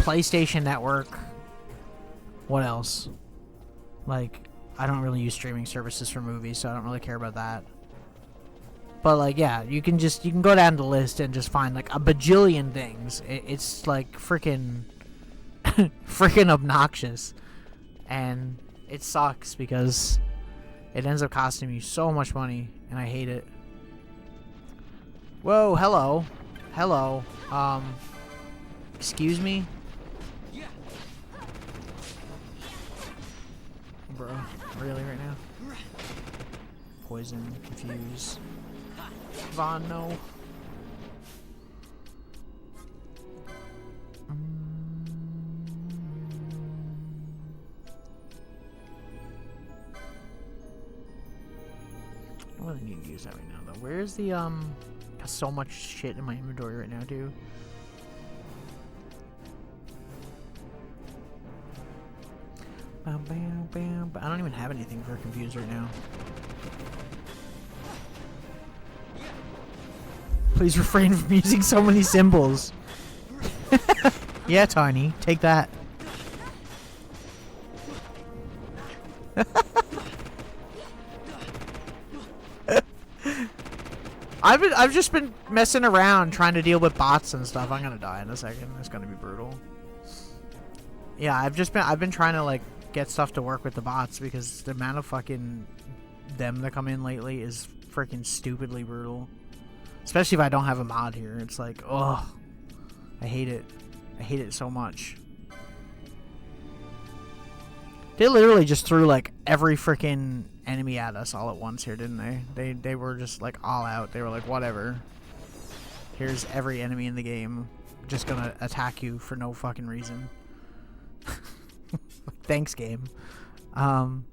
PlayStation Network, what else? Like, I don't really use streaming services for movies, so I don't really care about that. But like, yeah, you can go down the list and just find like a bajillion things. It's like freaking obnoxious, and it sucks because it ends up costing me so much money, and I hate it. Whoa, hello, excuse me, bro, really right now? Poison, confuse. Vaughn, no. I really need to use that right now, though. Where's the, got so much shit in my inventory right now, too. I don't even have anything for confuse right now. Please refrain from using so many symbols. Yeah, Tiny, take that. I've just been messing around trying to deal with bots and stuff. I'm gonna die in a second. It's gonna be brutal. Yeah, I've been trying to like get stuff to work with the bots because the amount of fucking them that come in lately is freaking stupidly brutal. Especially if I don't have a mod here. It's like, ugh. I hate it. I hate it so much. They literally just threw like every freaking enemy at us all at once here, didn't they? They were just like all out. They were like, whatever. Here's every enemy in the game just gonna attack you for no fucking reason. Thanks, game. I'm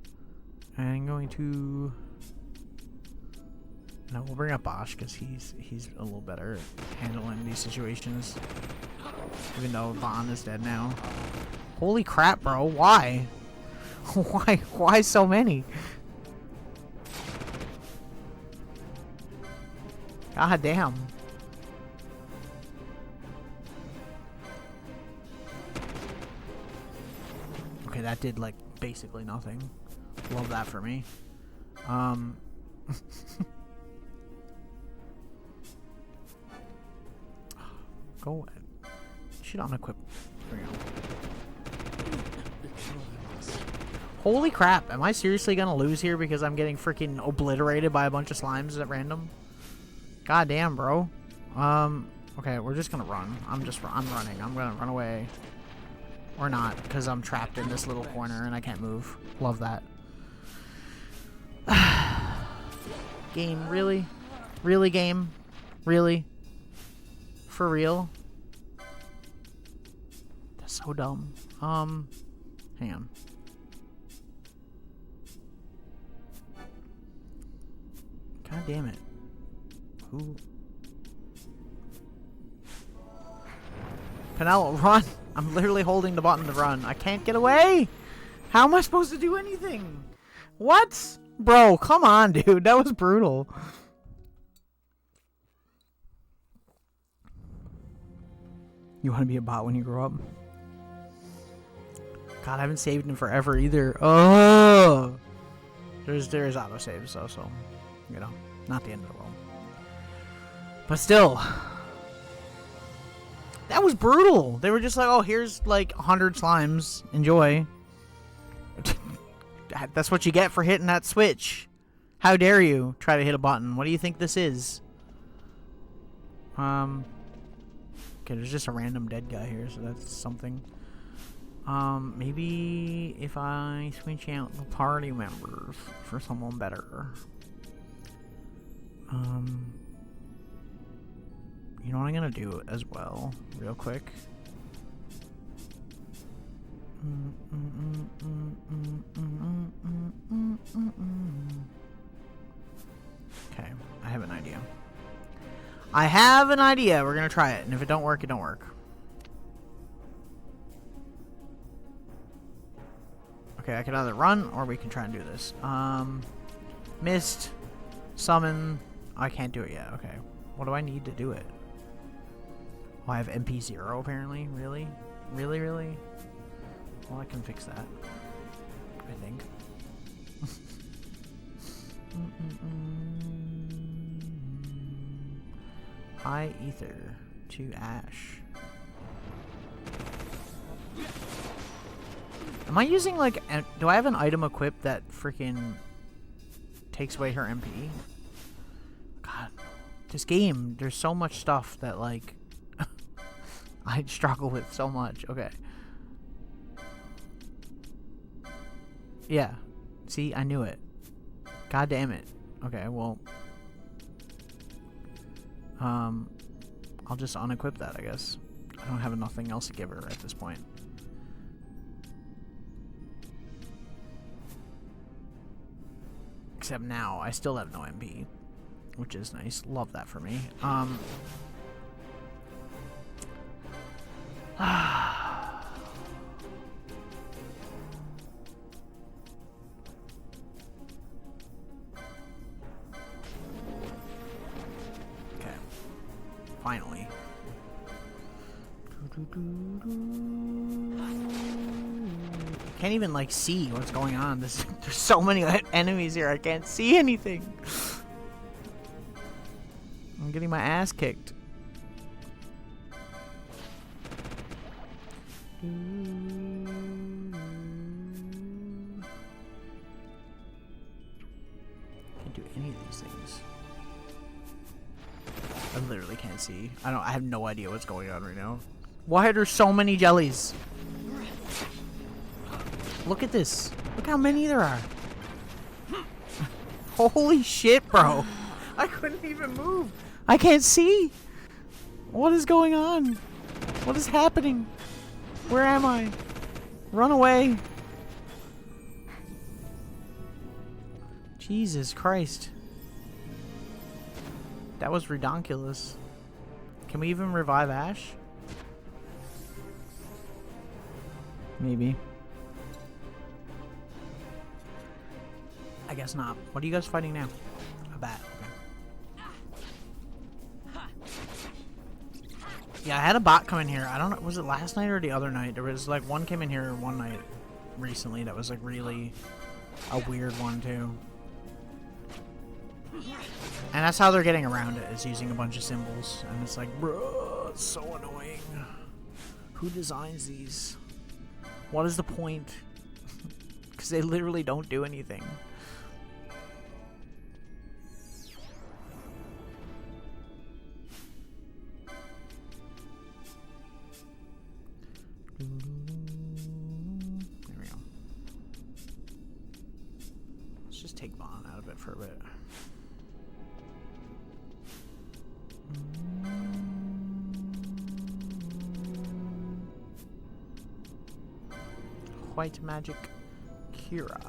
going to... No, we'll bring up Bosch because he's a little better at handling these situations. Even though Vaughn is dead now. Holy crap, bro! Why? Why so many? God damn. Okay, that did like basically nothing. Love that for me. Go ahead. Shit on equip. There we go. Holy crap, am I seriously gonna lose here because I'm getting freaking obliterated by a bunch of slimes at random? God damn, bro. Okay, we're just gonna run. I'm running. I'm gonna run away. Or not, because I'm trapped in this little corner and I can't move. Love that. Game, really? Really, game? Really? For real? That's so dumb. Hang on. God damn it. Who? Penelo, run! I'm literally holding the button to run. I can't get away! How am I supposed to do anything? What? Bro, come on, dude. That was brutal. You want to be a bot when you grow up? God, I haven't saved in forever either. Oh! There's autosaves though, so, you know, not the end of the world. But still... That was brutal. They were just like, oh, here's like 100 slimes. Enjoy. That's what you get for hitting that switch. How dare you try to hit a button? What do you think this is? Okay, there's just a random dead guy here, so that's something. Maybe if I switch out the party members for someone better. You know what I'm gonna do as well, real quick? Okay, I have an idea. I have an idea. We're gonna try it, and if it don't work, it don't work. Okay, I can either run, or we can try and do this. Mist, summon. I can't do it yet. Okay, what do I need to do it? Oh, I have MP0 apparently? Really? Really, really? Well, I can fix that. I think. High ether to ash. Am I using like... Do I have an item equipped that freaking takes away her MP? God. This game, there's so much stuff that like... I struggle with so much. Okay. Yeah. See, I knew it. God damn it. Okay, well. I'll just unequip that, I guess. I don't have nothing else to give her at this point. Except now, I still have no MP. Which is nice. Love that for me. Okay. Finally. Can't even like see what's going on. There's so many enemies here. I can't see anything. I'm getting my ass kicked. Can't do any of these things. I literally can't see. I have no idea what's going on right now. Why are there so many jellies? Look at this. Look how many there are. Holy shit, bro. I couldn't even move. I can't see. What is going on? What is happening? Where am I? Run away. Jesus Christ. That was redonkulous. Can we even revive Ash? Maybe. I guess not. What are you guys fighting now? A bat. Okay. Yeah, I had a bot come in here. I don't know. Was it last night or the other night? There was like one came in here one night recently that was like really a weird one too. And that's how they're getting around it, is using a bunch of symbols. And it's like, bro, it's so annoying. Who designs these? What is the point? Because they literally don't do anything. take Vaughn out of it for a bit. White magic Kira.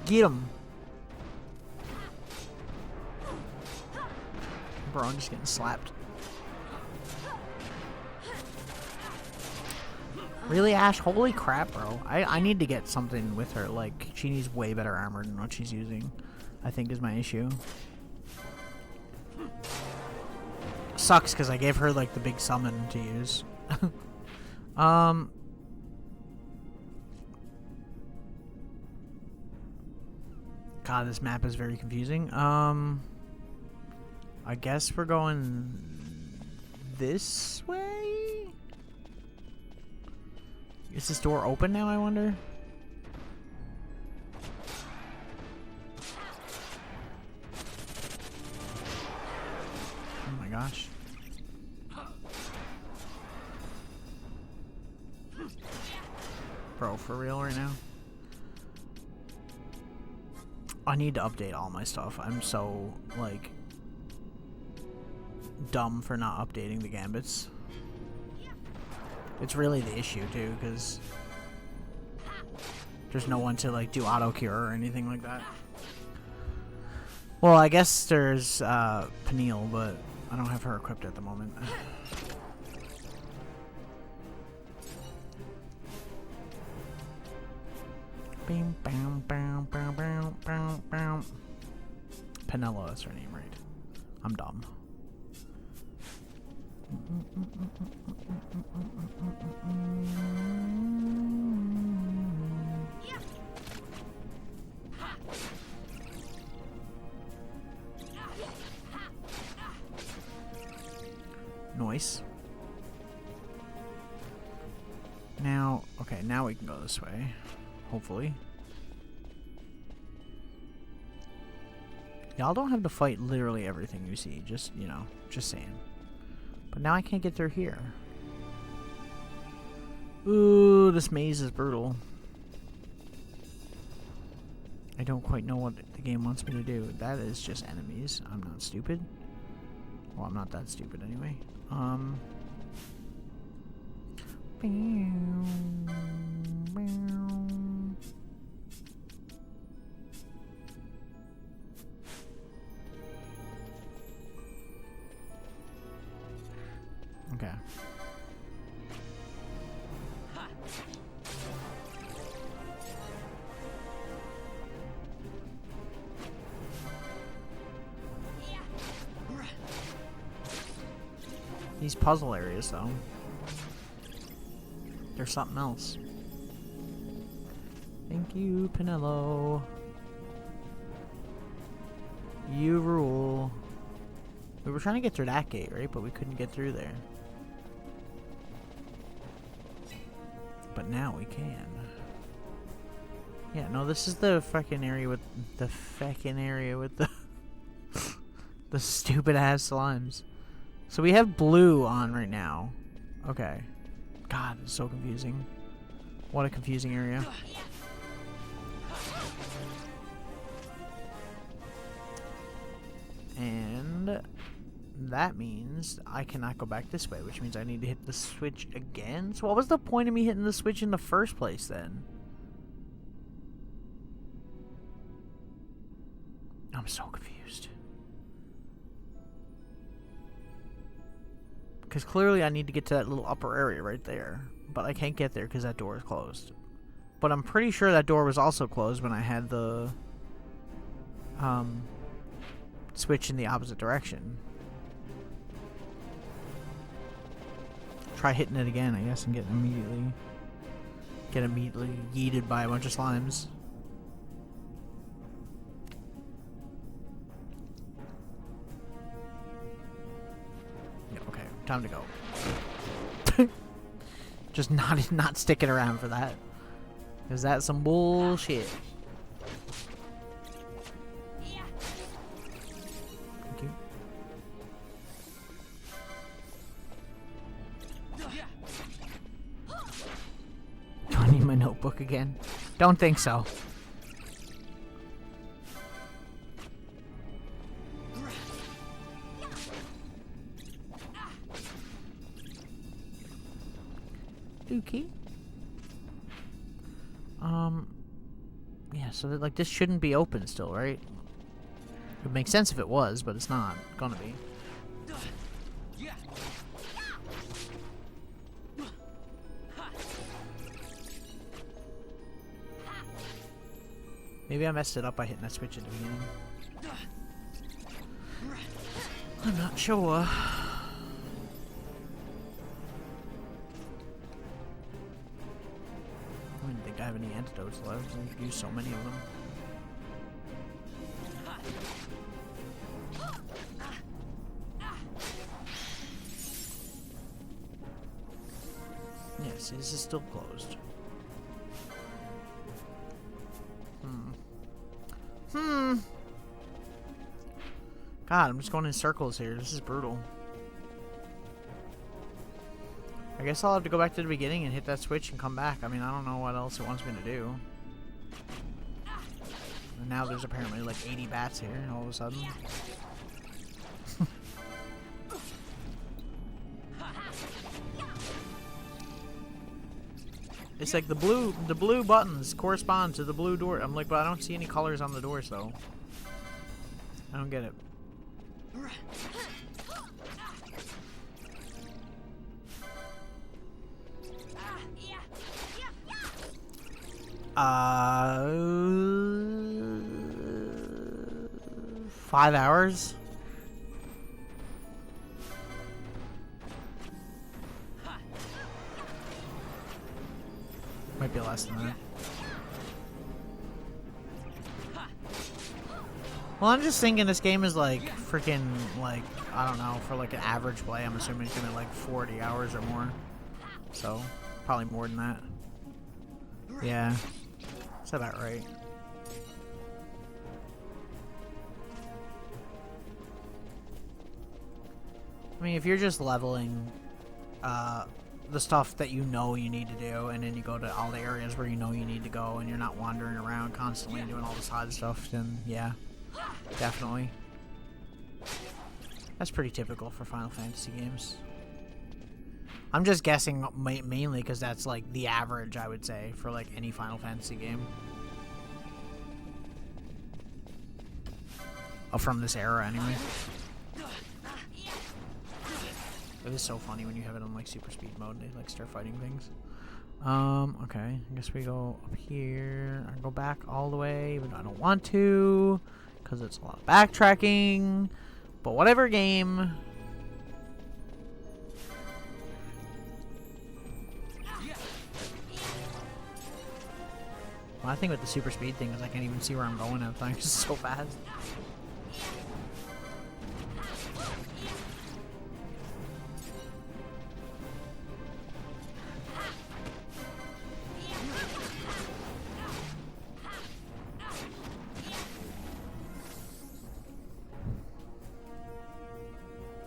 Get him. Bro, I'm just getting slapped. Really, Ash? Holy crap, bro. I need to get something with her. Like, she needs way better armor than what she's using, I think is my issue. Sucks because I gave her, like, the big summon to use. God, this map is very confusing. I guess we're going this way? Is this door open now, I wonder? Oh my gosh. Bro, for real right now? I need to update all my stuff. I'm so, like, dumb for not updating the gambits. It's really the issue, too, because there's no one to, like, do auto-cure or anything like that. Well, I guess there's, Peniel, but I don't have her equipped at the moment. Bam, bam, bam, bam, bam, bam, bam. Penella, that's her name, right? I'm dumb. Nice. Now, okay, now we can go this way. Hopefully. Y'all don't have to fight literally everything you see. Just, you know, just saying. But now I can't get through here. Ooh, this maze is brutal. I don't quite know what the game wants me to do. That is just enemies. I'm not stupid. Well, I'm not that stupid anyway. Okay. These puzzle areas, though, there's something else. Thank you, Penello. You rule. We were trying to get through that gate, right? But we couldn't get through there. But now we can. Yeah, no, this is the fucking area with the the stupid ass slimes. So we have blue on right now. Okay. God, it's so confusing. What a confusing area. And that means I cannot go back this way, which means I need to hit the switch again. So what was the point of me hitting the switch in the first place then? I'm so confused. Because clearly I need to get to that little upper area right there. But I can't get there because that door is closed. But I'm pretty sure that door was also closed when I had the switch in the opposite direction. Try hitting it again, I guess, and get immediately yeeted by a bunch of slimes. Yeah, okay, time to go. Just not sticking around for that. Is that some bullshit? Thank you. book again? Don't think so. Dookie. Yeah, so that, like, this shouldn't be open still, right? It would make sense if it was, but it's not gonna be. Maybe I messed it up by hitting that switch at the beginning. I'm not sure. I don't think I have any antidotes left. I've used so many of them. Yes, this is still closed. God, I'm just going in circles here. This is brutal. I guess I'll have to go back to the beginning and hit that switch and come back. I mean, I don't know what else it wants me to do. And now there's apparently like 80 bats here all of a sudden. It's like the blue buttons correspond to the blue door. I'm like, but I don't see any colors on the doors though. I don't get it. Uh, 5 hours? Might be less than that. Well, I'm just thinking this game is like freaking, like, I don't know, for like an average play, I'm assuming it's gonna be like 40 hours or more. So, probably more than that. Yeah, that's about right. I mean, if you're just leveling the stuff that you know you need to do, and then you go to all the areas where you know you need to go, and you're not wandering around constantly doing all the side stuff, then yeah, definitely. That's pretty typical for Final Fantasy games. I'm just guessing mainly because that's like the average, I would say, for like any Final Fantasy game. Oh, from this era anyway. It is so funny when you have it on like super speed mode, they like start fighting things. Okay, I guess we go up here. I go back all the way, even though I don't want to, because it's a lot of backtracking. But whatever, game. My thing with the super speed thing is I can't even see where I'm going at the time. It's so fast.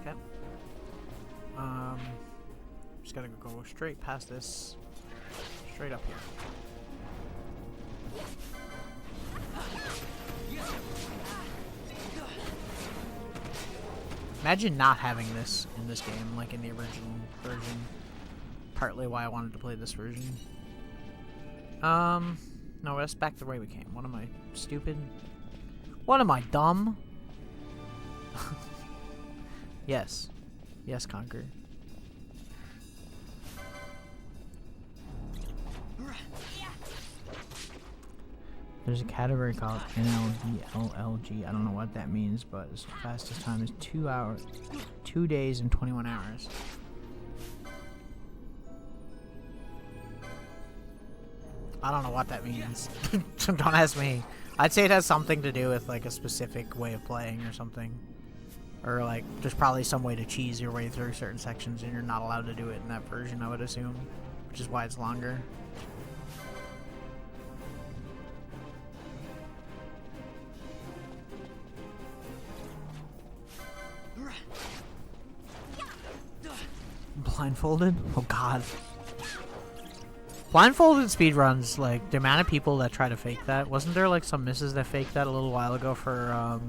Okay. Just gotta go straight past this. Straight up here. Imagine not having this in this game, like in the original version. Partly why I wanted to play this version. No, that's back the way we came. What am I, stupid? What am I, dumb? Yes. Yes, Conker. There's a category called NLDLLG. I don't know what that means, but its fastest time is 2 hours, 2 days and 21 hours. I don't know what that means. Don't ask me. I'd say it has something to do with like a specific way of playing or something. Or like, there's probably some way to cheese your way through certain sections and you're not allowed to do it in that version, I would assume. Which is why it's longer. Blindfolded? Oh god. Blindfolded speedruns, like, the amount of people that try to fake that. Wasn't there, like, some misses that faked that a little while ago for,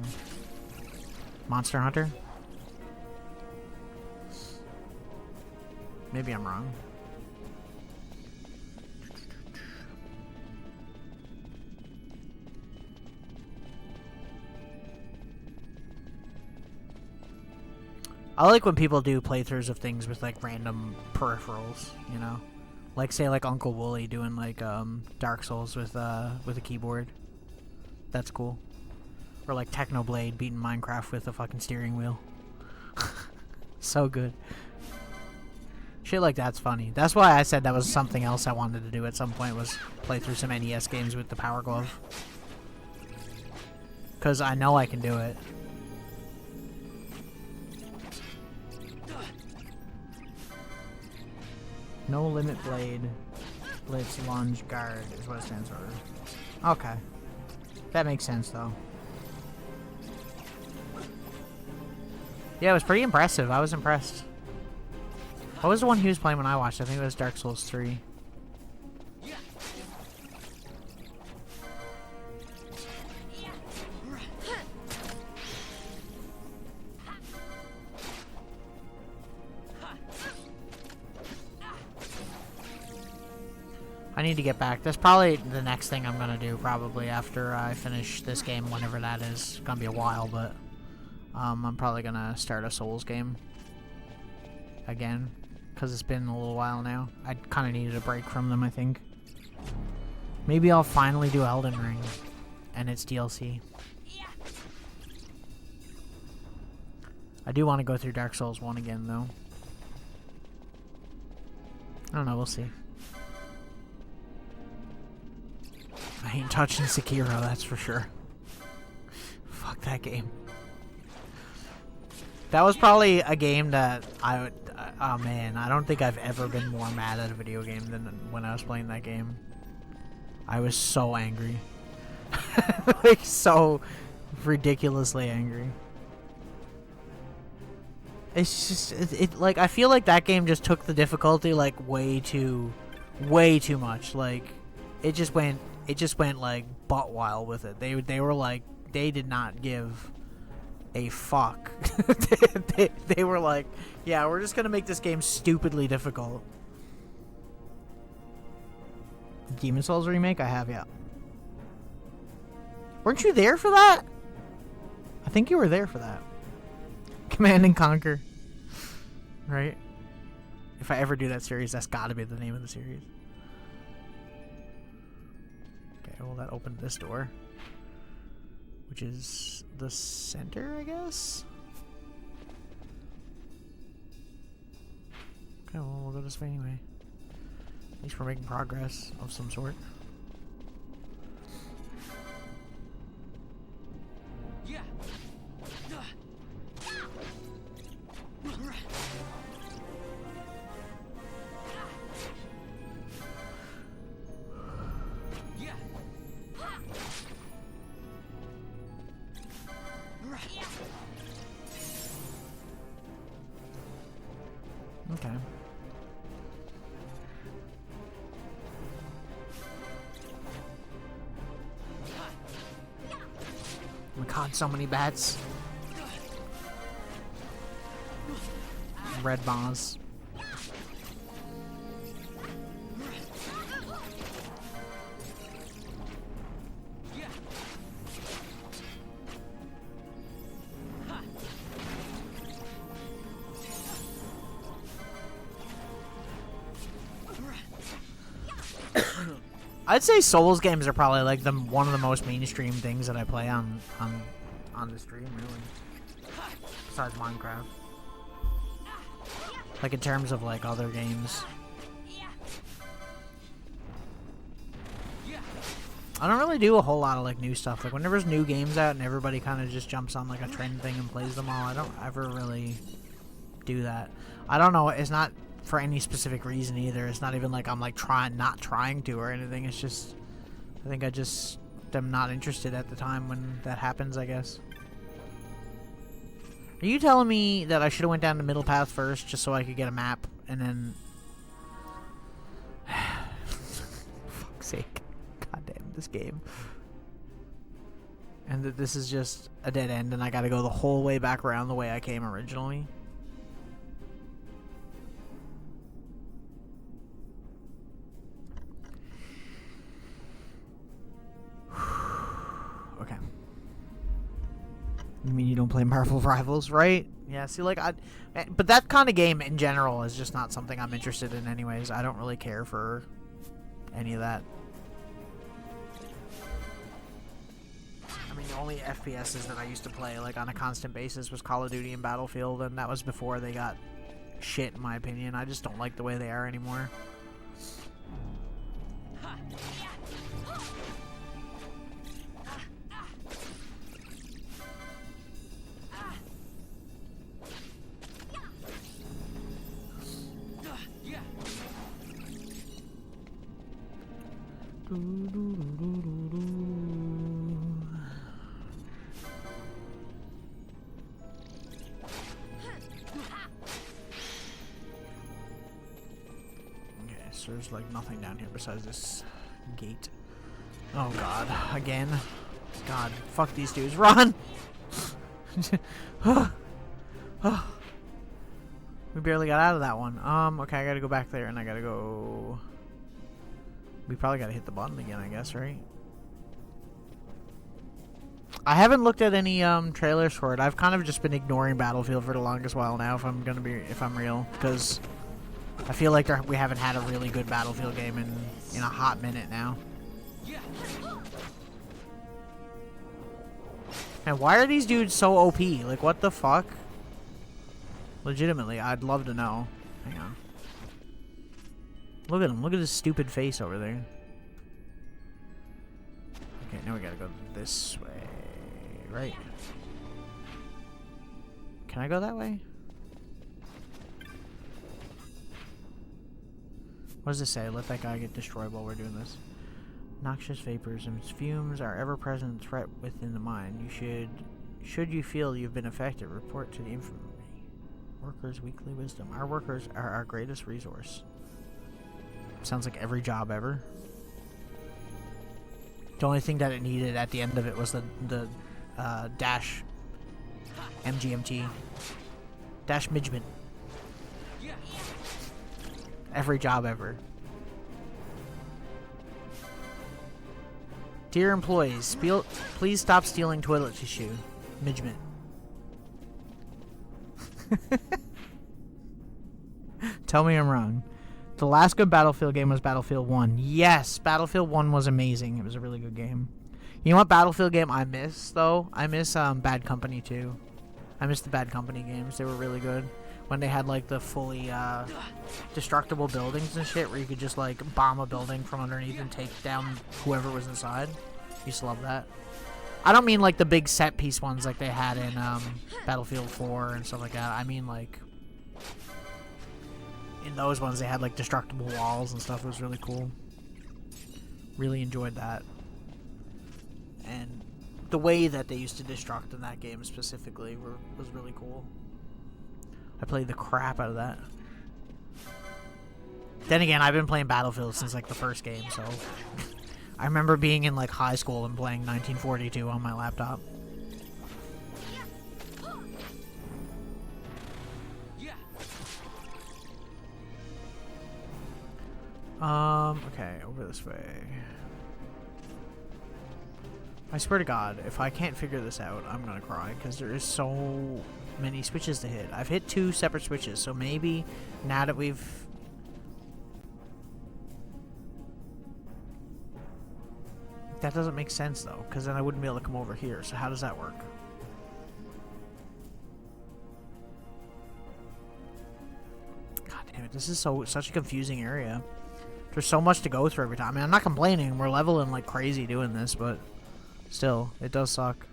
Monster Hunter? Maybe I'm wrong. I like when people do playthroughs of things with, like, random peripherals, you know? Like, say, like, Uncle Wooly doing, like, Dark Souls with a keyboard. That's cool. Or, like, Technoblade beating Minecraft with a fucking steering wheel. So good. Shit like that's funny. That's why I said that was something else I wanted to do at some point, was play through some NES games with the Power Glove. Because I know I can do it. No limit blade. Blitz, lunge, guard is what it stands for. Okay. That makes sense, though. Yeah, it was pretty impressive. I was impressed. What was the one he was playing when I watched? I think it was Dark Souls 3. I need to get back. That's probably the next thing I'm gonna do, probably after I finish this game, whenever that is. It's gonna be a while, but I'm probably gonna start a Souls game again, because it's been a little while now. I kind of needed a break from them, I think. Maybe I'll finally do Elden Ring and its DLC. I do want to go through Dark Souls 1 again, though. I don't know, we'll see. I ain't touching Sekiro, that's for sure. Fuck that game. That was probably a game that I would... oh man, I don't think I've ever been more mad at a video game than when I was playing that game. I was so angry. Like, so ridiculously angry. It's just... like, I feel like that game just took the difficulty, like, way too much. Like, it just went like butt wild with it. They were like, they did not give a fuck. they were like, yeah, we're just gonna make this game stupidly difficult. Demon Souls remake? I have, yeah. Weren't you there for that? I think you were there for that. Command and Conquer. Right? If I ever do that series, that's gotta be the name of the series. Well, that opened this door, which is the center, I guess? Okay, well, we'll go this way anyway. At least we're making progress of some sort. Yeah. Okay. Oh my god, so many bats. Red bombs. I'd say Souls games are probably like one of the most mainstream things that I play on the stream, really. Besides Minecraft. Like in terms of like other games. I don't really do a whole lot of like new stuff. Like whenever there's new games out and everybody kind of just jumps on like a trend thing and plays them all, I don't ever really do that. I don't know, it's not for any specific reason either. It's not even like I'm like not trying to or anything. It's just, I think I just am not interested at the time when that happens, I guess. Are you telling me that I should have went down the middle path first just so I could get a map and then sake. God damn this game. And that this is just a dead end and I gotta go the whole way back around the way I came originally. Okay. You mean you don't play Marvel Rivals, right? Yeah, see, like, but that kind of game in general is just not something I'm interested in anyways. I don't really care for any of that. I mean, the only FPSs that I used to play, like, on a constant basis was Call of Duty and Battlefield, and that was before they got shit, in my opinion. I just don't like the way they are anymore. So there's like nothing down here besides this gate. Oh god, again. God, fuck these dudes. Run! We barely got out of that one. Okay, I gotta go back there and I gotta go... We probably gotta hit the button again, I guess, right? I haven't looked at any trailers for it. I've kind of just been ignoring Battlefield for the longest while now, if I'm real, because I feel like we haven't had a really good Battlefield game in a hot minute now. And why are these dudes so OP? Like, what the fuck? Legitimately, I'd love to know. Hang on. Look at him. Look at his stupid face over there. Okay, now we gotta go this way. Right. Can I go that way? What does this say? Let that guy get destroyed while we're doing this. Noxious vapors and fumes are ever-present threat within the mine. Should you feel you've been affected, report to the infirmary. Workers' weekly wisdom. Our workers are our greatest resource. Sounds like every job ever. The only thing that it needed at the end of it was the dash MGMT. Dash Midgement. Every job ever. Dear employees, please stop stealing toilet tissue. Midgement. Tell me I'm wrong. The last good Battlefield game was Battlefield 1. Yes, Battlefield 1 was amazing. It was a really good game. You know what Battlefield game I miss, though? I miss Bad Company 2. I miss the Bad Company games. They were really good. When they had, like, the fully destructible buildings and shit, where you could just, like, bomb a building from underneath and take down whoever was inside. Used to love that. I don't mean, like, the big set-piece ones like they had in Battlefield 4 and stuff like that. I mean, like... in those ones, they had, like, destructible walls and stuff. It was really cool. Really enjoyed that. And the way that they used to destruct in that game specifically was really cool. I played the crap out of that. Then again, I've been playing Battlefield since, like, the first game, so... I remember being in, like, high school and playing 1942 on my laptop. Okay, over this way. I swear to God, if I can't figure this out, I'm gonna cry, because there is so many switches to hit. I've hit 2 separate switches, so maybe now that we've... That doesn't make sense, though, because then I wouldn't be able to come over here, so how does that work? God damn it, this is such a confusing area. There's so much to go through every time. I mean, I'm not complaining. We're leveling like crazy doing this, but still, it does suck.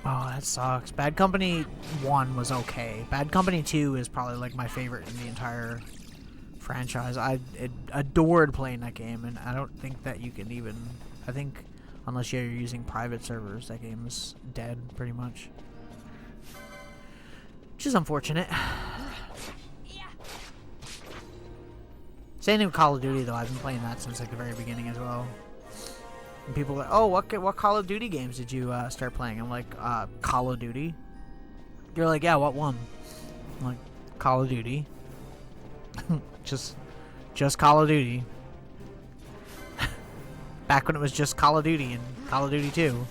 Oh, that sucks. Bad Company 1 was okay. Bad Company 2 is probably like my favorite in the entire franchise. I adored playing that game, and I don't think that you can even... I think... unless you're using private servers, that game is dead, pretty much. which is unfortunate. Same thing with Call of Duty, though. I've been playing that since like the very beginning as well. And people are like, oh, what Call of Duty games did you start playing? I'm like, Call of Duty. You're like, yeah, what one? I'm like, Call of Duty. just Call of Duty. Back when it was just Call of Duty and Call of Duty 2.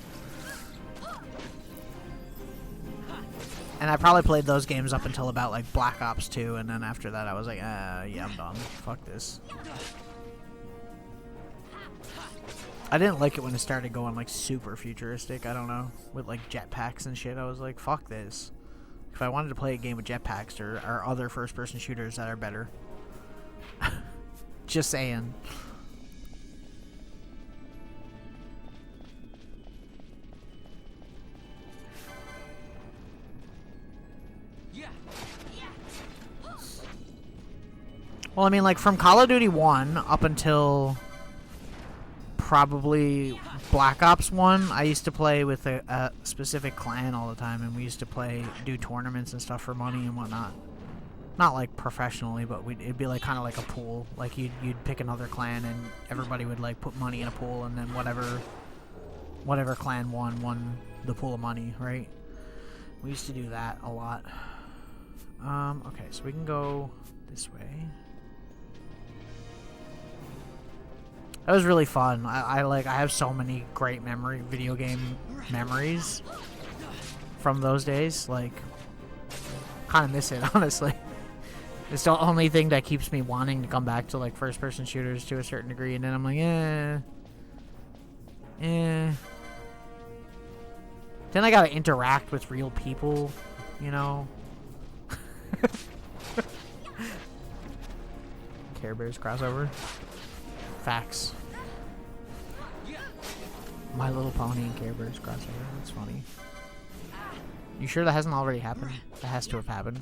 And I probably played those games up until about like Black Ops 2, and then after that I was like, yeah, I'm done. Fuck this. I didn't like it when it started going like super futuristic, I don't know, with like jetpacks and shit. I was like, fuck this. If I wanted to play a game with jetpacks, there are other first-person shooters that are better. Just saying. Well, I mean, like, from Call of Duty 1 up until probably Black Ops 1, I used to play with a specific clan all the time, and we used to do tournaments and stuff for money and whatnot. Not, like, professionally, but it'd be, like, kind of like a pool. Like, you'd pick another clan, and everybody would, like, put money in a pool, and then whatever clan won the pool of money, right? We used to do that a lot. Okay, so we can go this way. That was really fun. I have so many great video game memories from those days. Like, kind of miss it, honestly. It's the only thing that keeps me wanting to come back to like first-person shooters to a certain degree, and then I'm like, Then I gotta interact with real people, you know. Care Bears crossover. Facts. My Little Pony and Care Bears crossover. That's funny. You sure that hasn't already happened? That has to have happened.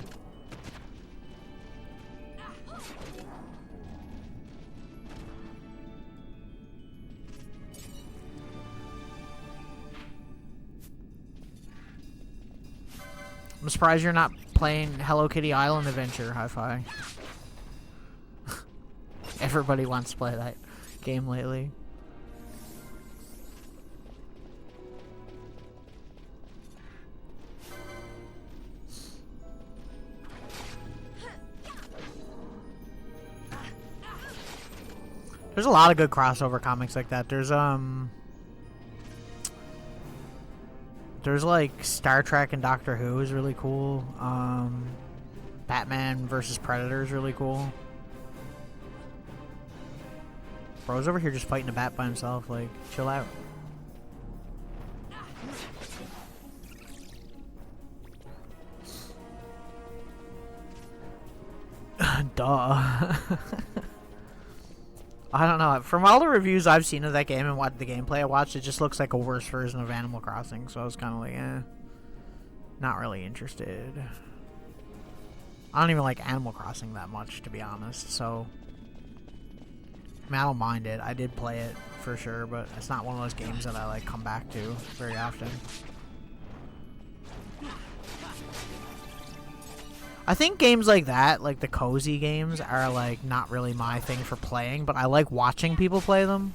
I'm surprised you're not playing Hello Kitty Island Adventure, Hi-Fi. Everybody wants to play that game lately. There's a lot of good crossover comics like that. There's like Star Trek and Doctor Who is really cool. Batman versus Predator is really cool. Bro's over here just fighting a bat by himself. Like, chill out. Duh. I don't know. From all the reviews I've seen of that game and what the gameplay I watched, it just looks like a worse version of Animal Crossing. So I was kind of like, not really interested. I don't even like Animal Crossing that much, to be honest. So, I mean, I don't mind it. I did play it for sure, but it's not one of those games that I like come back to very often. I think games like that, like the cozy games, are like not really my thing for playing, but I like watching people play them.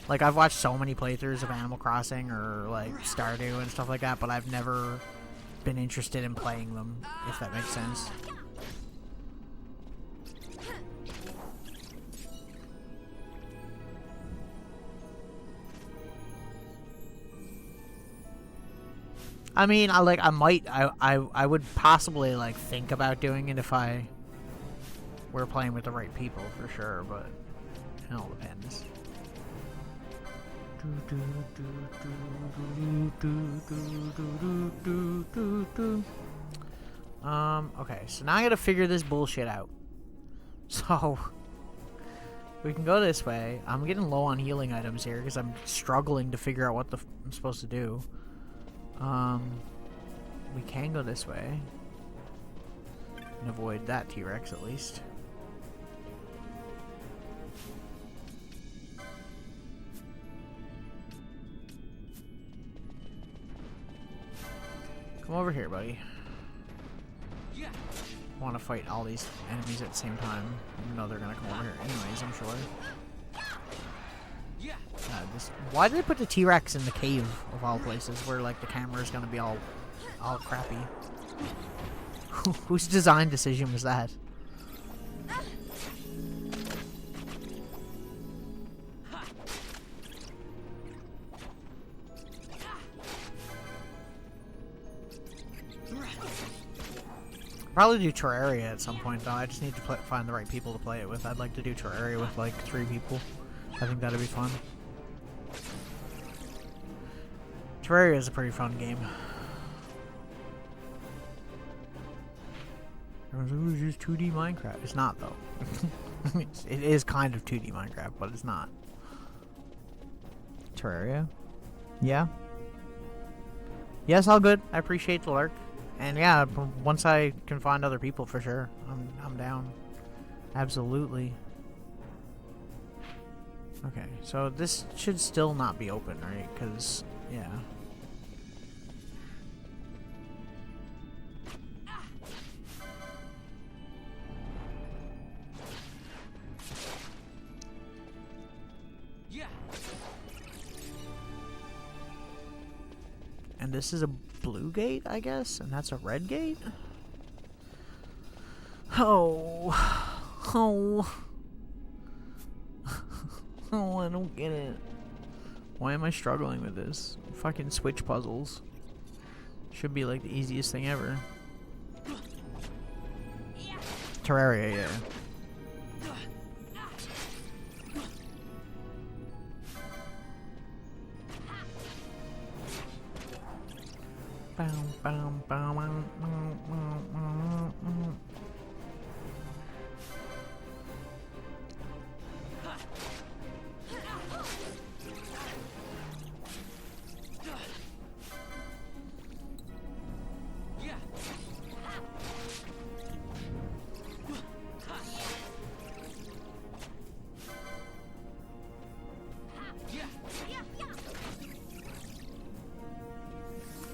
Like, I've watched so many playthroughs of Animal Crossing or like Stardew and stuff like that, but I've never been interested in playing them, if that makes sense. I mean, I would possibly like think about doing it if I were playing with the right people for sure, but it all depends. Okay, so now I gotta figure this bullshit out. So we can go this way. I'm getting low on healing items here because I'm struggling to figure out what I'm supposed to do. We can go this way and avoid that T-Rex at least. Come over here, buddy. want to fight all these enemies at the same time, even though they're gonna come over here anyways, I'm sure. Why did they put the T-Rex in the cave of all places, where like the camera is gonna be all crappy? Whose design decision was that? Probably do Terraria at some point though. I just need to find the right people to play it with. I'd like to do Terraria with like 3 people. I think that'd be fun. Terraria is a pretty fun game. Everyone's like, "Oh, it's just 2D Minecraft." It's not though. It is kind of 2D Minecraft, but it's not. Terraria? Yeah? Yes, all good. I appreciate the lurk. And yeah, once I can find other people for sure, I'm down. Absolutely. Okay, so this should still not be open, right? Because, yeah. And this is a blue gate, I guess? And that's a red gate? Oh. Oh. Oh, I don't get it. Why am I struggling with this? Fucking switch puzzles. Should be like the easiest thing ever. Terraria, yeah.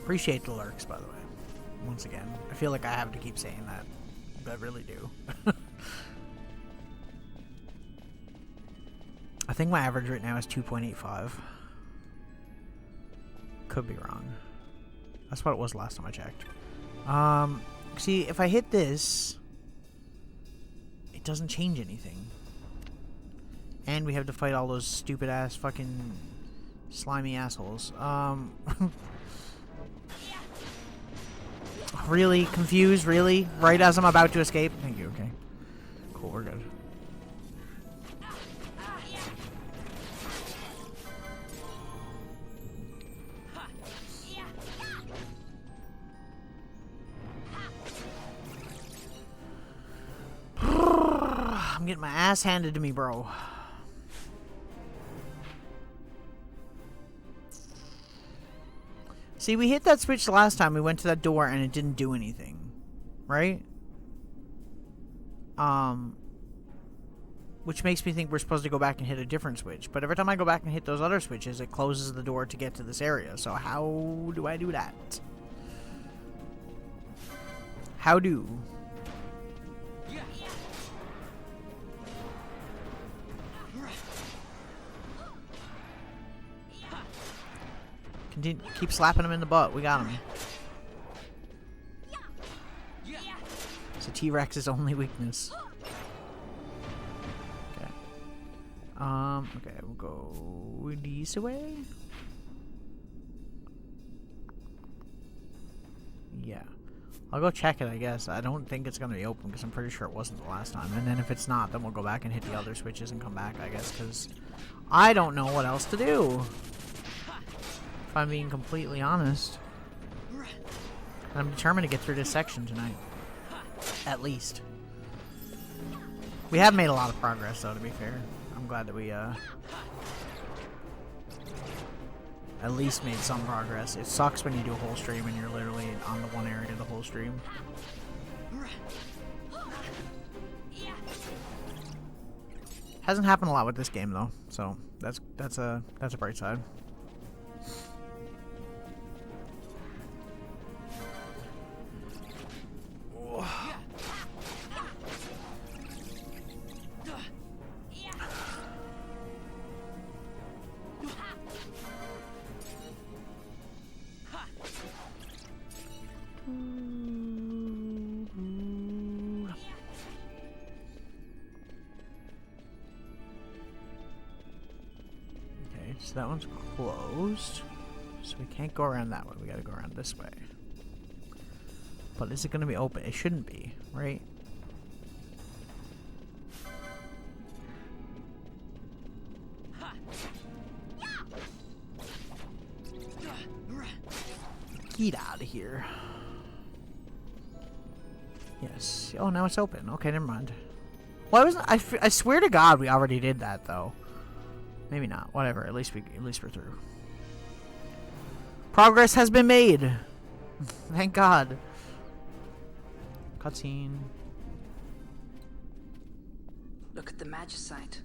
Appreciate the lurks, by the way. Once again, I feel like I have to keep saying that. I really do. I think my average right now is 2.85. Could be wrong. That's what it was last time I checked. See, if I hit this, it doesn't change anything. And we have to fight all those stupid ass fucking slimy assholes. Really? Confused? Really? Right as I'm about to escape? Thank you, okay. Cool, we're good. I'm getting my ass handed to me, bro. See, we hit that switch the last time. We went to that door and it didn't do anything. Right? Which makes me think we're supposed to go back and hit a different switch. But every time I go back and hit those other switches, it closes the door to get to this area. So how do I do that? How do? Continue, keep slapping him in the butt. We got him. So T-Rex's only weakness. Okay. Okay, we'll go this way. Yeah. I'll go check it, I guess. I don't think it's gonna be open because I'm pretty sure it wasn't the last time. And then if it's not, then we'll go back and hit the other switches and come back, I guess, because I don't know what else to do. If I'm being completely honest. And I'm determined to get through this section tonight. At least. We have made a lot of progress, though, to be fair. I'm glad that we, at least made some progress. It sucks when you do a whole stream and you're literally on the one area of the whole stream. Hasn't happened a lot with this game, though, so that's a bright side. So that one's closed. So we can't go around that way. We gotta go around this way. But is it gonna be open? It shouldn't be, right? Get out of here. Yes. Oh, now it's open. Okay, never mind. Well, I swear to God, we already did that though. Maybe not. Whatever. At least we're through. Progress has been made. Thank God. Cutscene.
Look at the Magicite.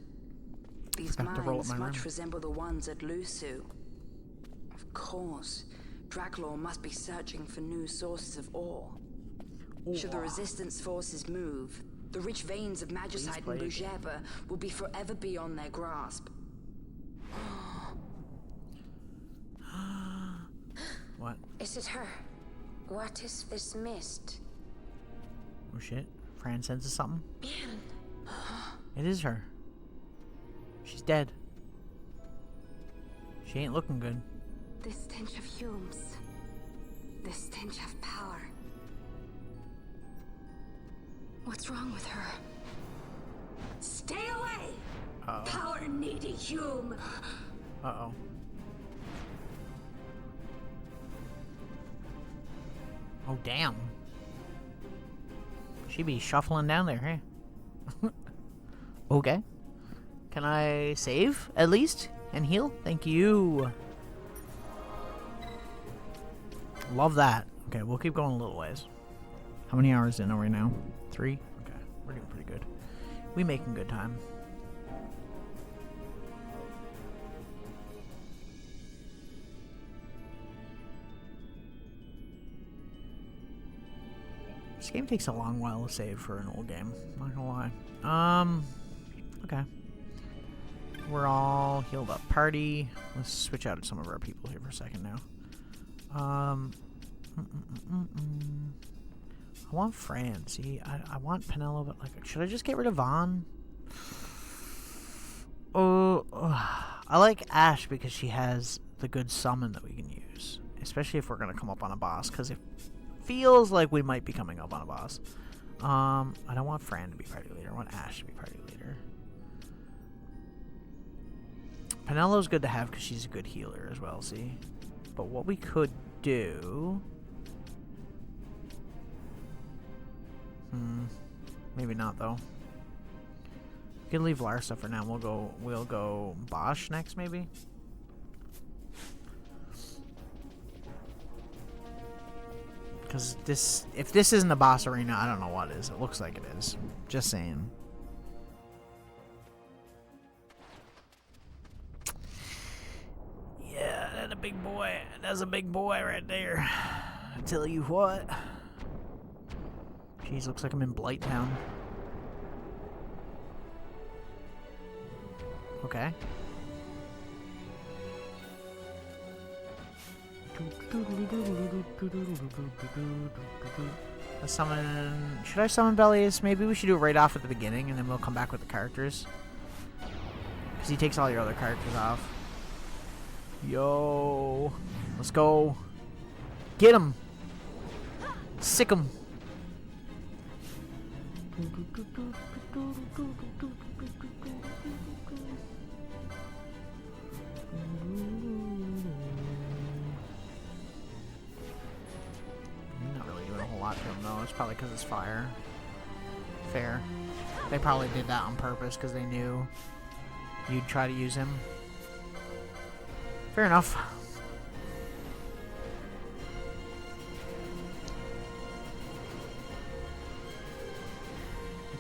These mines much resemble the ones at Lusu. Of course, Draculaur must be searching for new sources of ore. Should the Resistance forces move, the rich veins of Magicite and Bujeva will be forever beyond their grasp.
What?
Is it her? What is this mist?
Oh shit. Fran senses something. It is her. She's dead. She ain't looking good.
The stench of fumes. The stench of power. What's wrong with her? Stay away!
Uh-oh.
Power-needy Hume!
Uh-oh. Oh, damn. She be shuffling down there, hey? Okay. Can I save, at least? And heal? Thank you. Love that. Okay, we'll keep going a little ways. How many hours in are we now? 3? Okay, we're doing pretty good. We making good time. This game takes a long while to save for an old game. Not gonna lie. Okay. We're all healed up. Party. Let's switch out some of our people here for a second now. I want Fran. See, I want Penelo, but like, should I just get rid of Vaughn? I like Ash because she has the good summon that we can use, especially if we're gonna come up on a boss, because it feels like we might be coming up on a boss. I don't want Fran to be party leader. I want Ash to be party leader. Penelo's good to have because she's a good healer as well, see? But what we could do... maybe not, though. We can leave Larsa for now. We'll go Bosch next, maybe? Because if this isn't a boss arena, I don't know what is. It looks like it is. Just saying. Yeah, that's a big boy. That's a big boy right there. I tell you what. Jeez, looks like I'm in Blighttown. Okay. Let's summon... Should I summon Bellius? Maybe we should do it right off at the beginning, and then we'll come back with the characters. Because he takes all your other characters off. Yo. Let's go. Get him. Sick him. Not really doing a whole lot to him though. It's probably because it's fire. Fair. They probably did that on purpose because they knew you'd try to use him. Fair enough.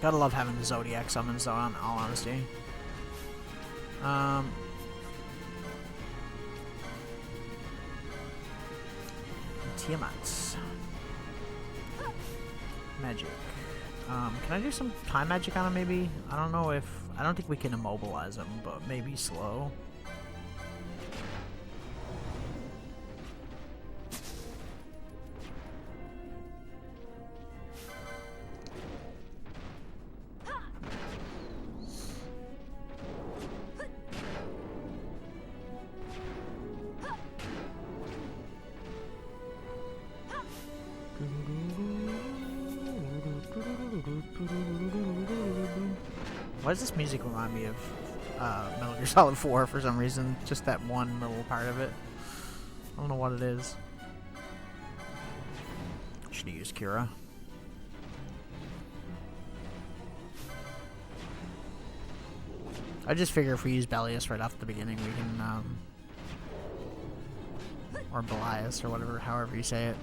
Gotta love having the Zodiac summons though, in all honesty. Tiamat. Magic. Can I do some time magic on him maybe? I don't know if... I don't think we can immobilize him, but maybe slow. Why does this music remind me of Metal Gear Solid 4 for some reason? Just that one little part of it. I don't know what it is. Should have used Kira. I just figure if we use Belius right off the beginning, we can, or Belias, or whatever, however you say it.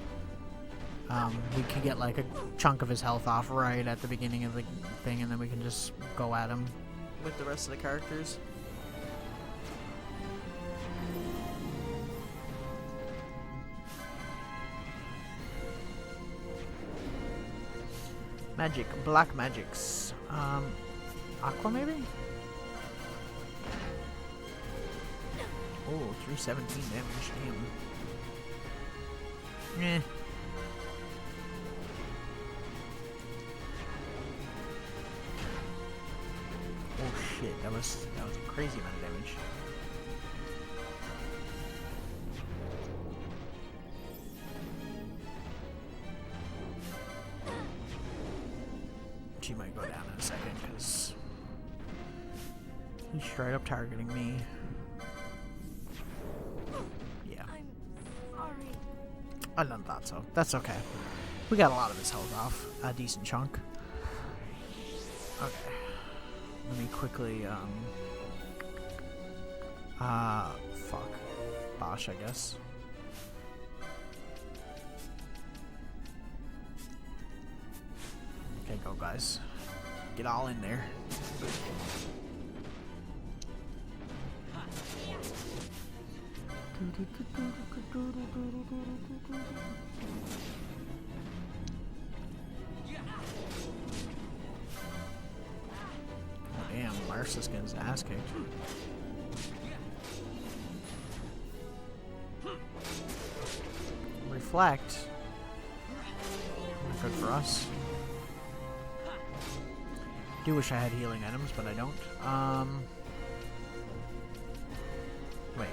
We could get like a chunk of his health off right at the beginning of the thing, and then we can just go at him with the rest of the characters. Magic, black magics. Aqua maybe? Oh, 317 damage, damn. Eh. Oh shit, that was a crazy amount of damage. She might go down in a second because he's straight up targeting me. Yeah.
I'm sorry.
I done thought so. That's okay. We got a lot of his health off. A decent chunk. Okay. Let me quickly, fuck. Bosh, I guess. Okay, go guys. Get all in there. Oh, damn, Marsa's getting his ass kicked. Reflect. Not good for us. Do wish I had healing items, but I don't. Wait.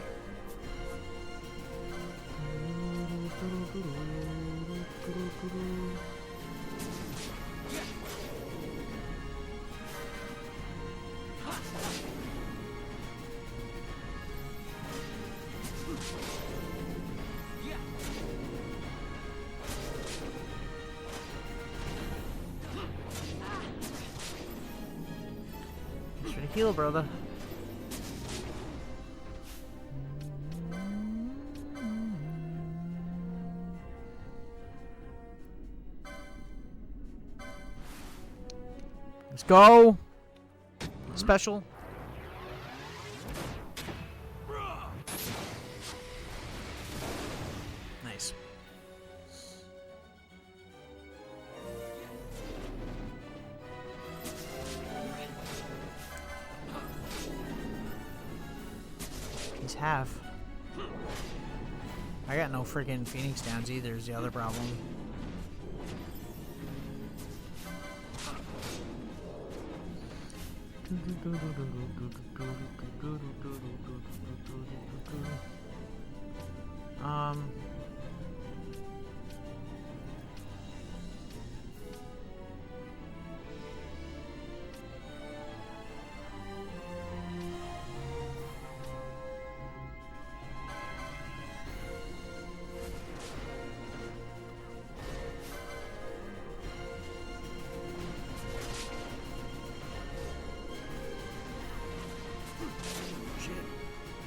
Thanks for the heal, brother. Let's go. Special. Nice. He's half. I got no freaking Phoenix Downs either is the other problem.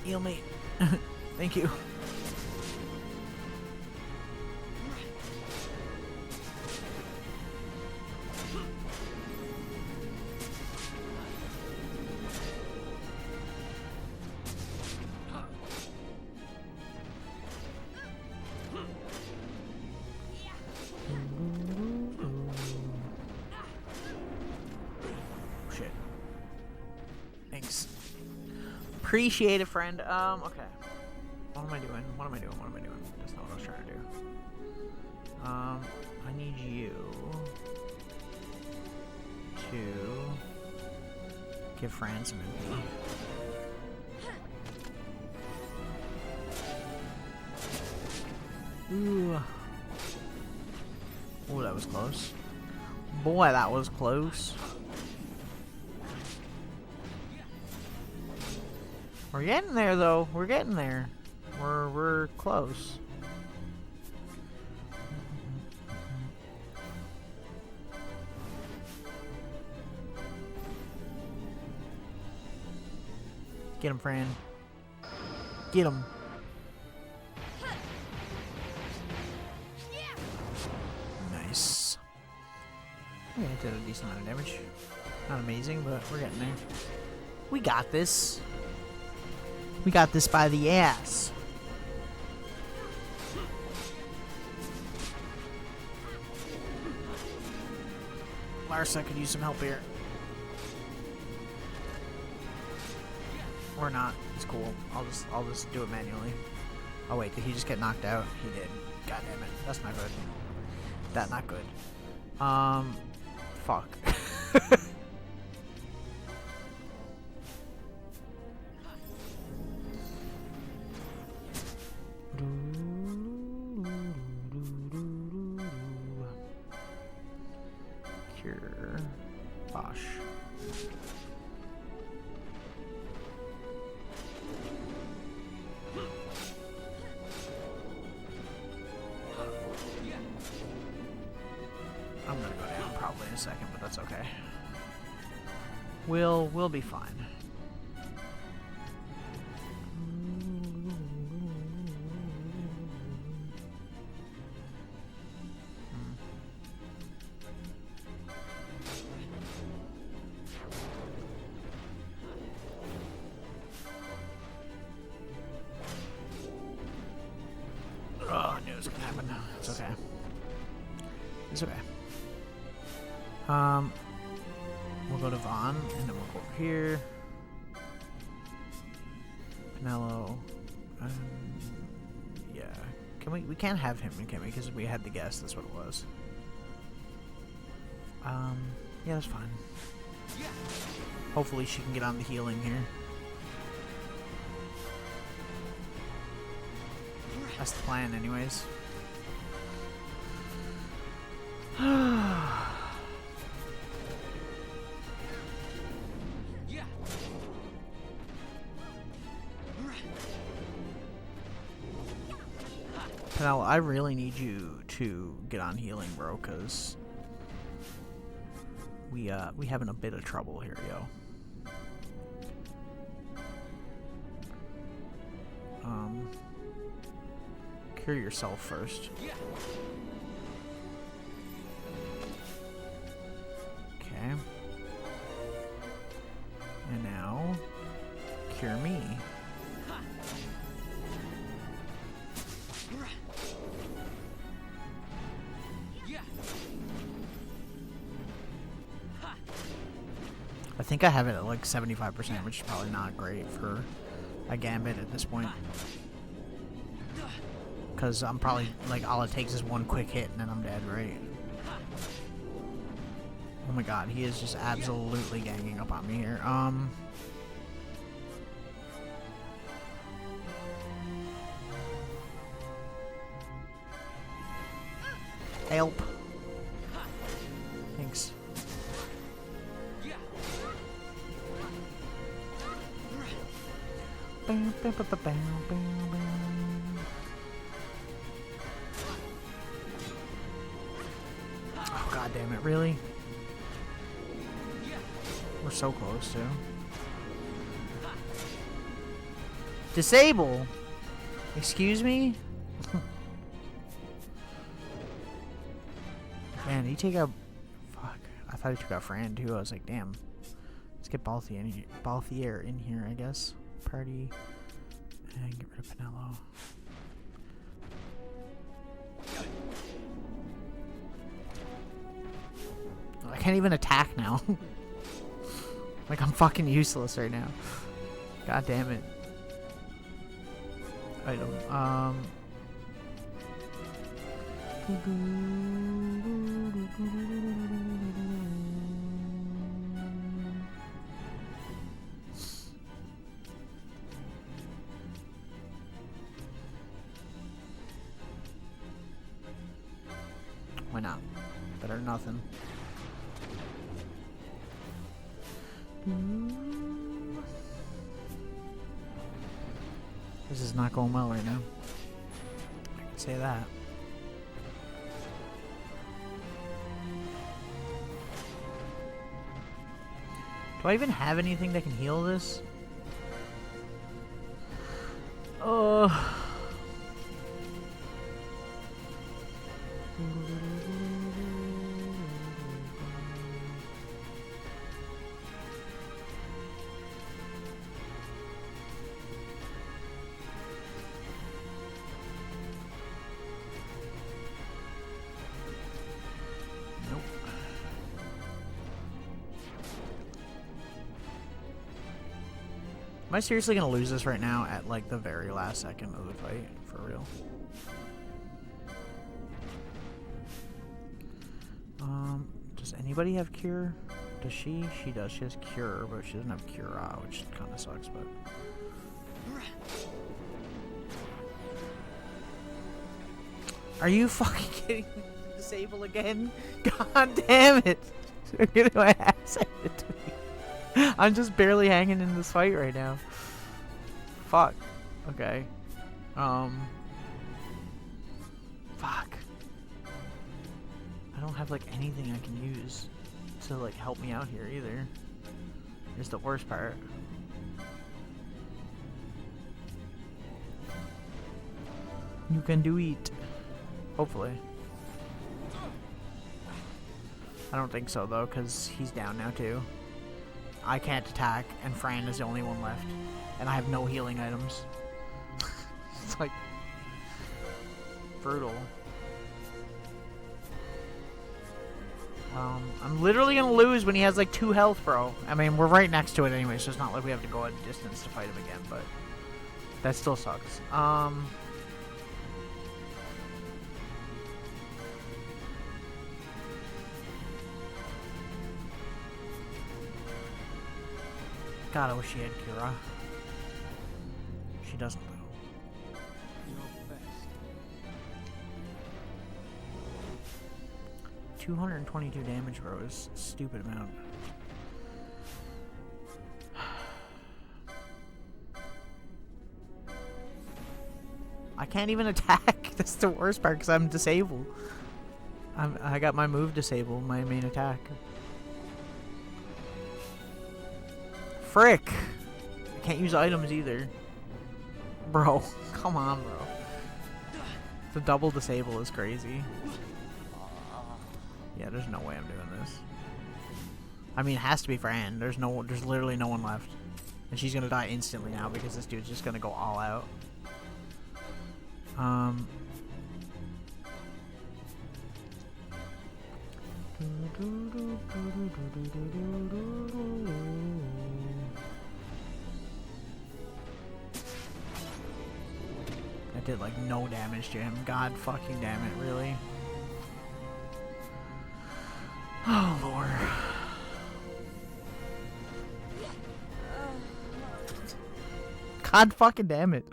Heal me. Thank you. Shit. Thanks. Appreciate it, friend. Okay. What am I doing? What am I doing? What am I doing? That's not what I was trying to do. I need you to give Fran some MP. Ooh. Oh, that was close. Boy, that was close. We're getting there, though. We're getting there. We're close. Get him, Fran. Get him. Nice. Yeah, it did a decent amount of damage. Not amazing, but we're getting there. We got this. We got this by the ass. Larsa could use some help here. Or not. It's cool. I'll just do it manually. Oh wait, did he just get knocked out? He did. God damn it. That's not good. That not good. Fuck. Cure. Bosh. I'm gonna go down probably in a second, but that's okay. We'll be fine. Oh, I knew it was gonna happen. It's okay. It's okay. We'll go to Vaughn, and then we'll go over here. Pinello. Yeah. Can we can't have him, can we? Because we had the guess, that's what it was. Yeah, that's fine. Hopefully she can get on the healing here. That's the plan anyways. Pinel, I really need you to get on healing, bro, because we having a bit of trouble here, yo. Cure yourself first. Okay. And now, cure me. I think I have it at like 75%, which is probably not great for a Gambit at this point. Because I'm probably, like, all it takes is one quick hit and then I'm dead, right? Oh my god, he is just absolutely ganging up on me here. Help. Thanks. Oh god damn it, really? We're so close to. Disable? Excuse me? Man, he take out... Fuck. I thought he took out Fran too. I was like, damn. Let's get Balthier in here, I guess. Party. And get rid of Pinello. Oh, I can't even attack now. Like, I'm fucking useless right now. God damn it. Item. Why not? Better than nothing. This is not going well right now. I can say that. Do I even have anything that can heal this? Am I seriously gonna lose this right now at like the very last second of the fight? For real? Does anybody have cure? Does she? She does. She has cure, but she doesn't have cure, which kind of sucks, but... Are you fucking kidding me? Disable again? God damn it! You're getting my ass handed to me. I'm just barely hanging in this fight right now. Fuck. Okay. Fuck. I don't have like anything I can use to like help me out here either. It's the worst part. You can do it. Hopefully. I don't think so though, because he's down now too. I can't attack, and Fran is the only one left. And I have no healing items. It's like... brutal. I'm literally gonna lose when he has like 2 health, bro. I mean, we're right next to it anyway, so it's not like we have to go a distance to fight him again, but... that still sucks. God, I wish she had Kira. She doesn't, though. 222 damage, bro, is a stupid amount. I can't even attack. That's the worst part, because I'm disabled. I got my move disabled, my main attack. Frick! I can't use items either. Bro, come on, bro. The double disable is crazy. Yeah, there's no way I'm doing this. I mean, it has to be Fran. There's literally no one left. And she's gonna die instantly now because this dude's just gonna go all out. I did like no damage to him. God fucking damn it, really? Oh Lord. God fucking damn it.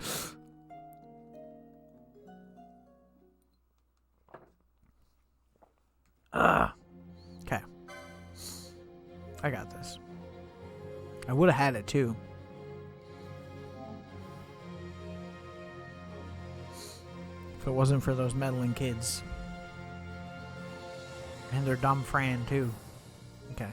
Okay. I got this. I would have had it too. If it wasn't for those meddling kids. And their dumb Fran too. Okay.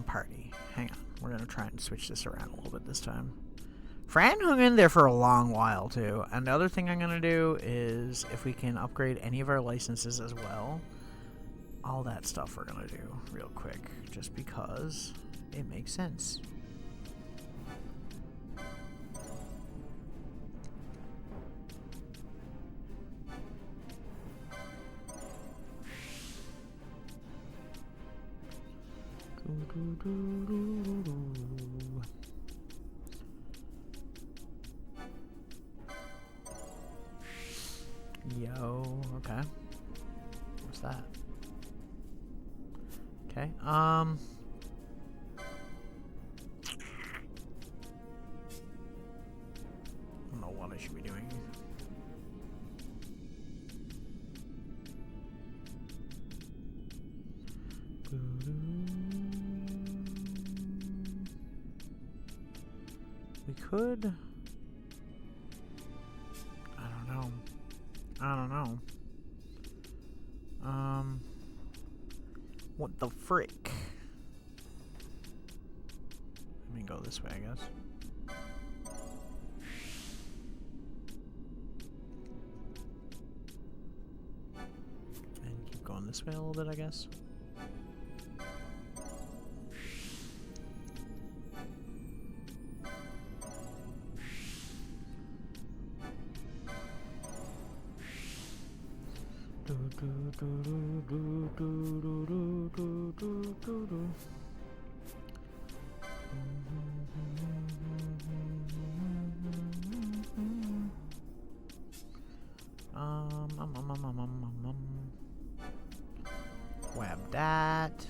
Party. Hang on. We're gonna try and switch this around a little bit this time. Fran hung in there for a long while too. And the other thing I'm gonna do is if we can upgrade any of our licenses as well. All that stuff we're gonna do real quick. Just because it makes sense. Yo, okay. What's that? Okay, I don't know what I should be doing. We could. I don't know. What the frick? Let me go this way, I guess. And keep going this way a little bit, I guess. Web that.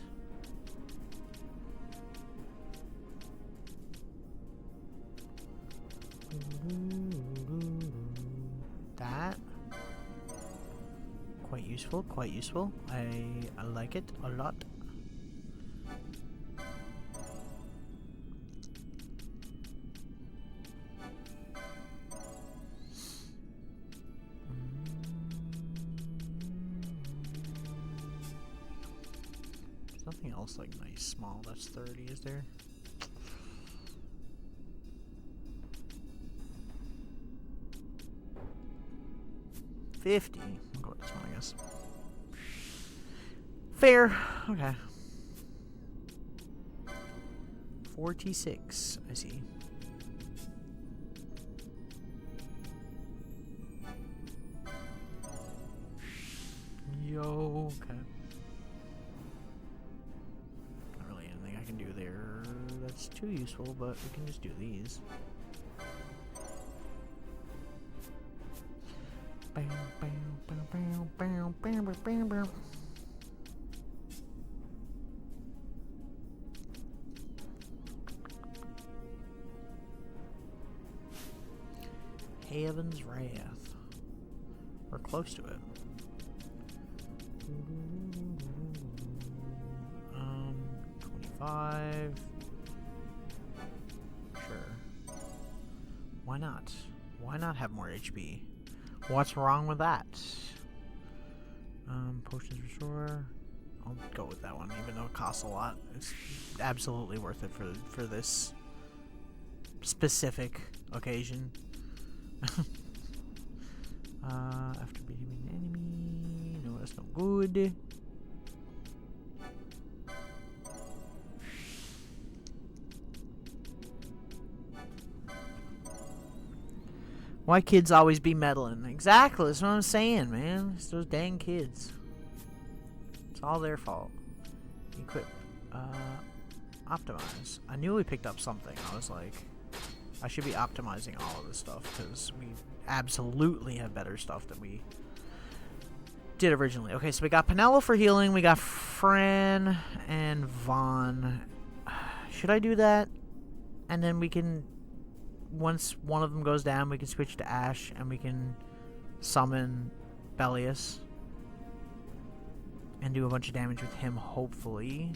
That. Quite useful, quite useful. I like it a lot. There's nothing else like nice small that's 30, is there? $50. I'll go with this one, I guess. Fair. Okay. 46. I see. Yo. Okay. Not really anything I can do there that's too useful, but we can just do these. Bam, bam, bam, bam, bam, bam, bam, bam. Heaven's Wrath. We're close to it. 25. Sure. Why not? Why not have more HP? What's wrong with that? Potions restore. I'll go with that one, even though it costs a lot. It's absolutely worth it for this specific occasion. After beating an enemy. No, that's no good. Why kids always be meddling? Exactly, that's what I'm saying, man. It's those dang kids. It's all their fault. Equip. Optimize. I knew we picked up something. I was like, I should be optimizing all of this stuff, because we absolutely have better stuff than we did originally. Okay, so we got Penelo for healing. We got Fran and Vaughn. Should I do that? And then we can... Once one of them goes down, we can switch to Ash, and we can summon Bellius and do a bunch of damage with him, hopefully.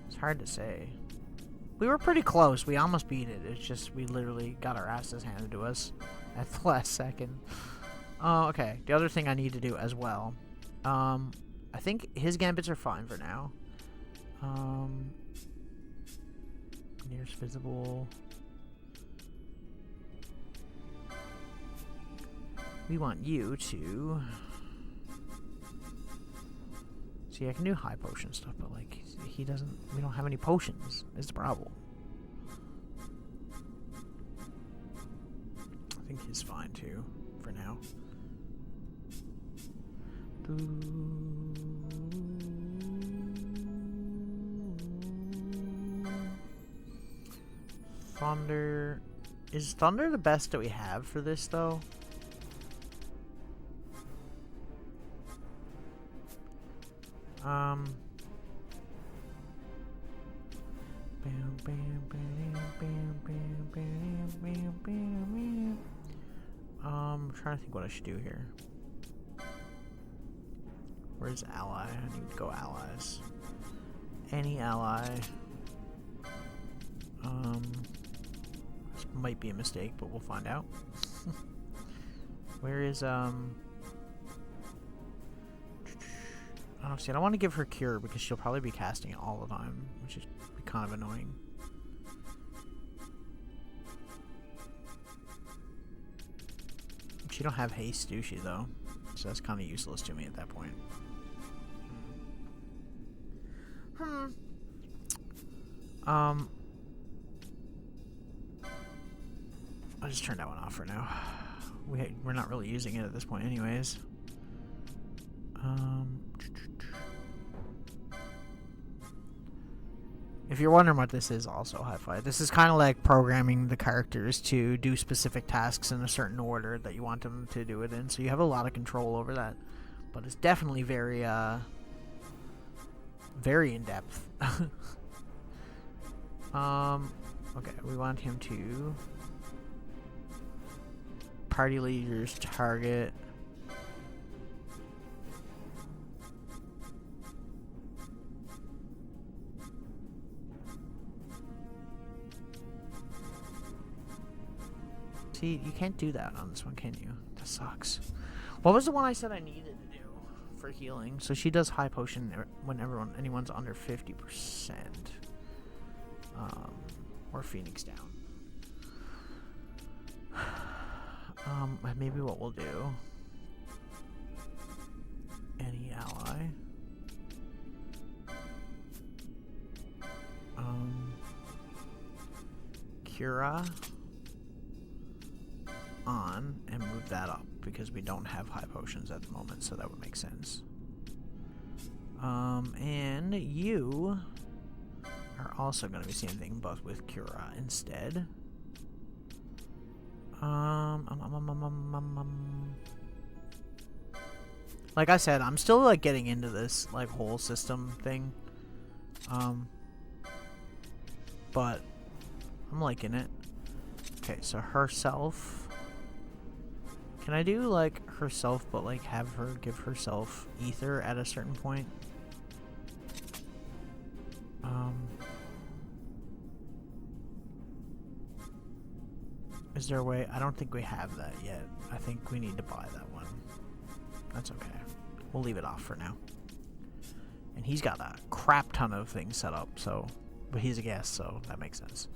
It's hard to say. We were pretty close. We almost beat it. It's just we literally got our asses handed to us at the last second. Okay. The other thing I need to do as well. I think his gambits are fine for now. Nearest visible... We want you to... See, I can do high potion stuff, but, like, he doesn't... We don't have any potions, is the problem. I think he's fine, too, for now. Thunder... Is Thunder the best that we have for this, though? I'm trying to think what I should do here. Where's ally? I need to go allies. Any ally. This might be a mistake, but we'll find out. Where is Oh, see, I don't want to give her cure because she'll probably be casting it all the time, which is kind of annoying. She don't have haste, do she, though? So that's kind of useless to me at that point. I'll just turn that one off for now. We're not really using it at this point anyways. If you're wondering what this is, also hi-fi. This is kind of like programming the characters to do specific tasks in a certain order that you want them to do it in. So you have a lot of control over that. But it's definitely very, very in-depth. Okay, we want him to... Party leaders target... See, you can't do that on this one, can you? That sucks. What was the one I said I needed to do for healing? So she does high potion when anyone's under 50%. Or Phoenix down. Maybe what we'll do. Any ally. Cura. On and move that up because we don't have high potions at the moment, so that would make sense. And you are also going to be same thing, but with Cura instead. Like I said, I'm still like getting into this like whole system thing. But I'm liking it. Okay, so herself. Can I do like herself, but like have her give herself ether at a certain point? Is there a way? I don't think we have that yet. I think we need to buy that one. That's okay. We'll leave it off for now. And he's got a crap ton of things set up, so... But he's a guest, so that makes sense.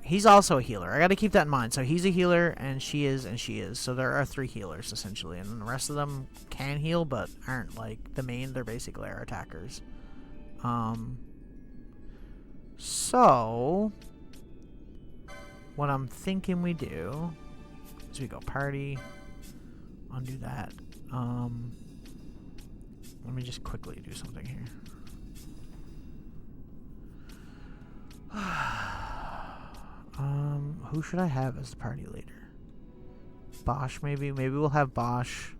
He's also a healer. I gotta keep that in mind. So he's a healer, and she is, and she is. So there are 3 healers, essentially. And the rest of them can heal, but aren't, like, the main. They're basically our attackers. So... What I'm thinking we do is we go party, undo that. Let me just quickly do something here. Who should I have as the party leader? Bosch, maybe? Maybe we'll have Bosch.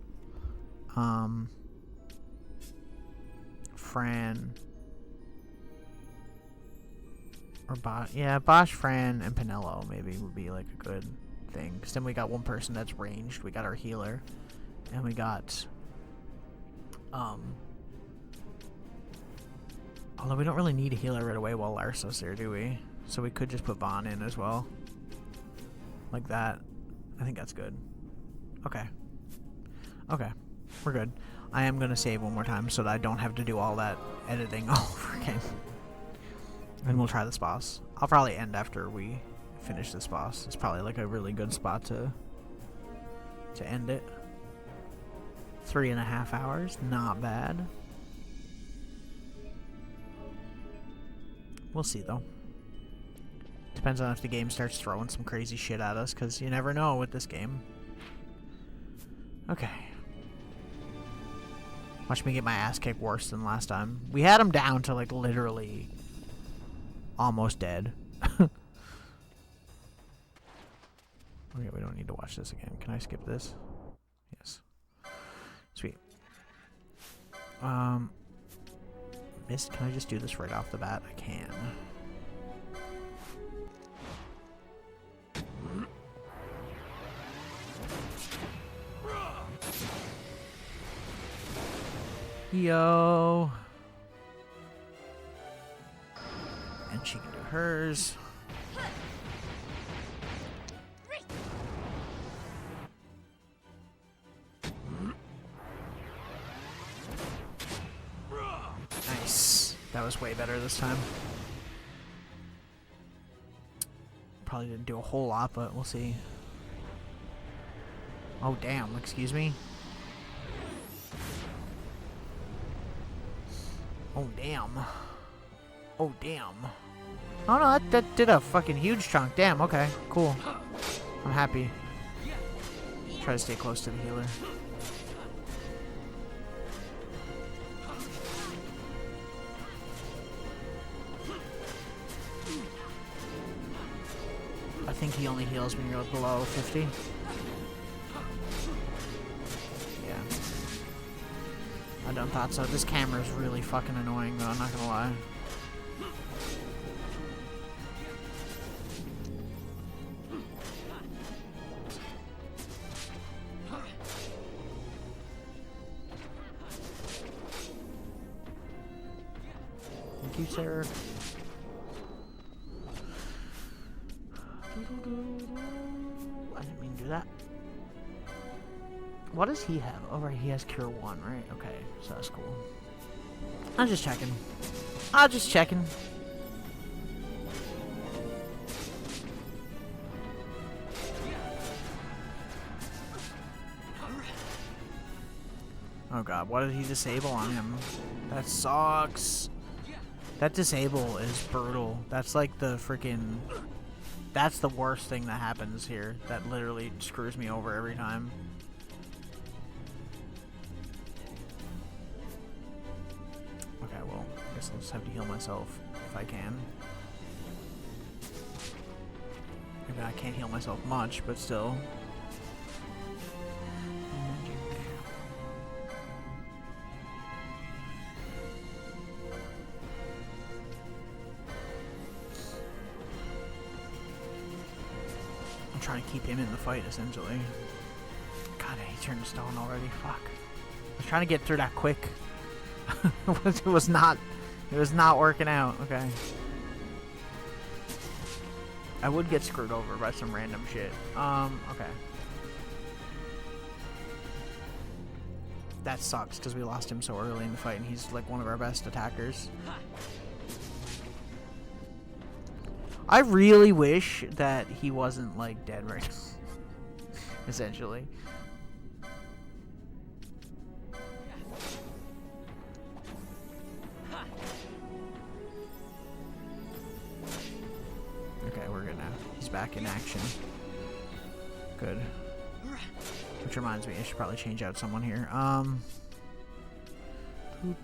Fran. Or yeah, Bosch, Fran, and Pinello maybe would be like a good thing. Because then we got one person that's ranged. We got our healer. And we got... Although we don't really need a healer right away while Larso's there, do we? So we could just put Vaughn in as well. Like that. I think that's good. Okay. Okay. We're good. I am going to save one more time so that I don't have to do all that editing all over again. And we'll try this boss. I'll probably end after we finish this boss. It's probably like a really good spot to end it. 3.5 hours. Not bad. We'll see though. Depends on if the game starts throwing some crazy shit at us, because you never know with this game. Okay. Watch me get my ass kicked worse than last time. We had him down to like literally almost dead. Okay, we don't need to watch this again. Can I skip this? Yes. Sweet. Mist, can I just do this right off the bat? I can. Yo. And she can do hers. Nice. That was way better this time. Probably didn't do a whole lot, but we'll see. Oh, damn. Excuse me. Oh, damn. Oh, damn. Oh, no, that did a fucking huge chunk. Damn, okay. Cool. I'm happy. Try to stay close to the healer. I think he only heals when you're below 50. Yeah. I don't thought so. This camera's really fucking annoying, though, I'm not gonna lie. Thank you, sir. I didn't mean to do that. What does he have? Oh, right, he has Cure 1, right? Okay, so that's cool. I'm just checking. I'm just checking. Oh god, what did he disable on him? That sucks. That disable is brutal. That's like the freaking... That's the worst thing that happens here. That literally screws me over every time. Okay, well, I guess I'll just have to heal myself if I can. Maybe I can't heal myself much, but still. Magic. I'm trying to keep him in the fight, essentially. God, he turned to stone already. Fuck. I was trying to get through that quick. It was not working out. Okay. I would get screwed over by some random shit. Okay. That sucks because we lost him so early in the fight and he's like one of our best attackers. I really wish that he wasn't like dead right now. Essentially. Okay, we're good now. He's back in action. Good. Which reminds me, I should probably change out someone here.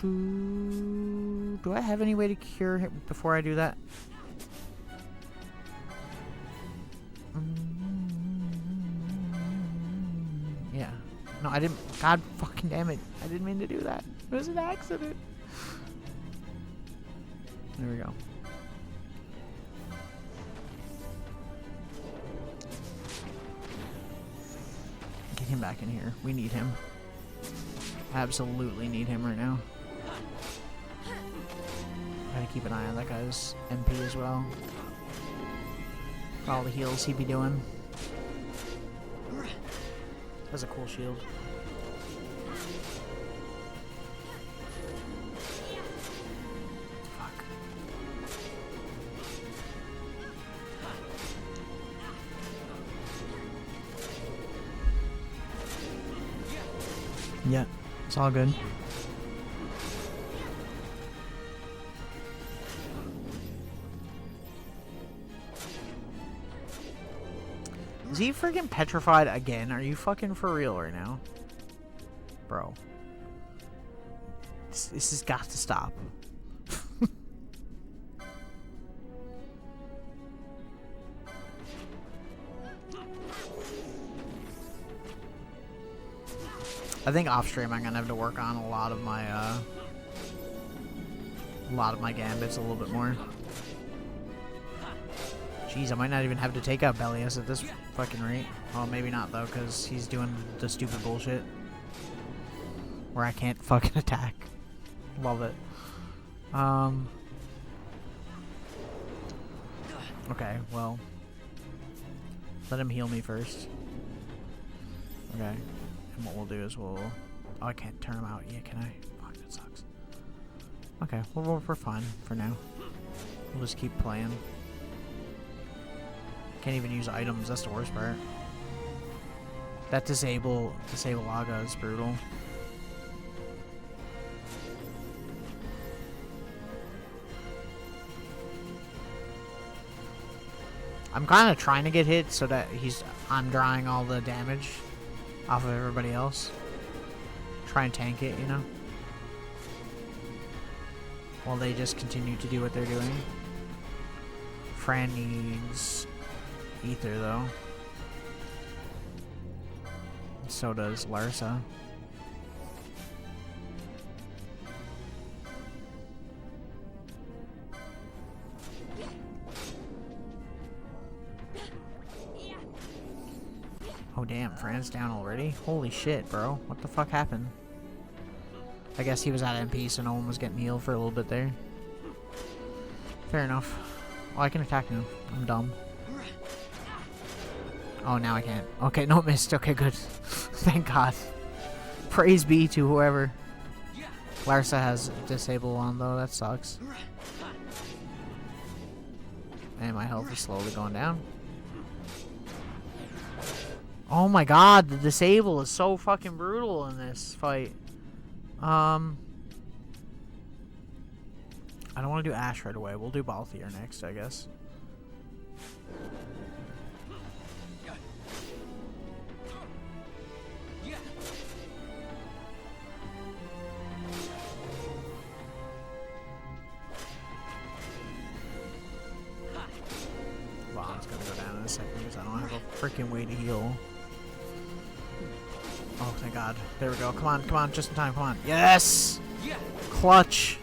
Do I have any way to cure him before I do that? Yeah. No, I didn't. God fucking damn it. I didn't mean to do that. It was an accident. There we go. Get him back in here. We need him. Absolutely need him right now. Gotta keep an eye on that guy's MP as well. For all the heals he'd be doing. That's a cool shield. Fuck. Yeah, it's all good. Is he freaking petrified again? Are you fucking for real right now? Bro. This has got to stop. I think off stream I'm gonna have to work on a lot of my gambits a little bit more. Jeez, I might not even have to take out Bellius at this fucking rate. Well, maybe not though, because he's doing the stupid bullshit where I can't fucking attack. Love it. Okay, well. Let him heal me first. Okay. And what we'll do is we'll... Oh, I can't turn him out. Yeah, can I? Fuck, that sucks. Okay, well, we're fine for now. We'll just keep playing. Can't even use items, that's the worst part. That disable Aga is brutal. I'm kind of trying to get hit so that I'm drawing all the damage off of everybody else. Try and tank it, you know? While they just continue to do what they're doing. Fran needs ether though. So does Larsa. Oh damn, Fran's down already? Holy shit, bro. What the fuck happened? I guess he was at MP, so no one was getting healed for a little bit there. Fair enough. Oh, I can attack now. I'm dumb. Oh, now I can't. Okay, no, missed. Okay, good. Thank God. Praise be to whoever. Larsa has disable on, though. That sucks. And my health is slowly going down. Oh my God, the disable is so fucking brutal in this fight. I don't want to do Ash right away. We'll do Balthier next, I guess. Vaughn's gonna go down in a second because I don't have a freaking way to heal. Oh, thank God. There we go. Come on, come on. Just in time. Come on. Yes! Clutch.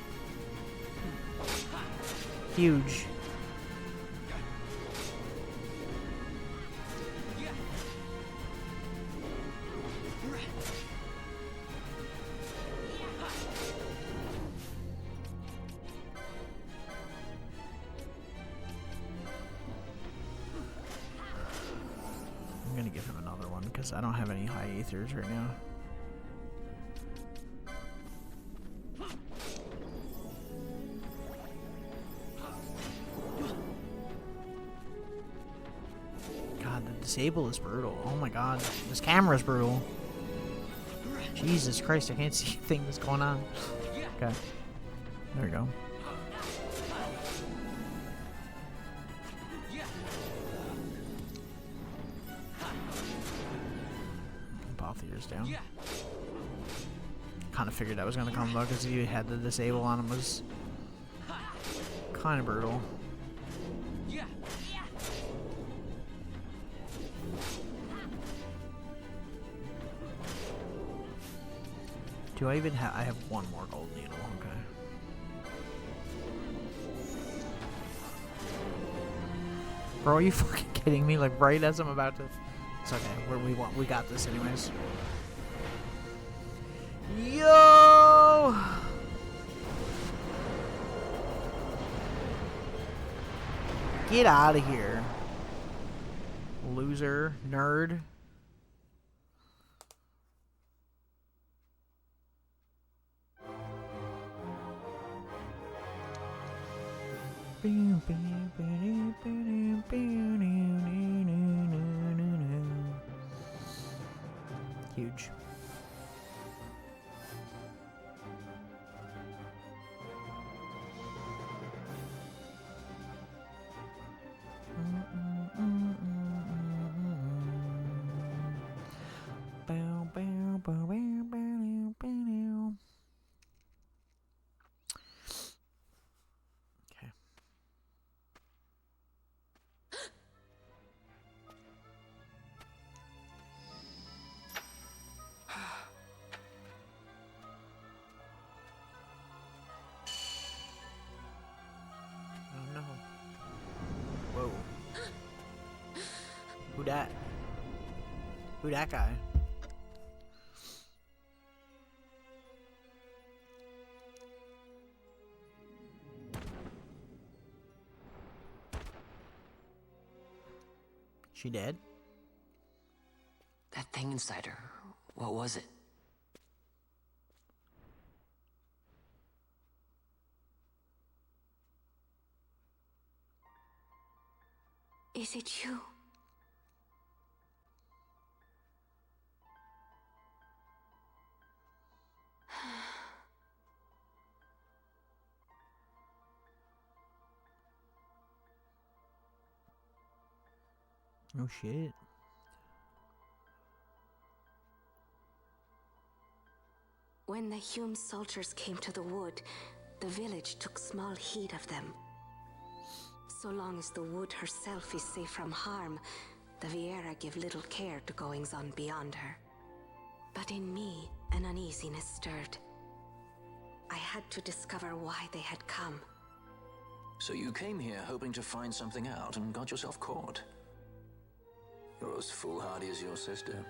Huge. I'm gonna give him another one because I don't have any high ethers right now. God, the disable is brutal. Oh my God, this camera is brutal. Jesus Christ, I can't see things going on. Okay, there we go. Balthier's down. Kind of figured that was going to come though, because he had the disable on him. Was kind of brutal. Do I even have? I have one more gold needle. Okay. Bro, are you fucking kidding me? Like right as I'm about to. It's okay. We got this anyways. Yo! Get out of here. Loser. Nerd. Huge. Okay. Oh no. Whoa. Who that? Who that guy? She dead?
That thing inside her, what was it?
Is it you?
Oh shit.
When the Hume soldiers came to the wood, the village took small heed of them. So long as the wood herself is safe from harm, the Viera give little care to goings-on beyond her. But in me, an uneasiness stirred. I had to discover why they had come.
So you came here hoping to find something out and got yourself caught. You're as foolhardy as your sister.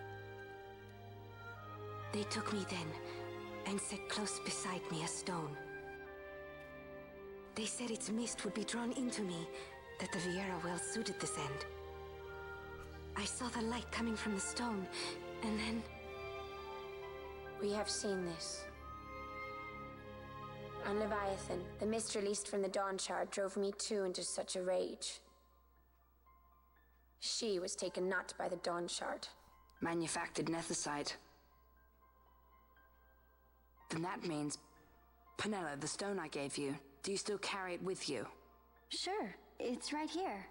They took me then and set close beside me a stone. They said its mist would be drawn into me, that the Viera well suited this end. I saw the light coming from the stone, and then...
We have seen this. On Leviathan, the mist released from the Dawn Shard drove me too into such a rage. She was taken not by the Dawn Shard.
Manufactured nethicite. Then that means... Penella, the stone I gave you, do you still carry it with you?
Sure, it's right here.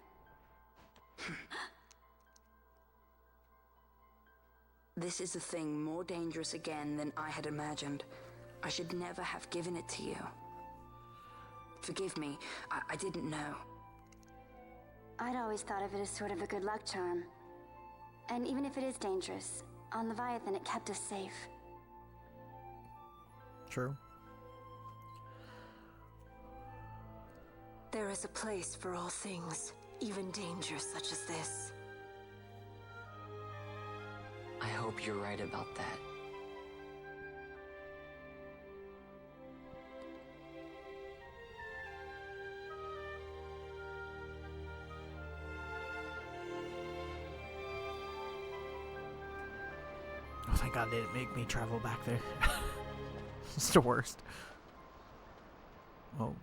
This is a thing more dangerous again than I had imagined. I should never have given it to you. Forgive me, I didn't know.
I'd always thought of it as sort of a good luck charm. And even if it is dangerous, on Leviathan it kept us safe.
True.
There is a place for all things, even dangers such as this.
I hope you're right about that.
Oh thank God they didn't make me travel back there. It's the worst. Oh.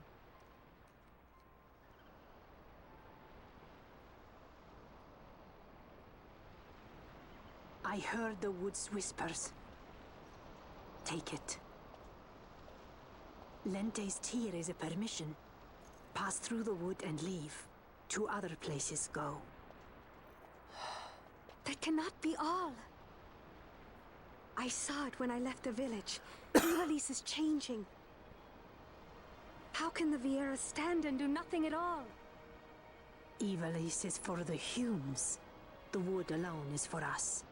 I heard the wood's whispers. Take it. Lente's tear is a permission. Pass through the wood and leave. To other places go.
That cannot be all. I saw it when I left the village. Evilise is changing. How can the Viera stand and do nothing at all?
Evilise is for the Humes. The wood alone is for us.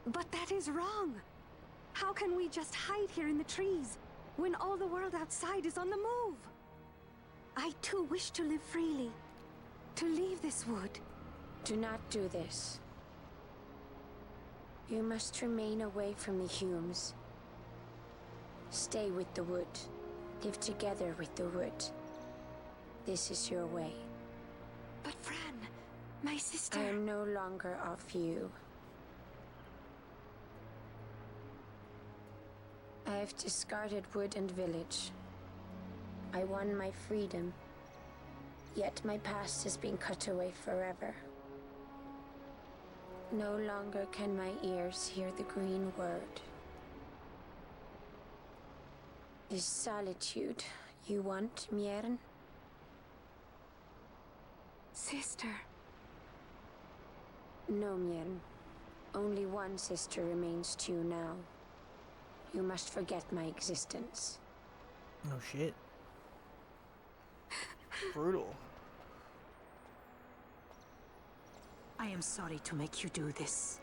But that is wrong. How can we just hide here in the trees when all the world outside is on the move? I too wish to live freely, to leave this wood.
Do not do this. You must remain away from the Humes. Stay with the wood. Live together with the wood. This is your way.
But Fran, my sister...
I am no longer of you. I have discarded wood and village. I won my freedom, yet my past has been cut away forever. No longer can my ears hear the green word. Is solitude you want, Miern?
Sister.
No, Miern. Only one sister remains to you now. You must forget my existence.
Oh shit. Brutal.
I am sorry to make you do this.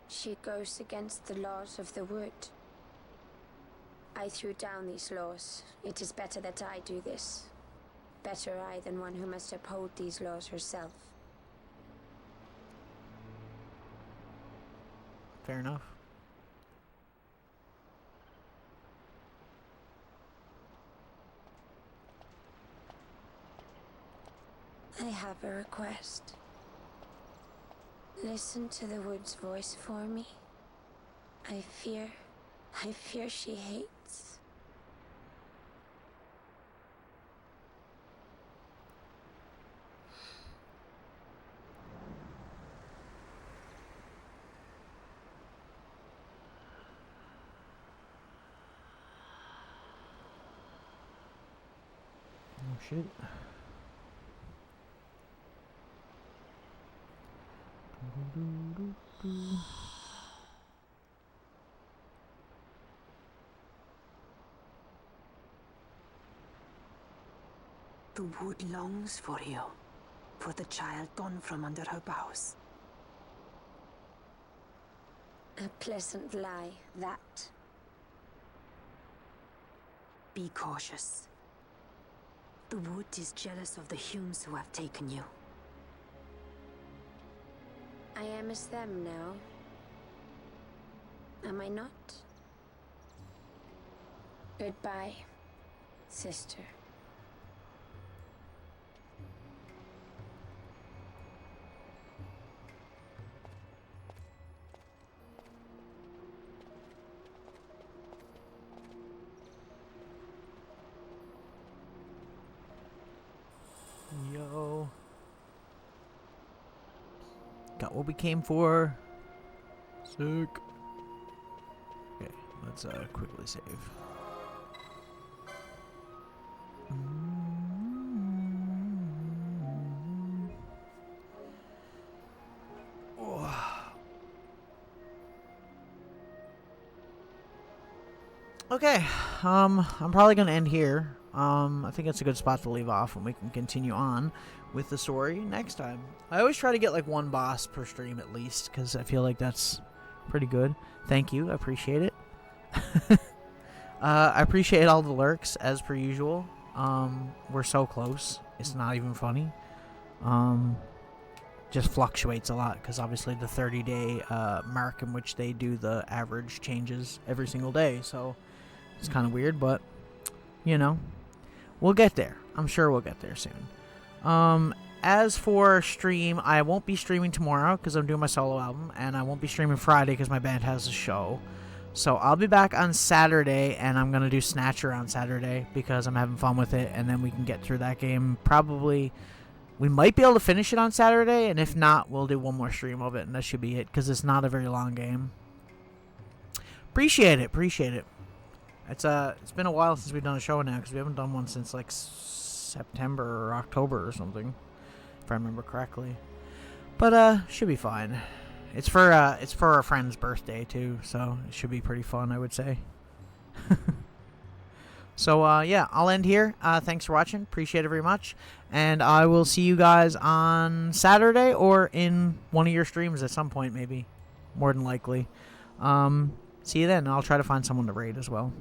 She goes against the laws of the wood. I threw down these laws. It is better that I do this. Better I than one who must uphold these laws herself.
Fair enough.
I have a request. Listen to the wood's voice for me. I fear she hates.
Oh shit.
The wood longs for you, for the child gone from under her boughs.
A pleasant lie, that.
Be cautious. The wood is jealous of the Humes who have taken you.
I am as them now. Am I not? Goodbye, sister.
Yo. Got what we came for. Sick. Okay, let's quickly save. Okay, I'm probably gonna end here. I think it's a good spot to leave off, and we can continue on with the story next time. I always try to get like one boss per stream at least, because I feel like that's pretty good. Thank you, I appreciate it. I appreciate all the lurks as per usual. We're so close, it's not even funny. Just fluctuates a lot because obviously the 30-day mark in which they do the average changes every single day, so it's kind of weird, but you know, we'll get there. I'm sure we'll get there soon. As for stream, I won't be streaming tomorrow because I'm doing my solo album, and I won't be streaming Friday because my band has a show. So I'll be back on Saturday, and I'm going to do Snatcher on Saturday because I'm having fun with it, and then we can get through that game. Probably, we might be able to finish it on Saturday, and if not, we'll do one more stream of it, and that should be it because it's not a very long game. Appreciate it. It's been a while since we've done a show now because we haven't done one since like September or October or something, if I remember correctly. But should be fine. It's for a friend's birthday too, so it should be pretty fun, I would say. So yeah, I'll end here. Thanks for watching. Appreciate it very much, and I will see you guys on Saturday or in one of your streams at some point, maybe, more than likely. See you then. I'll try to find someone to raid as well.